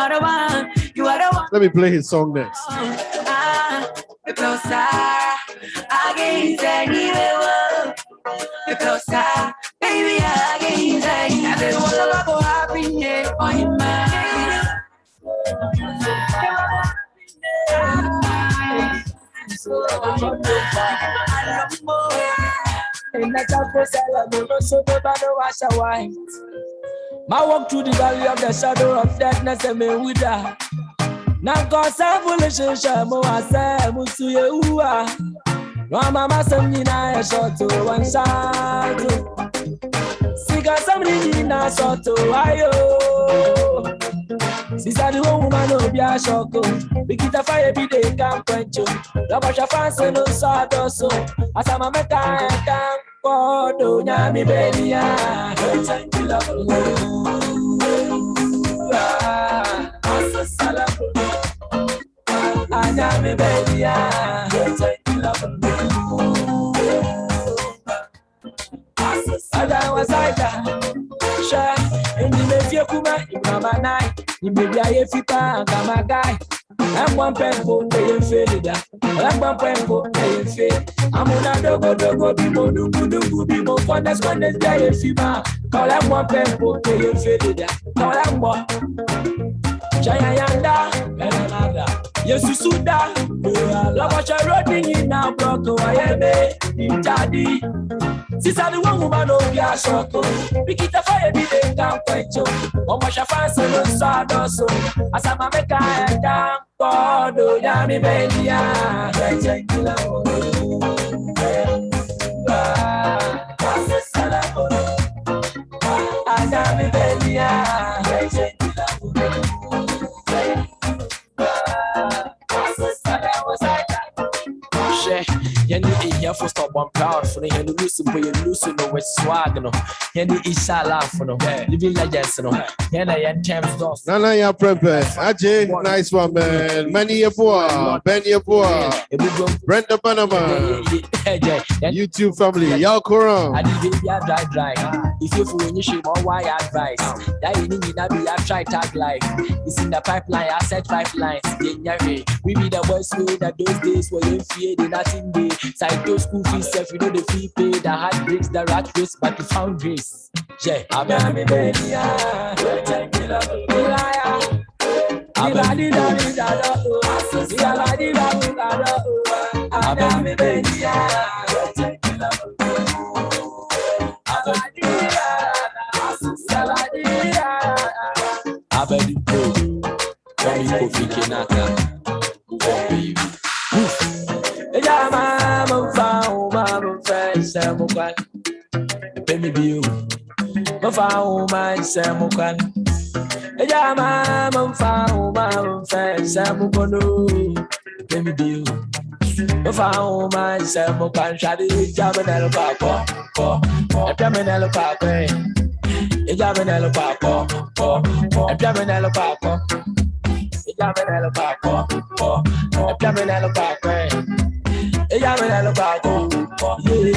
the one. You are the one. Let me play his song next. The closer I get anywhere. The closer, baby, I get anywhere. Everyone about happiness on your mind. My walk through the valley of the shadow of darkness and me with her. Now cause I'm foolish and shamo I say musuye uwa. No mama send Nana Yaa short to one side. Sika somebody na short to ayo. Sister the woman no be a shoko. We get a fire be they can't quench you. The wash your fancy no sawdust so. As I'm a meta can't go do nyami baby ya. Thank you love you. Nyami baby ya. Thank you love you. Ada wasaida. Sha. Endi me fie kuma imama nai. Imebia ye fipa ngama guy. I'm one pempo ye felida. I'm one pempo ye fe. Amuna dogo bimo dungu bimo fondes ye fima. Call I'm one pempo ye felida. Call I'm one. Chaya yanda, Nanaaya. Yesu suda. La wacha roding in a broko ayebe. Imtadi. Sister the one woman no be a shoko. Pick it up fire be the damn quencho. Oh my fancy no sawdust so. As I'm a meka and damn God do yami baby ya. Thank you love. Yami baby ya. Thank you Yenny here for stop one proud for the Henry Lucy, but you losing no with swag no. Yenny Isha laugh for no living legends no. Nana Yaa Thames Dos. Nana Yaa Prepes. Ajay, nice one, man. Many a boy, Benny a boy, Brenda Panama, YouTube family, y'all Koran. I did baby dry. If you for when you should more why advice. That you need to be a try tag life. It's in the pipeline, I set 5 lines. We be the boys way that those days were you fear the nothing day. Side those school fees, if you know the fee pay, the heart breaks the rat race, but you found grace. Yeah, I'm a baby. Baby, you, my found my Samukan. Yeah, I'm found my friend Samukono. Baby, you, my found my Samukan. Shadi, Jamanel Papa, Jamanel Papa, Jamanel Papa, Jamanel Papa, Jamanel Papa, Jamanel Papa.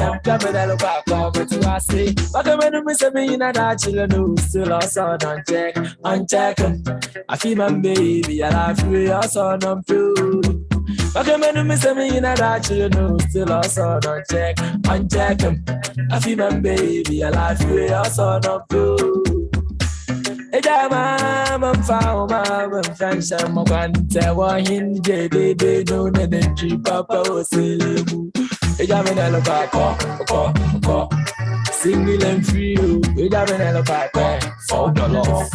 I'm coming out of but to I say, but I'm going to miss me in a children still also on check. I feel my baby, I love you, also on food. But I'm going to miss me in a children still also on check. I feel my baby, I love you, also on food. I'm found my friends and my grandson. Why in they know that the tree papa was single and free. $4.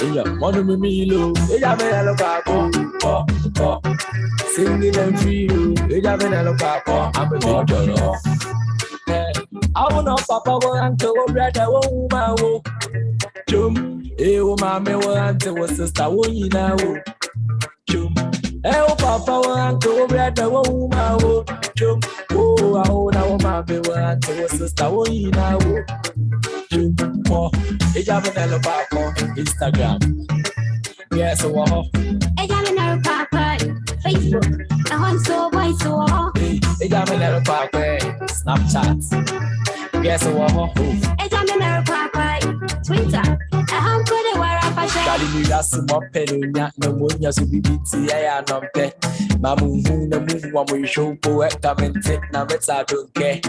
Yeah, money me milo. Ella me da lo papo. Singing and free. Ella me da lo papo. I'm a big girl. I want no papa want to brother woman wo. Chum, mama want to sister woman wo. Chum, papa want to brother woman wo. Chum, I want no mama want to sister woman wo. Chum, ella me da lo papo. Instagram. Yes, ella me da lo papo. Facebook. I want so boy so. Ella me da lo papo. Snapchat. Yes, ella me da lo papo. Twitter. I'm good where I fashion. Daddy, me got some more pedonia. No more, so be BT. I am pet. My move, one way show poet. Come and take now. I don't care.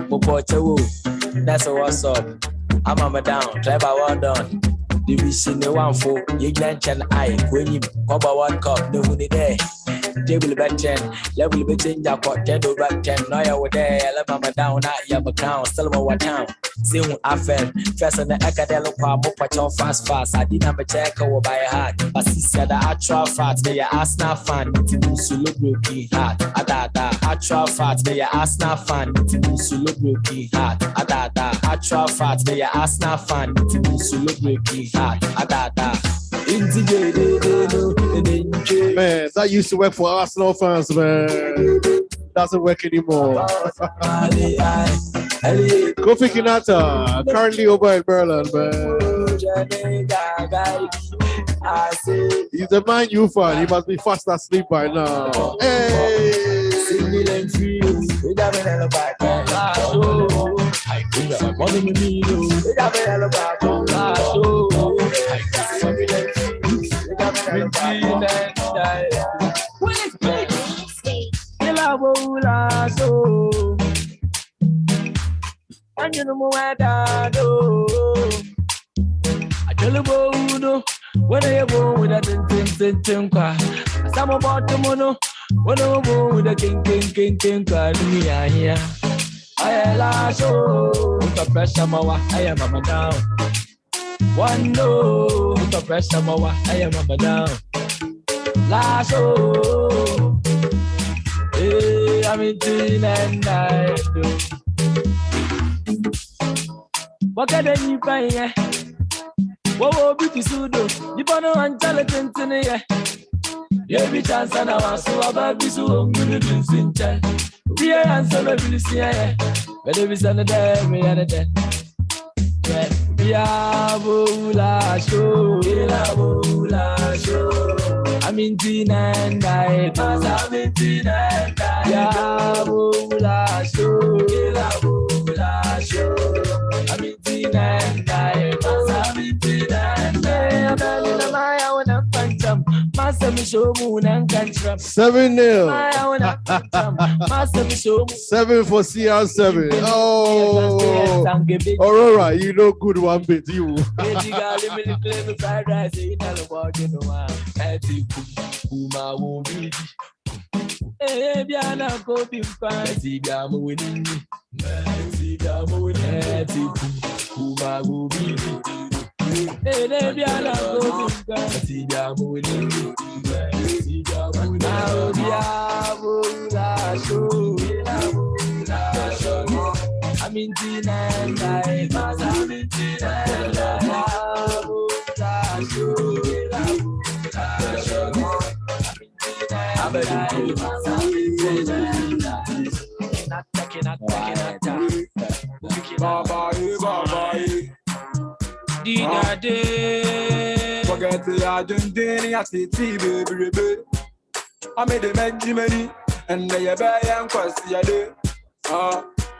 That's what's up. I'm a down. Clever, well done. Division the one for you can't I when you cover World Cup, no money there. They will bet 10, level be change up 10 over 10. Now you're there, let mama down at your account, still about town. Soon I fell, first on the academic palm, fast. I didn't have a check over by heart. But she said that I try fat, may you ask not fan, to look broken heart. I try fat, may you ask not fan, to look broken heart. I try fat, may you ask not fan, to look broken heart. Man, that used to work for Arsenal fans, man. Doesn't work anymore. Kofi Kinata, currently over in Berlin, man. He's a Man U fan. He must be fast asleep by now. Hey! When I go with a tin, some about the mono, when I go with a king, Nanaaya here. I la show, the pressure, I am mama down. One no, the pressure, I am mama down. La show, I'm in tin and I do. What can you find? Whoa, beauty pseudo, you know I'm intelligent in here. Every chance I was so about this home, you didn't sing. We are answer every day, but every Sunday, we are dead. We are Bula show, I'm in Tina and I, I'm in Tina and I, yeah, Bula show, I'm in Tina and I, I'm in Tina and I, Nanaaya when I'm phantom, Master me show moon and cantrap. 7-0. 7 for CR7. Oh, Aurora, you know good one bit, you. I'm in Tina and I, I'm in Tina and Forget the Argentina city, baby. I made the Benjamin and they buy and quest the day.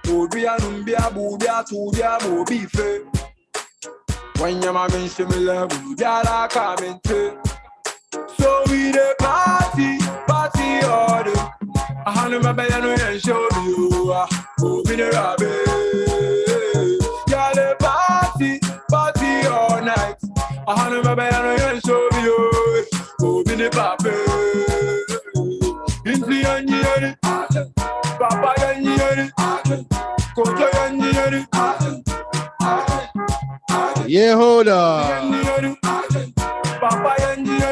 Bobia Numbia, Bobia, Tubia, Mobi Fe. When your mamma is similar, Bobia, coming to. So we the party order. I hand my baby and show you. Open the rabbit. Yeah, the party all night. I hand my baby and show you. Open the paper. Into the onion. Papa onion. Coach onion. Yeah, hold on. Papa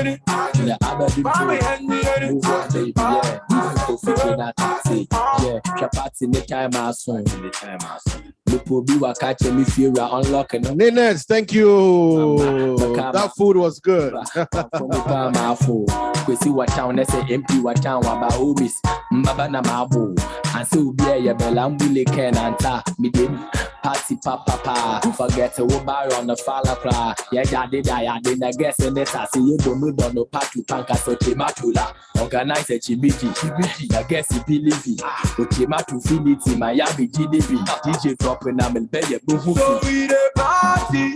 Yeah, I'm a big move on, baby. Yeah, yeah, Chapati in the time I swing. Ninets, thank you. That food was good. See what town they say MP what town about Obis Mbaba na mabu and so be a belambule ken anta me dem party papa forget to buy on the fala cry yeah daddy I didn't guess in it I see you don't know party panka so chimatula organize a chibiti I guess you believe it chimatu finity Miami GDP DJ dropping am and belly so we the party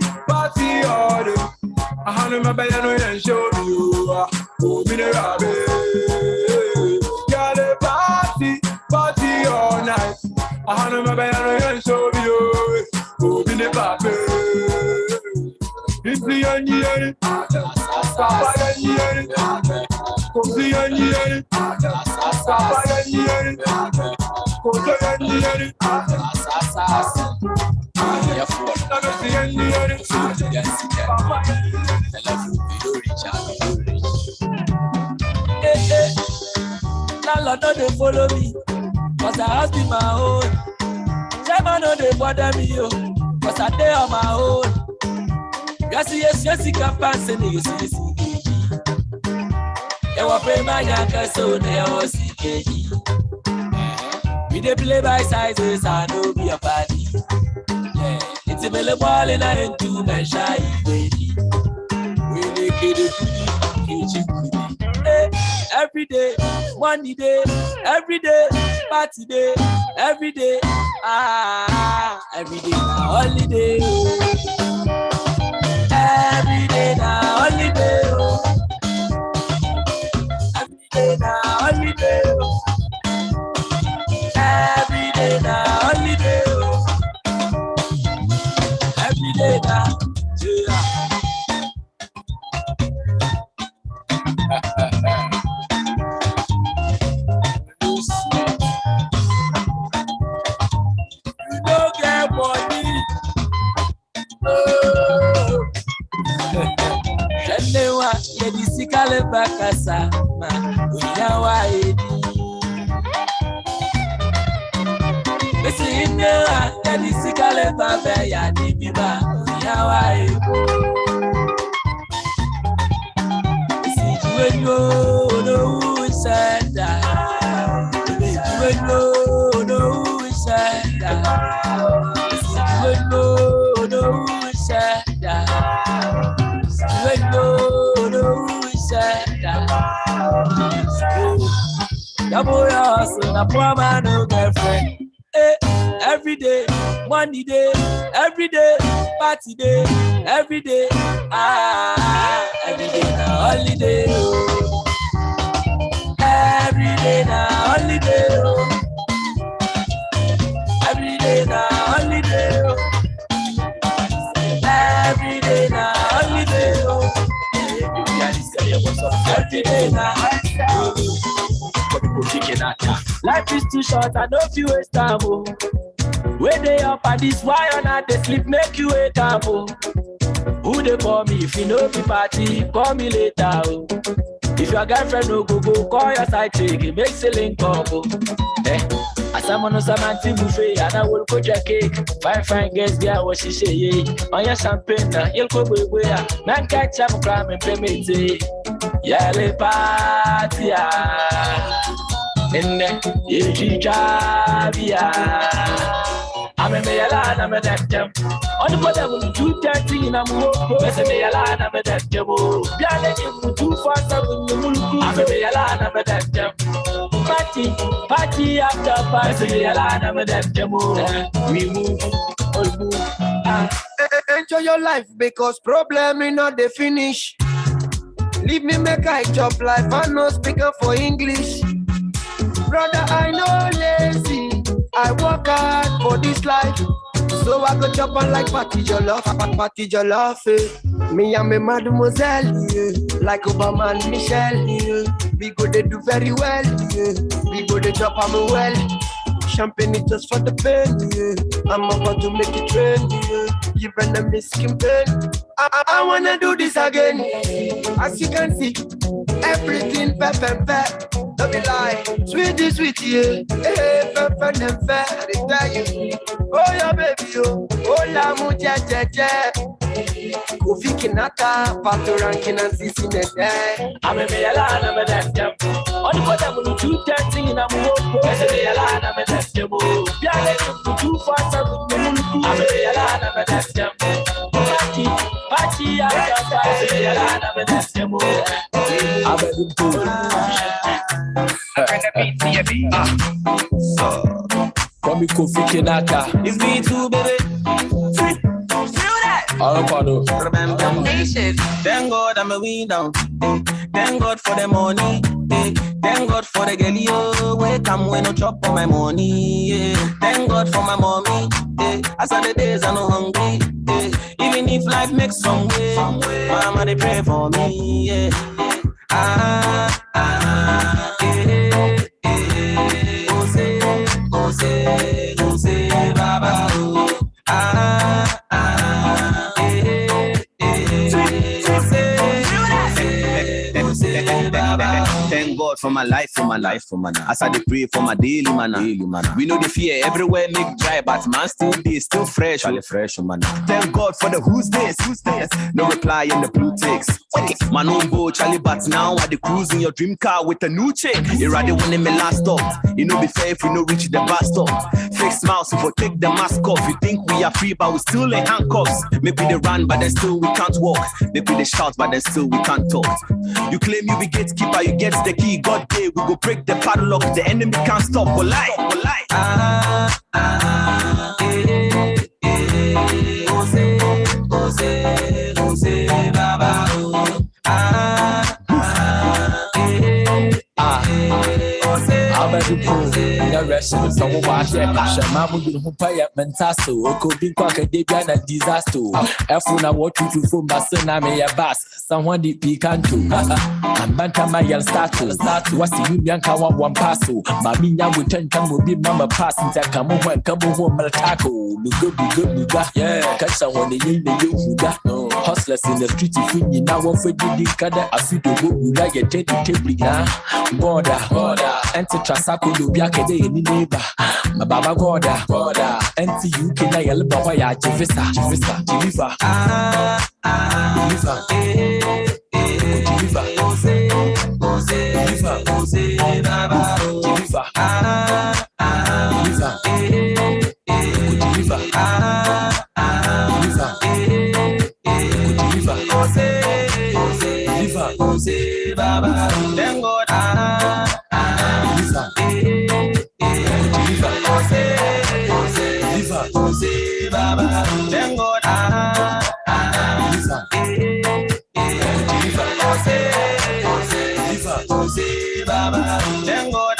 all day I had my belly and show you oh me got a party all night. I had my belly and show you oh me the party. It's the end. Papa the Landlord no dey follow me, cause I house be my own. Chairman no dey bother me, yo, cause I dey on my own. Yes, can't pass any, yes. They will pay my yanker, so they will see KG. We dey play by sizes, I know be a party. Yeah, it's a belly ball in a into my shy baby. We dey kid it, every day, one day, every day, party day, every day, every day, holiday. Every day now, holiday. Every day now, holiday. Every day now, holiday. Every day now, yeah. You don't get money. Shenewa yedisikale bakasa ma unyawa edi. Besi inewa yedisikale babe ya dibiba unyawa edi. Besi juwenyo no usenda. Juwenyo no usenda. Besi juwenyo no usenda. No girlfriend. Every day, money day, every day, party day, every day, every day now holiday. Every day now holiday. Every day now holiday. Every day now holiday. Every day now. Life is too short, I know if you waste time. When they up at this why or not they sleep, make you wake up. Who they call me if you know me party, call me later. If your girlfriend no go, call your side chick, it makes a link up. As I'm on some buffet, and I will cook your cake. Fine, guess there what she say, yeah. On your champagne, you'll go where man catch up, climb and pay me tea. Yeah, le party, in the I'm a mayala, I'm a dead jump. On the bottom, 2:30 in a move. I'm a mayala, I'm a dead jump. Bialet, 2 fast up in the moon. I'm a mayala, I'm a dead jump. Party after party, I'm a dead jump. We move, all move. Enjoy your life because problem is not the finish. Leave me make I chop life, I no speaker for English. Brother, I know lazy. I work hard for this life, so I go chop on like party jollof, eh. Me and my mademoiselle, yeah. Like Obama and Michelle, yeah. We go they do very well, yeah. We go they chop on well. champagne just for the pain, yeah. I'm about to make it trend, yeah. You better miss skin pain. I wanna do this again. As you can see, everything pep. Don't be lie, sweet, yeah. Hey, pep and fair. I tell you, oh yeah, baby, oh la muchacha. Kofi Kinata, Pato Rankin and Sisi Nede. I'm a Mayalana, I'm a Destem. On the bottom of the 2:30 in a move. I'm a Mayalana, I'm a Destem. Piano, 2 fast, I'm a Mayalana, I'm a Destem. Party, I'm a Mayalana, I'm a Destem. I'm a beat. From me, Kofi Kinata. It's me too, baby. Thank God I'm a winner. Thank God for the money. Thank God for the girl, yo. Wait, I'm when no chop on my money. Thank God for my mommy. As of the days I'm no hungry. Even if life makes some way, mama they pray for me. Ose, Baba. Thank God for my life, As I pray for my daily manna. We know the fear everywhere make dry, but man still fresh, man. Thank God for the who's this? No reply in the blue ticks. Man on board, Charlie, but now I the cruise in your dream car with a new chick. You rather when me last stop. You know be fair if we no reach the bus stop. Fake smiles if we take the mask off. You think we are free, but we still in handcuffs. Maybe they run, but then still we can't walk. Maybe they shout, but then still we can't talk. You claim you be gatekeeper, you get the key. God day, we go break the padlock. The enemy can't stop. But lie. Ose, Baba. The rest of the watch Shamamu will pay up Mentaso, could be quack a debian and disaster. Afuna what you do from Basaname a bass, someone the picanto. And Bantamayal status, what's the Union Kawa one passo. Mamina will turn come will be Mama passing that come home Maltaco. Good, yeah, catch someone the you hustlers in the street if you now want for the Kada, I feel the wood like a teddy border, enter Trasaco, Lubiaka, any neighbor. My Baba Gorda, enter you can I yell about why I Jivisa. Baba, thank God. Baba, thank God. Baba, thank God.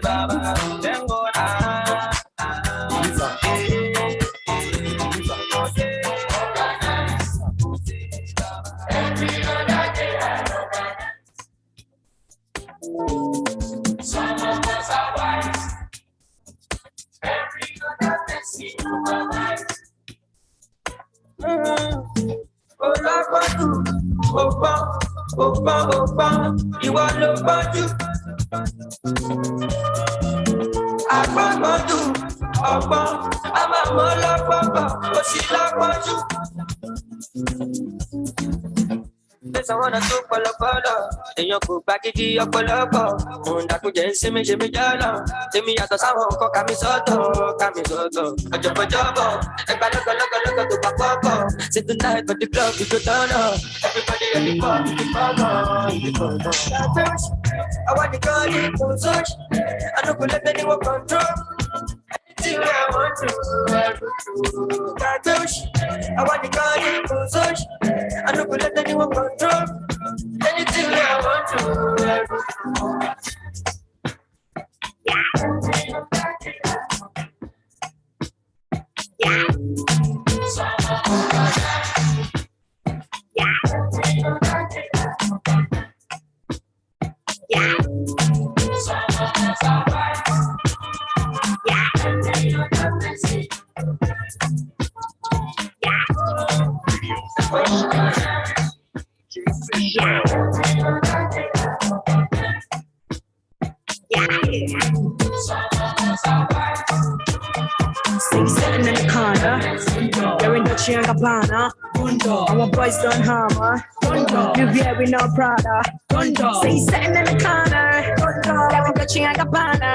Baba, thank God. You want to about you? I'm a mother, papa, but she like you. Yes, I wanna talk for the color. And you go back to your color. And I could just see me, Jimmy Jana. See me at the sound of Camisoto. A job, and I look to Papa. Sit the night, but the club is to turn up. Everybody at the party, I want to go in to search. I don't let anyone control. I want to touch. I want to go in to search. I don't go let anyone control. Anything I want to. Stay sitting in the corner, you're in the Chiangapana. Our boys don't hammer, you wearing no Prada. Stay sitting in the corner, you're in the Chiangapana.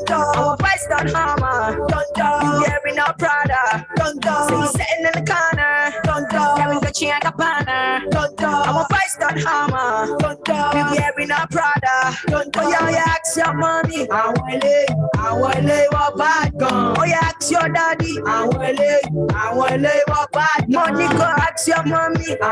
Our boys don't hammer, you wearing no Prada. Stay sitting in the corner, you're in the Chiangapana. Our boys don't hammer, you wearing no Prada. Oh yeah, ask your mommy, I want to what bad gun. Oh yeah, ask your daddy, I want to what bad money. Go ask your mommy, I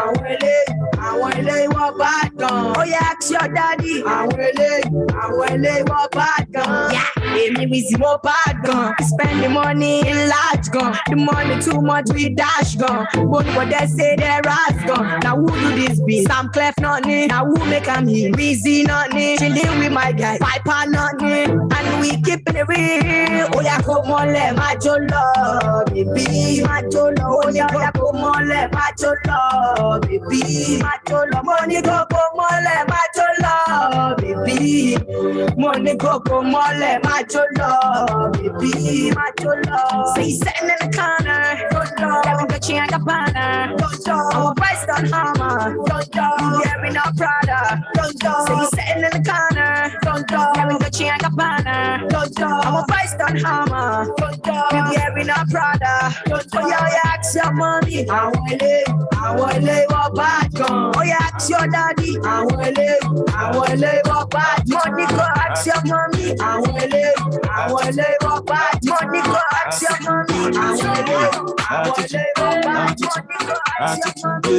want to what bad gun. Oh yeah, ask your daddy, I want to what bad gun. Yeah, me with what bad gun. Spend the money in large gun. The money too much we dash gun. But what they say they're ras gun. Now who do this be? Sam Clef nothing. Now who make him here? Weezy nothing. Chilling with my guy, Piper nothing. And we keeping it real. Oh yeah, come on, let my love, baby, my love. Oh yeah, come on, let my love, baby, my love. Money go, come on, let my love, baby. Money go, come on, let my love, baby, my love. Say sitting in the corner, having the Chiangapana. Our price don't hammer, wearing our Prada. Say sitting in the corner, having the Chiangapana. Our price don't hammer, wearing our Prada. Oh yeah, ask your mommy, I want to what bad gun. Oh yeah, ask your daddy, I want to what bad money. Go ask your mommy, I want to what bad money. Go ask your mommy, I want to what bad money. Go ask your mommy,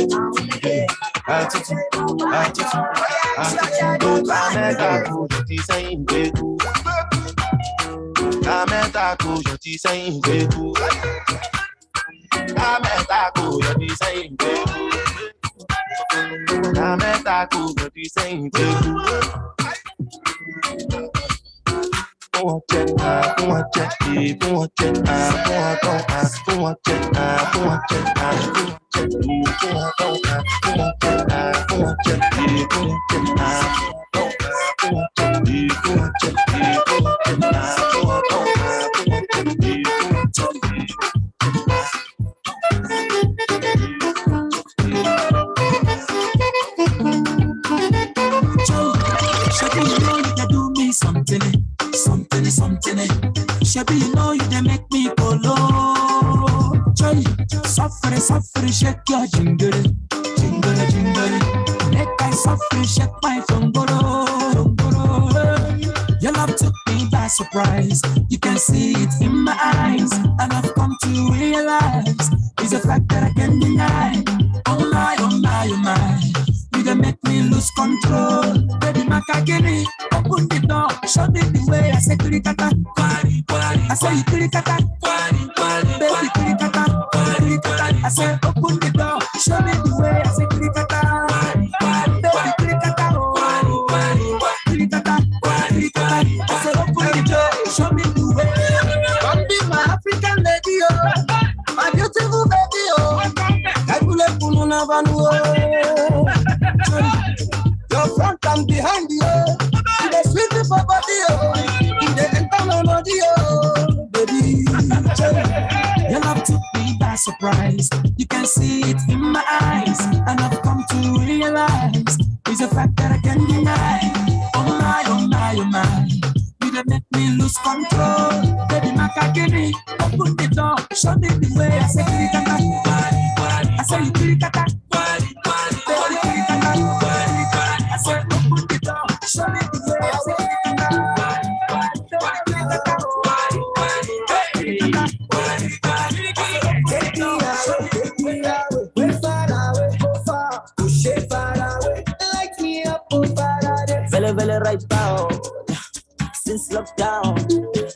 Shabby, you know you they make me go low. Joy, suffer, shake your jingle, jingle, jingle. Make I suffer, shake my fungoro. Your love took me by surprise. You can see it in my eyes, and I've come to realize it's a fact that I can't deny. Oh my, oh my, oh my. You they make me lose control. Baby, Makagini, open the door, show me the way. I say, Kurikata, Kwari, Kwari. I say, Kurikata, Kwari, Kwari. Baby, Kurikata, Kwari, Kwari. I say, open the door, show me the way. I say, Kurikata, Kwari, Kwari. Baby, Kurikata, Kwari, Kwari. Kurikata, Kwari, Kwari. I say, open the door, show me the way. Come be my African lady, oh, my beautiful baby, oh. Kakule Pununa Vanu, oh. Your front and behind you, in the sweet for body, in the entire body, baby. Your love took me by surprise. You can see it in my eyes, and I've come to realize it's a fact that I can't deny. Oh my, oh my, oh my. You done make me lose control. Baby, Makagini, open the door, show me the way. I say, Kirikata, I say, Kirikata, baby, Kirikata, I say, open the door, show me the way. I say, since lockdown.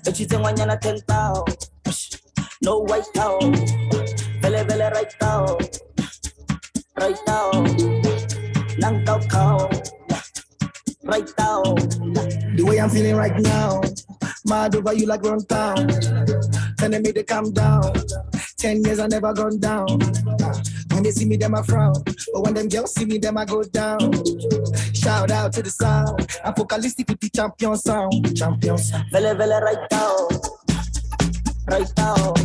But you think when you're not 10,000. No white out. Vele vele right out. Right out. Lang cow cow. Right out. The way I'm feeling right now, mad over you like run town. Telling me to calm down. 10 years I never gone down. When they see me, them I frown. But when them girls see me, them I go down. Shout out to the sound. I'm focalistic with the champion sound. Champion sound. Vele vele right out. Right out.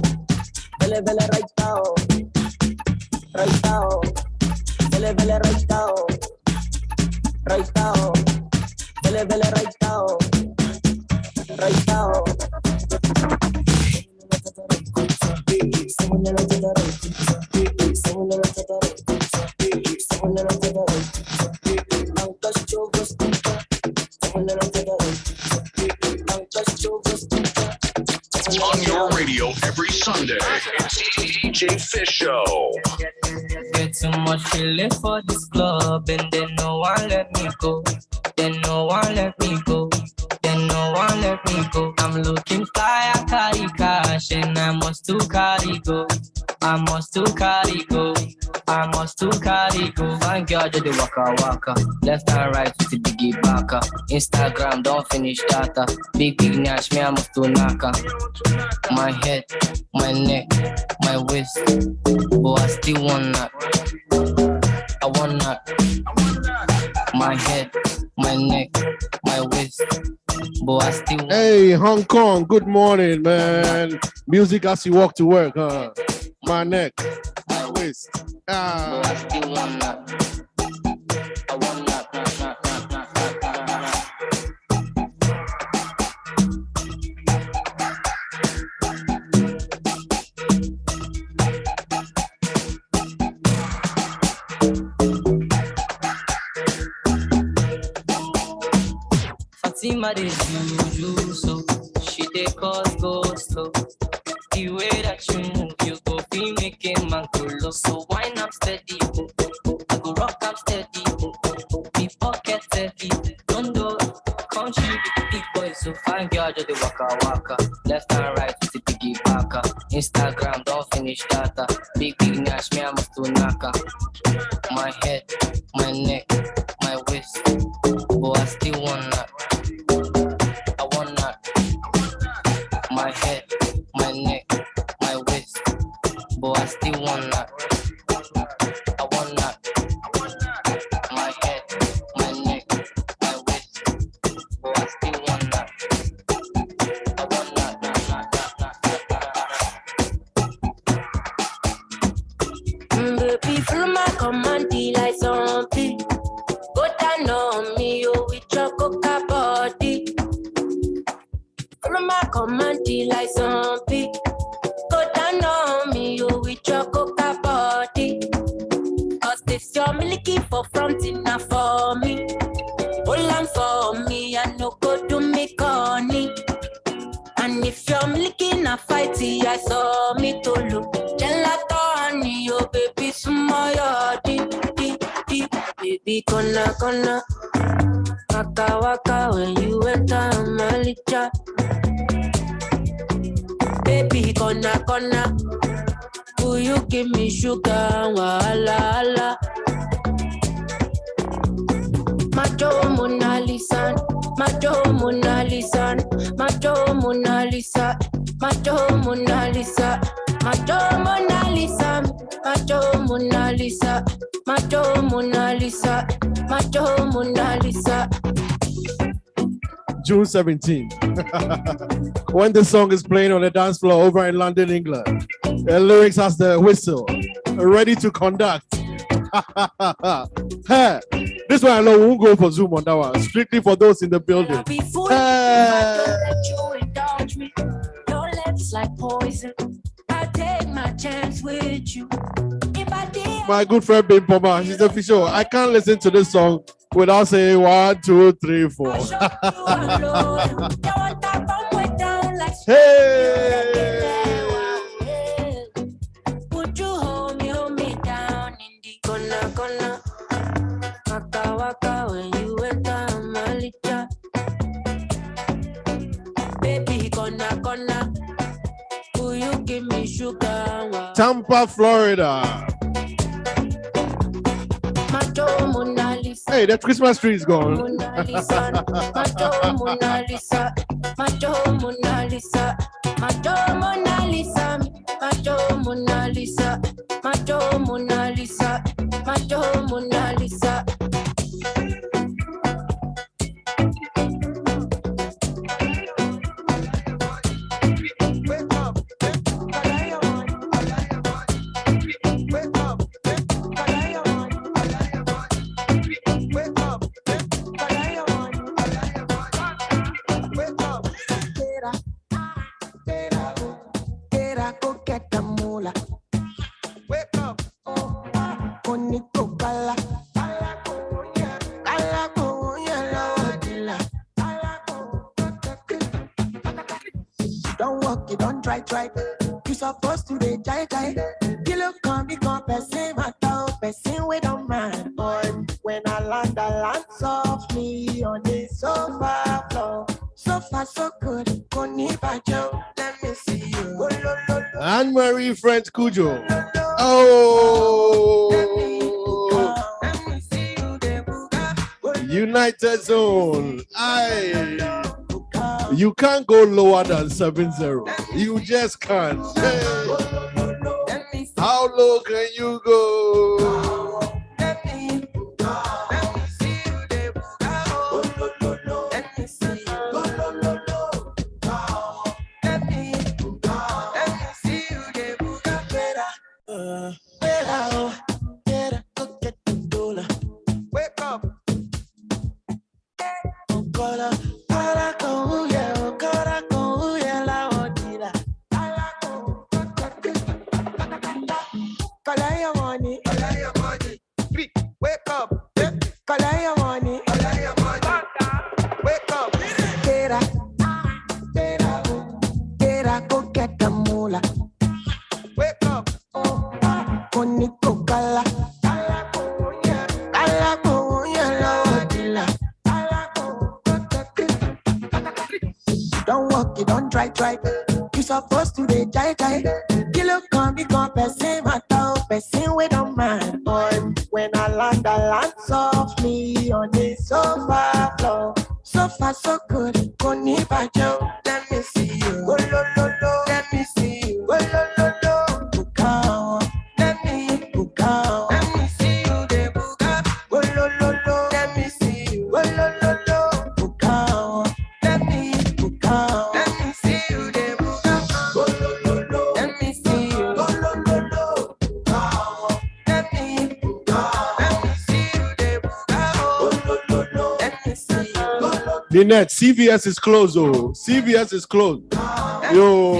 Vele vele right out. Right out. Vele vele right out. Right out. Vele vele right out. Right out. On your radio every Sunday, it's DJ Fish Show. Get too much feeling for this club, and then no one let me go. Then no one let me go. Then no one let me go. I'm looking fly, I carry cash, and I must to carry go. I must to carry go. I must to carry go. Fine girl, do the waka waka. Left and right with the biggie baka. Instagram, don't finish data. Big nash, me I must to naka. My head, my neck, my waist. Oh, I still want that. I want that. My head, my neck, my waist. But I still want. Hey, Hong Kong, good morning, man. Music as you walk to work, huh? My neck, my waist. Ah. But I still want that. I want that. Fatima dey juju so she dey cause go slow. The way that you move, you go be making man go low. So wine I'm steady, I go rock I'm steady. Be pocket heavy, don't do country with the big boys. So fine girl just dey waka waka, left and right with the biggie baka. Instagram don't finish data, big nash me I must do naka. My head, my neck, my waist, but I still want that. I want that. My head, my neck, my waist, but I still want that. I want that. My head, my neck, my waist, but I still want that. I want that. Baby, follow my command, like zombie. Go down on me, oh, with your coca body. Follow my command, like zombie. Go down on me, oh, with your coca body. Cause this your milky for front enough for me. Hold on for me, I no go do me corny. And if you're milky na fighty, I saw me to look. Gelato honey, oh baby, smile, baby, gonna. Waka waka when you enter Malicha. Baby, gonna. Will you give me sugar? Wala. Macho Mona Lisa, Macho Mona Lisa, Macho Mona Lisa, Macho Mona Lisa, Macho Mona Lisa, Macho Mona Lisa, Macho Mona Lisa, Macho Mona Lisa. June 17th. When the song is playing on the dance floor over in London, England, the lyrics has the whistle, ready to conduct. Hey, this one I know won't go for Zoom on that one. Strictly for those in the building. Your lips like poison. I take my chance with you. My good friend Bim Poma, she's official. I can't listen to this song without saying 1, 2, 3, 4. Hey! Would you hold me down in the corner? Waka waka when you enter Malicha. give me sugar. Tampa, Florida. Mona Lisa. Hey, that Christmas tree is gone. Mona Lisa. Mona Lisa. Mona Lisa. Mona Lisa. Mona Lisa. Mona Lisa. Mona Lisa. Don't walk, you don't try. You supposed to be jai. You look on me, come person, my top, person, we don't mind. But when I land softly on the sofa floor. So far, so good. Let me see you. Anne-Marie French Cujo. Oh, United Zone. You can't go lower than 7-0. You just can't. Hey. How low can you go? Don't walk, you don't try. You supposed to be jai. You look on me, come person, my top, person, we don't mind. But when I land softly on the sofa floor. So far, so good. Let me see you. Let me see you. Let me see you. Let me see you. Lynette, CVS is closed. Oh, CVS is closed. Yo.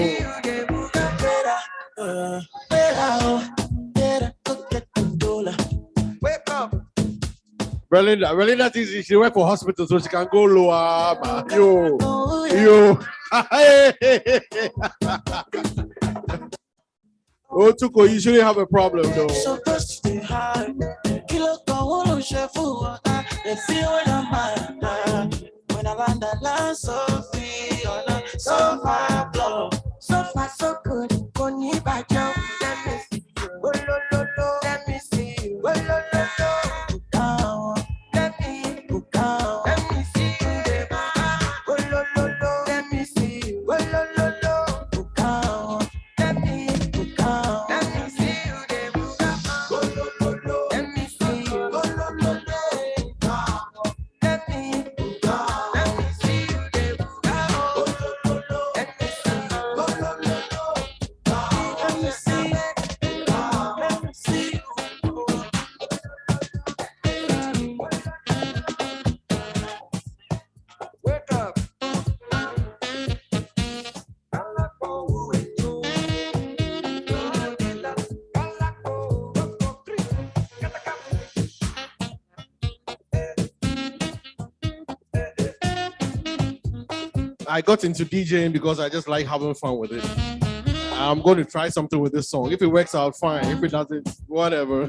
Belinda thinks she went for hospital so she can go lower. Yo. Oh, Tuko, you shouldn't have a problem though. Supposed to be high. Kilo Kawolo Shefu, they feel when I'm mad. When I land Sophie on a sofa floor. So far, so good. Koni Bajo, let me see you. Let me see you. Let me see you. Let me see you. I got into DJing because I just like having fun with it. I'm going to try something with this song. If it works out, fine. If it doesn't, whatever.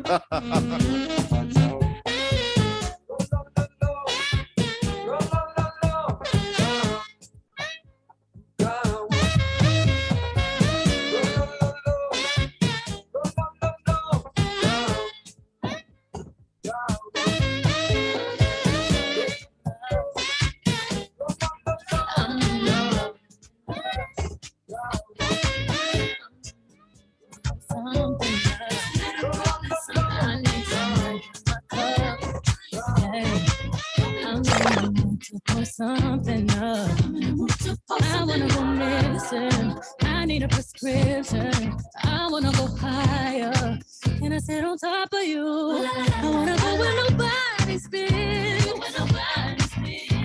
listen, I need a prescription. I wanna go higher. Can I sit on top of you? I wanna go where nobody's been.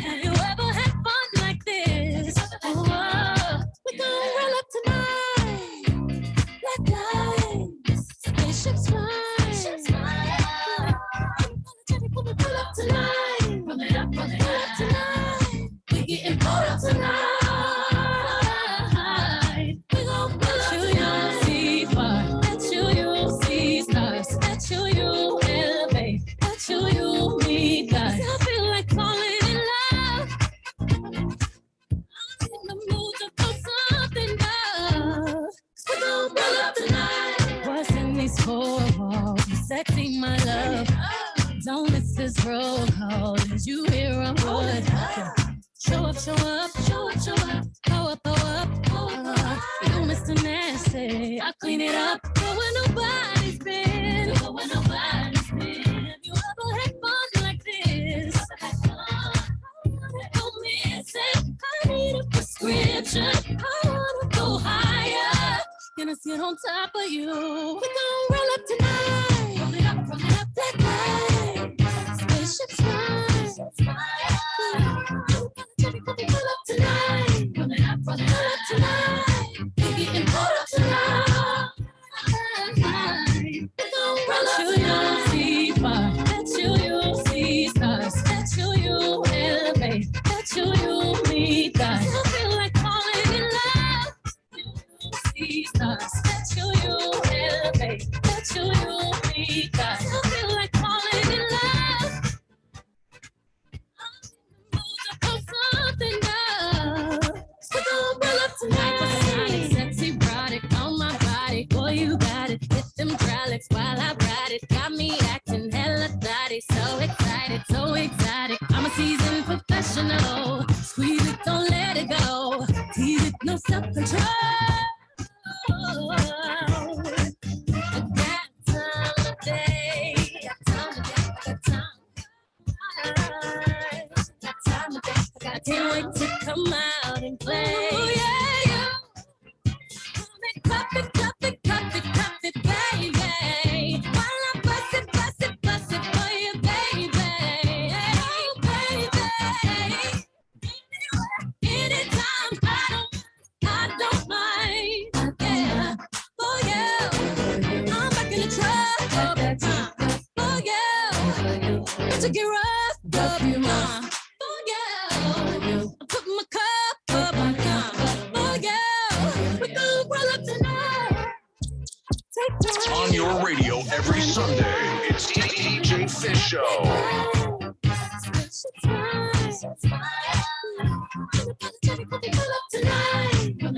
Have you ever had fun like this? Oh, we gon' roll up tonight. Black lights, spaceships fly. Pull up tonight. Pull up tonight. We getting pulled up tonight. We gon' pull up tonight. See far. At you see stars. At you elevate. At you meet God. I feel like falling in love. I'm in the mood to put something up. We gon' pull up tonight. What's in these four walls? You sexy, my love. Don't miss this roll call. Did you hear a word? Show up, show up, show up, show up. Go up, go up, go up. You Mr. Nasty, I clean it up. Go where nobody's been. Go where nobody's been. Have you ever had fun like this? Don't miss it. I need a prescription. I wanna go higher. Can I sit on top of you? We gon' roll up tonight. Roll it up, black light. Spaceships fly. Pull up tonight. Roll it up tonight. We getting pulled up tonight. We gon' roll up tonight. See far. At you see stars. At you elevate. At you meet God. I feel like falling in love. See stars. At you elevate. At you meet God. I feel like falling in love. Something up. We gon' roll up tonight. Sexy erotic on my body. Boy, you got it. Hit them hydraulics while I ride it. Got me acting hella thotty. So excited, so exotic. I'm a seasoned professional. Squeeze it, don't let it go. Tease it, no self-control. I got time today. Got time today. Got time. I can't wait to come out and play. Ooh, yeah. Come and cup it, baby. While I bust it for you, baby. Oh, baby. Anytime, I don't mind. Yeah. Oh, yeah. I'm back in the truck. Oh, yeah. To get rough, up you, mom. Put my cup up, oh yeah, we gon' roll up tonight. On your radio every Sunday, it's DJ Fish Show. Pull up tonight, pull up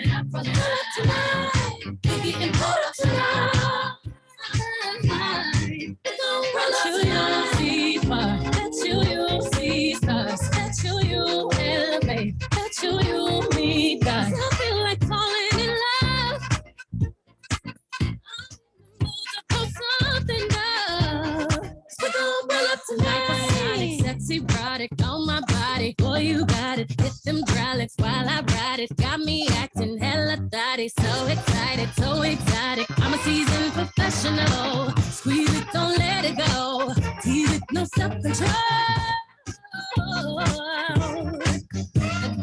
tonight. We getting pulled up tonight. We gon' roll up tonight. See far, at you see stars. At you elevate. At you meet God. I feel like falling in love. Put something up. We gon' roll up tonight. Sexy erotic on my body. Boy, you got it. Hit them hydraulics while I ride it. Got me acting hella thotty. So excited, so exotic. I'm a seasoned professional. Squeeze it, don't let it go. Tease it, no self-control. I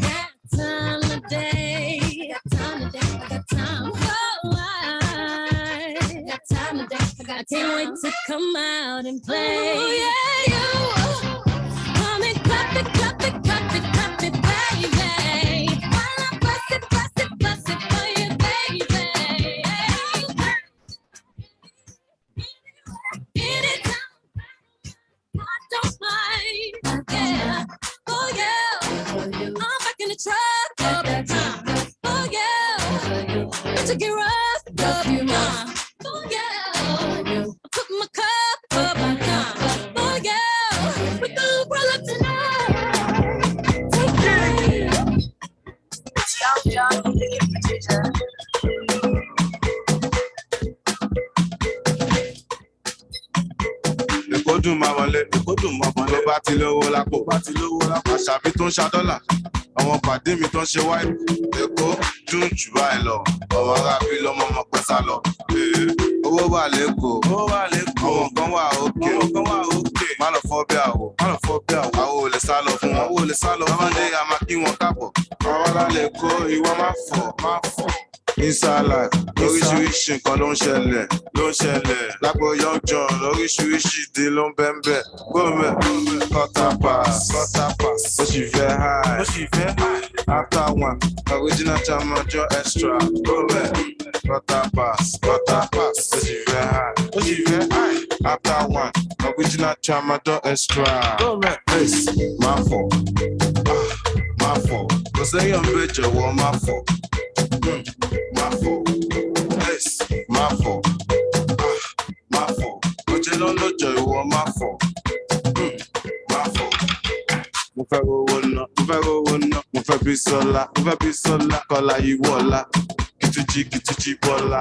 got time today. Got time today. I got time. Oh, I got time today. I can't wait to come out and play. Oh, yeah, you. Come and clap it, baby. While I bust it for you, baby. Anytime, I don't mind. Yeah. Oh, yeah. I'm back in the truck. Oh, yeah. To get rough, love you, mom. Oh, yeah. Put my cup up, oh, yeah. We gon' roll up tonight. Take it. Èkó dùn máa wọlé, tó bá ti lówó lápò, àṣàbí tó ń ṣa dọ́là. àwọn pàdé mi tó ń ṣe wáyé èkó dùn jù báyìí lọ ọmọ arábí lọmọ ọmọ pẹ́ sá lọ owó wà lẹ́kọ̀ọ́ àwọn kan wà òkè má lọ fọ́ bí àwọ̀ àwọn ò lè sá lọ fún wọn lọ́mọdé a máa kí wọn káàbọ̀ àwọn alálẹ̀ kó ìwọ má fọ̀ inside oríṣiríṣi nǹkan ló ń ṣẹlẹ̀ lágbo young john oríṣiríṣi ìdí ló ń bẹ́ńbẹ́ gómẹ̀ quarter pass ó sì fẹ́ high after one original chamajo extra gómẹ̀ quarter pass ó sì fẹ́ high after one original chamajo extra gómẹ̀ place máa fọ̀ kò sẹ́yìn ọ̀bẹ jọ̀wọ́ máa fọ̀. My fault, yes, my fault, my fault. But you don't know joy, what my fault, my fault. Mo fẹ́ rówó ná, mo fẹ́ bí sọ́lá, kọ́lá yìí wọ́lá. Kìtújì bọ́lá,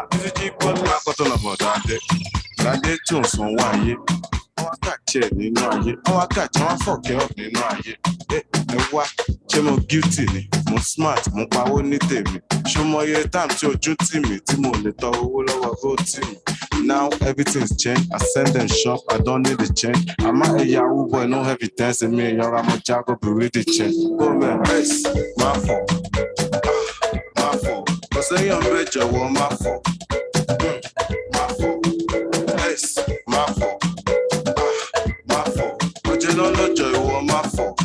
kọ́tọ́ lọ bọ̀ dáadé tó ń san wáyé. Wọ́n wá kàjẹ́ nínú ayé, wọ́n fọ̀kẹ́ ọ̀ nínú ayé. Ẹ wá, ṣé mo guilty ni? Mo smart, mo pawó ní tèmi. Ṣé mo yẹ time tí ojú tì mí tí mo lè tọ owó lọ́wọ́ bó tì mí? Now everything's changed. I send them shop, I don't need the change. I'm not a Yahoo boy, no evidence in me. You're a Mojago, but read the change. Go man, yes, my fault. Cause I am better, well, my fault. My fault. Yes, my fault. But you don't know joy, well, my fault.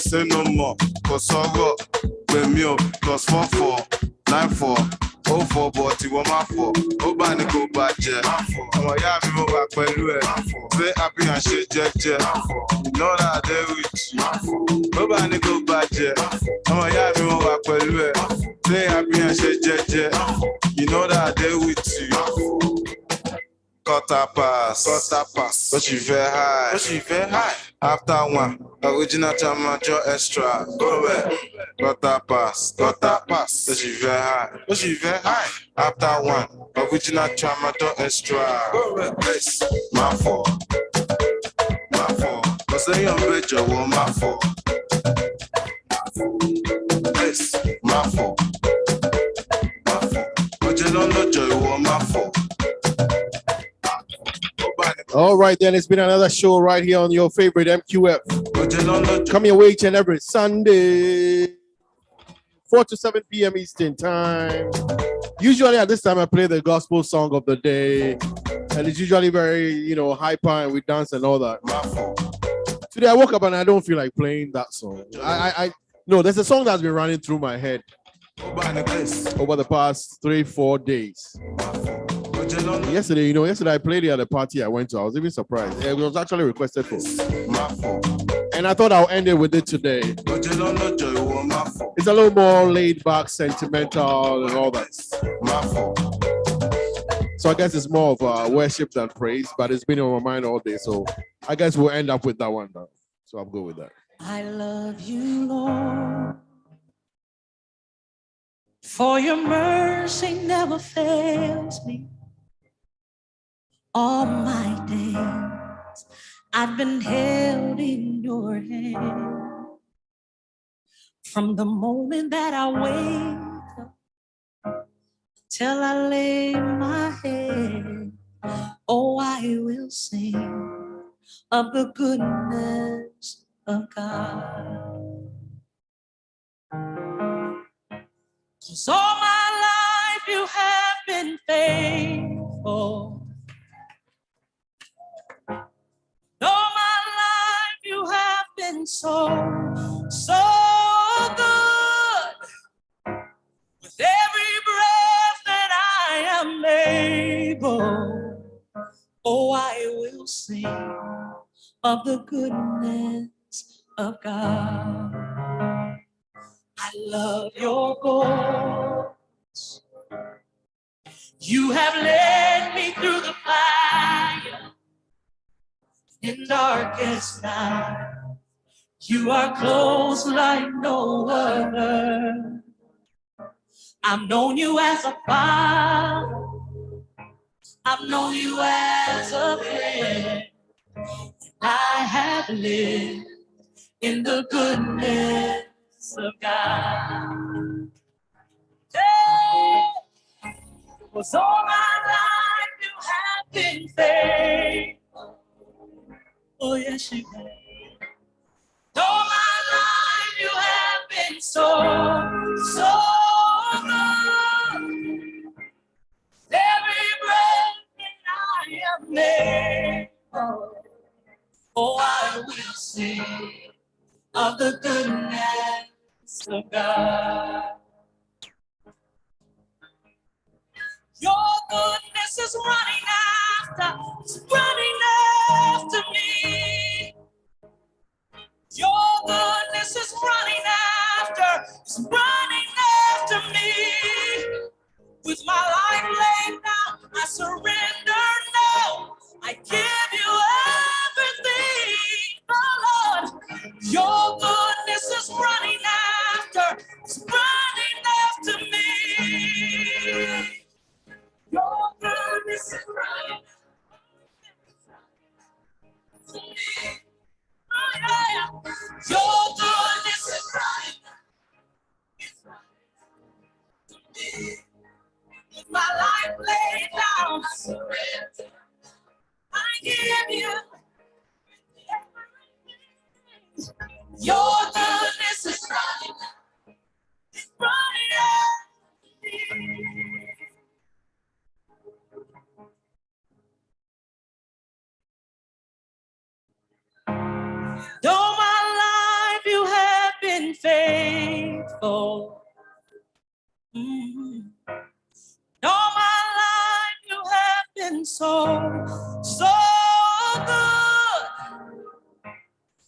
Say no more, cause I rock with me plus 4494 04 but you want my fault. Oh, Bani go budget. Oh, yeah, me move back when you say happy and shit, you know that they with you. Oh, Bani go budget. Oh, yeah, me move back when you say happy and shit, you know that they with you. Quarter pass, but you very high. After one, original chamajo extra. Go back. Quarter pass, but you very high. After one, original chamajo extra. Go back, place. My fault. Cause I am better, well, my fault. Place, my fault. But you don't know joy, well, my fault. All right, then it's been another show right here on your favorite MQF. Come your way each and every Sunday, 4 to 7 p.m. Eastern time. Usually at this time I play the gospel song of the day, and it's usually very, hyper and we dance and all that. Today I woke up and I don't feel like playing that song. No, there's a song that's been running through my head over the past 3-4 days. Yesterday I played it at a party I went to. I was even surprised. It was actually requested for. And I thought I'll end it with it today. It's a little more laid back, sentimental, and all that. So I guess it's more of worship than praise, but it's been on my mind all day. So I guess we'll end up with that one now. So I'll go with that. I love you, Lord, for your mercy never fails me. All my days I've been held in your hand. From the moment that I wake up till I lay my head, oh, I will sing of the goodness of God. 'Cause all my life you have been faithful. All my life you have been so good. With every breath that I am able, oh, I will sing of the goodness of God. I love your voice. You have led me through the fire in darkest night. You are close like no other. I've known you as a father. I've known you as a friend. I have lived in the goodness of God. Hey, was all my life you have been faithful. Oh yes, you have. All my life you have been so good. Every breath that I am able, oh, I will sing of the goodness of God. Your goodness is running after me. Your goodness is running after me. With my life laid down, I surrender now. I give you everything, oh Lord. Your goodness is running after me. Your goodness is running after me. Oh, yeah. Your goodness is running after me. With my life laid down, I surrender. I give you everything. Your goodness is running after me. All my life you have been faithful. All my life you have been so good.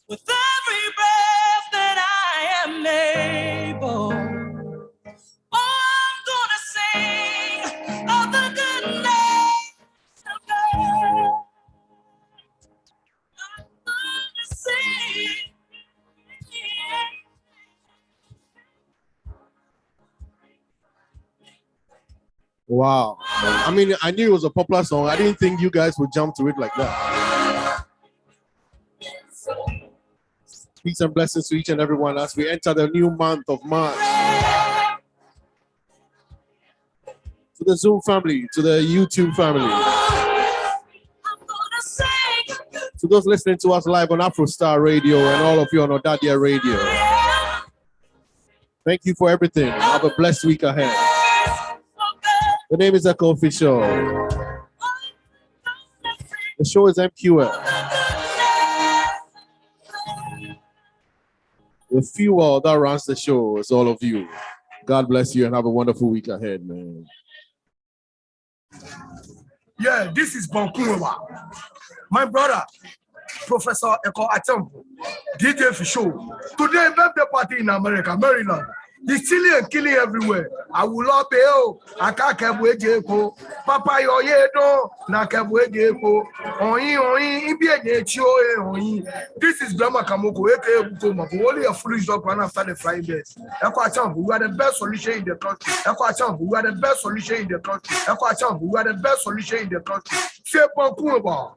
With every breath that I am able, oh, I'm gonna sing of the goodness of God. I'm gonna sing. Wow. I mean, I knew it was a popular song. I didn't think you guys would jump to it like that. Peace and blessings to each and everyone as we enter the new month of March. To the Zoom family, to the YouTube family, to those listening to us live on AfroStar Radio and all of you on Odadia Radio. Thank you for everything. Have a blessed week ahead. The name is Echo Official. The show is MQF. The fuel that runs the show is all of you. God bless you and have a wonderful week ahead, man. Yeah, this is Bonkuwa. My brother, Professor Eko Atempo, DJ for show. Today, birthday party in America, Maryland. He's stealing and killing everywhere. I will not pay. I can't keep Jeko. Papa, yo, ye do. Na keep Jeko. This is Grandma Kamoko. Only a foolish dog run after the flying birds. Eko Atempo, we are the best solution in the country. Eko Atempo, we are the best solution in the country. Eko Atempo, we are the best solution in the country. Say Bonkuwa.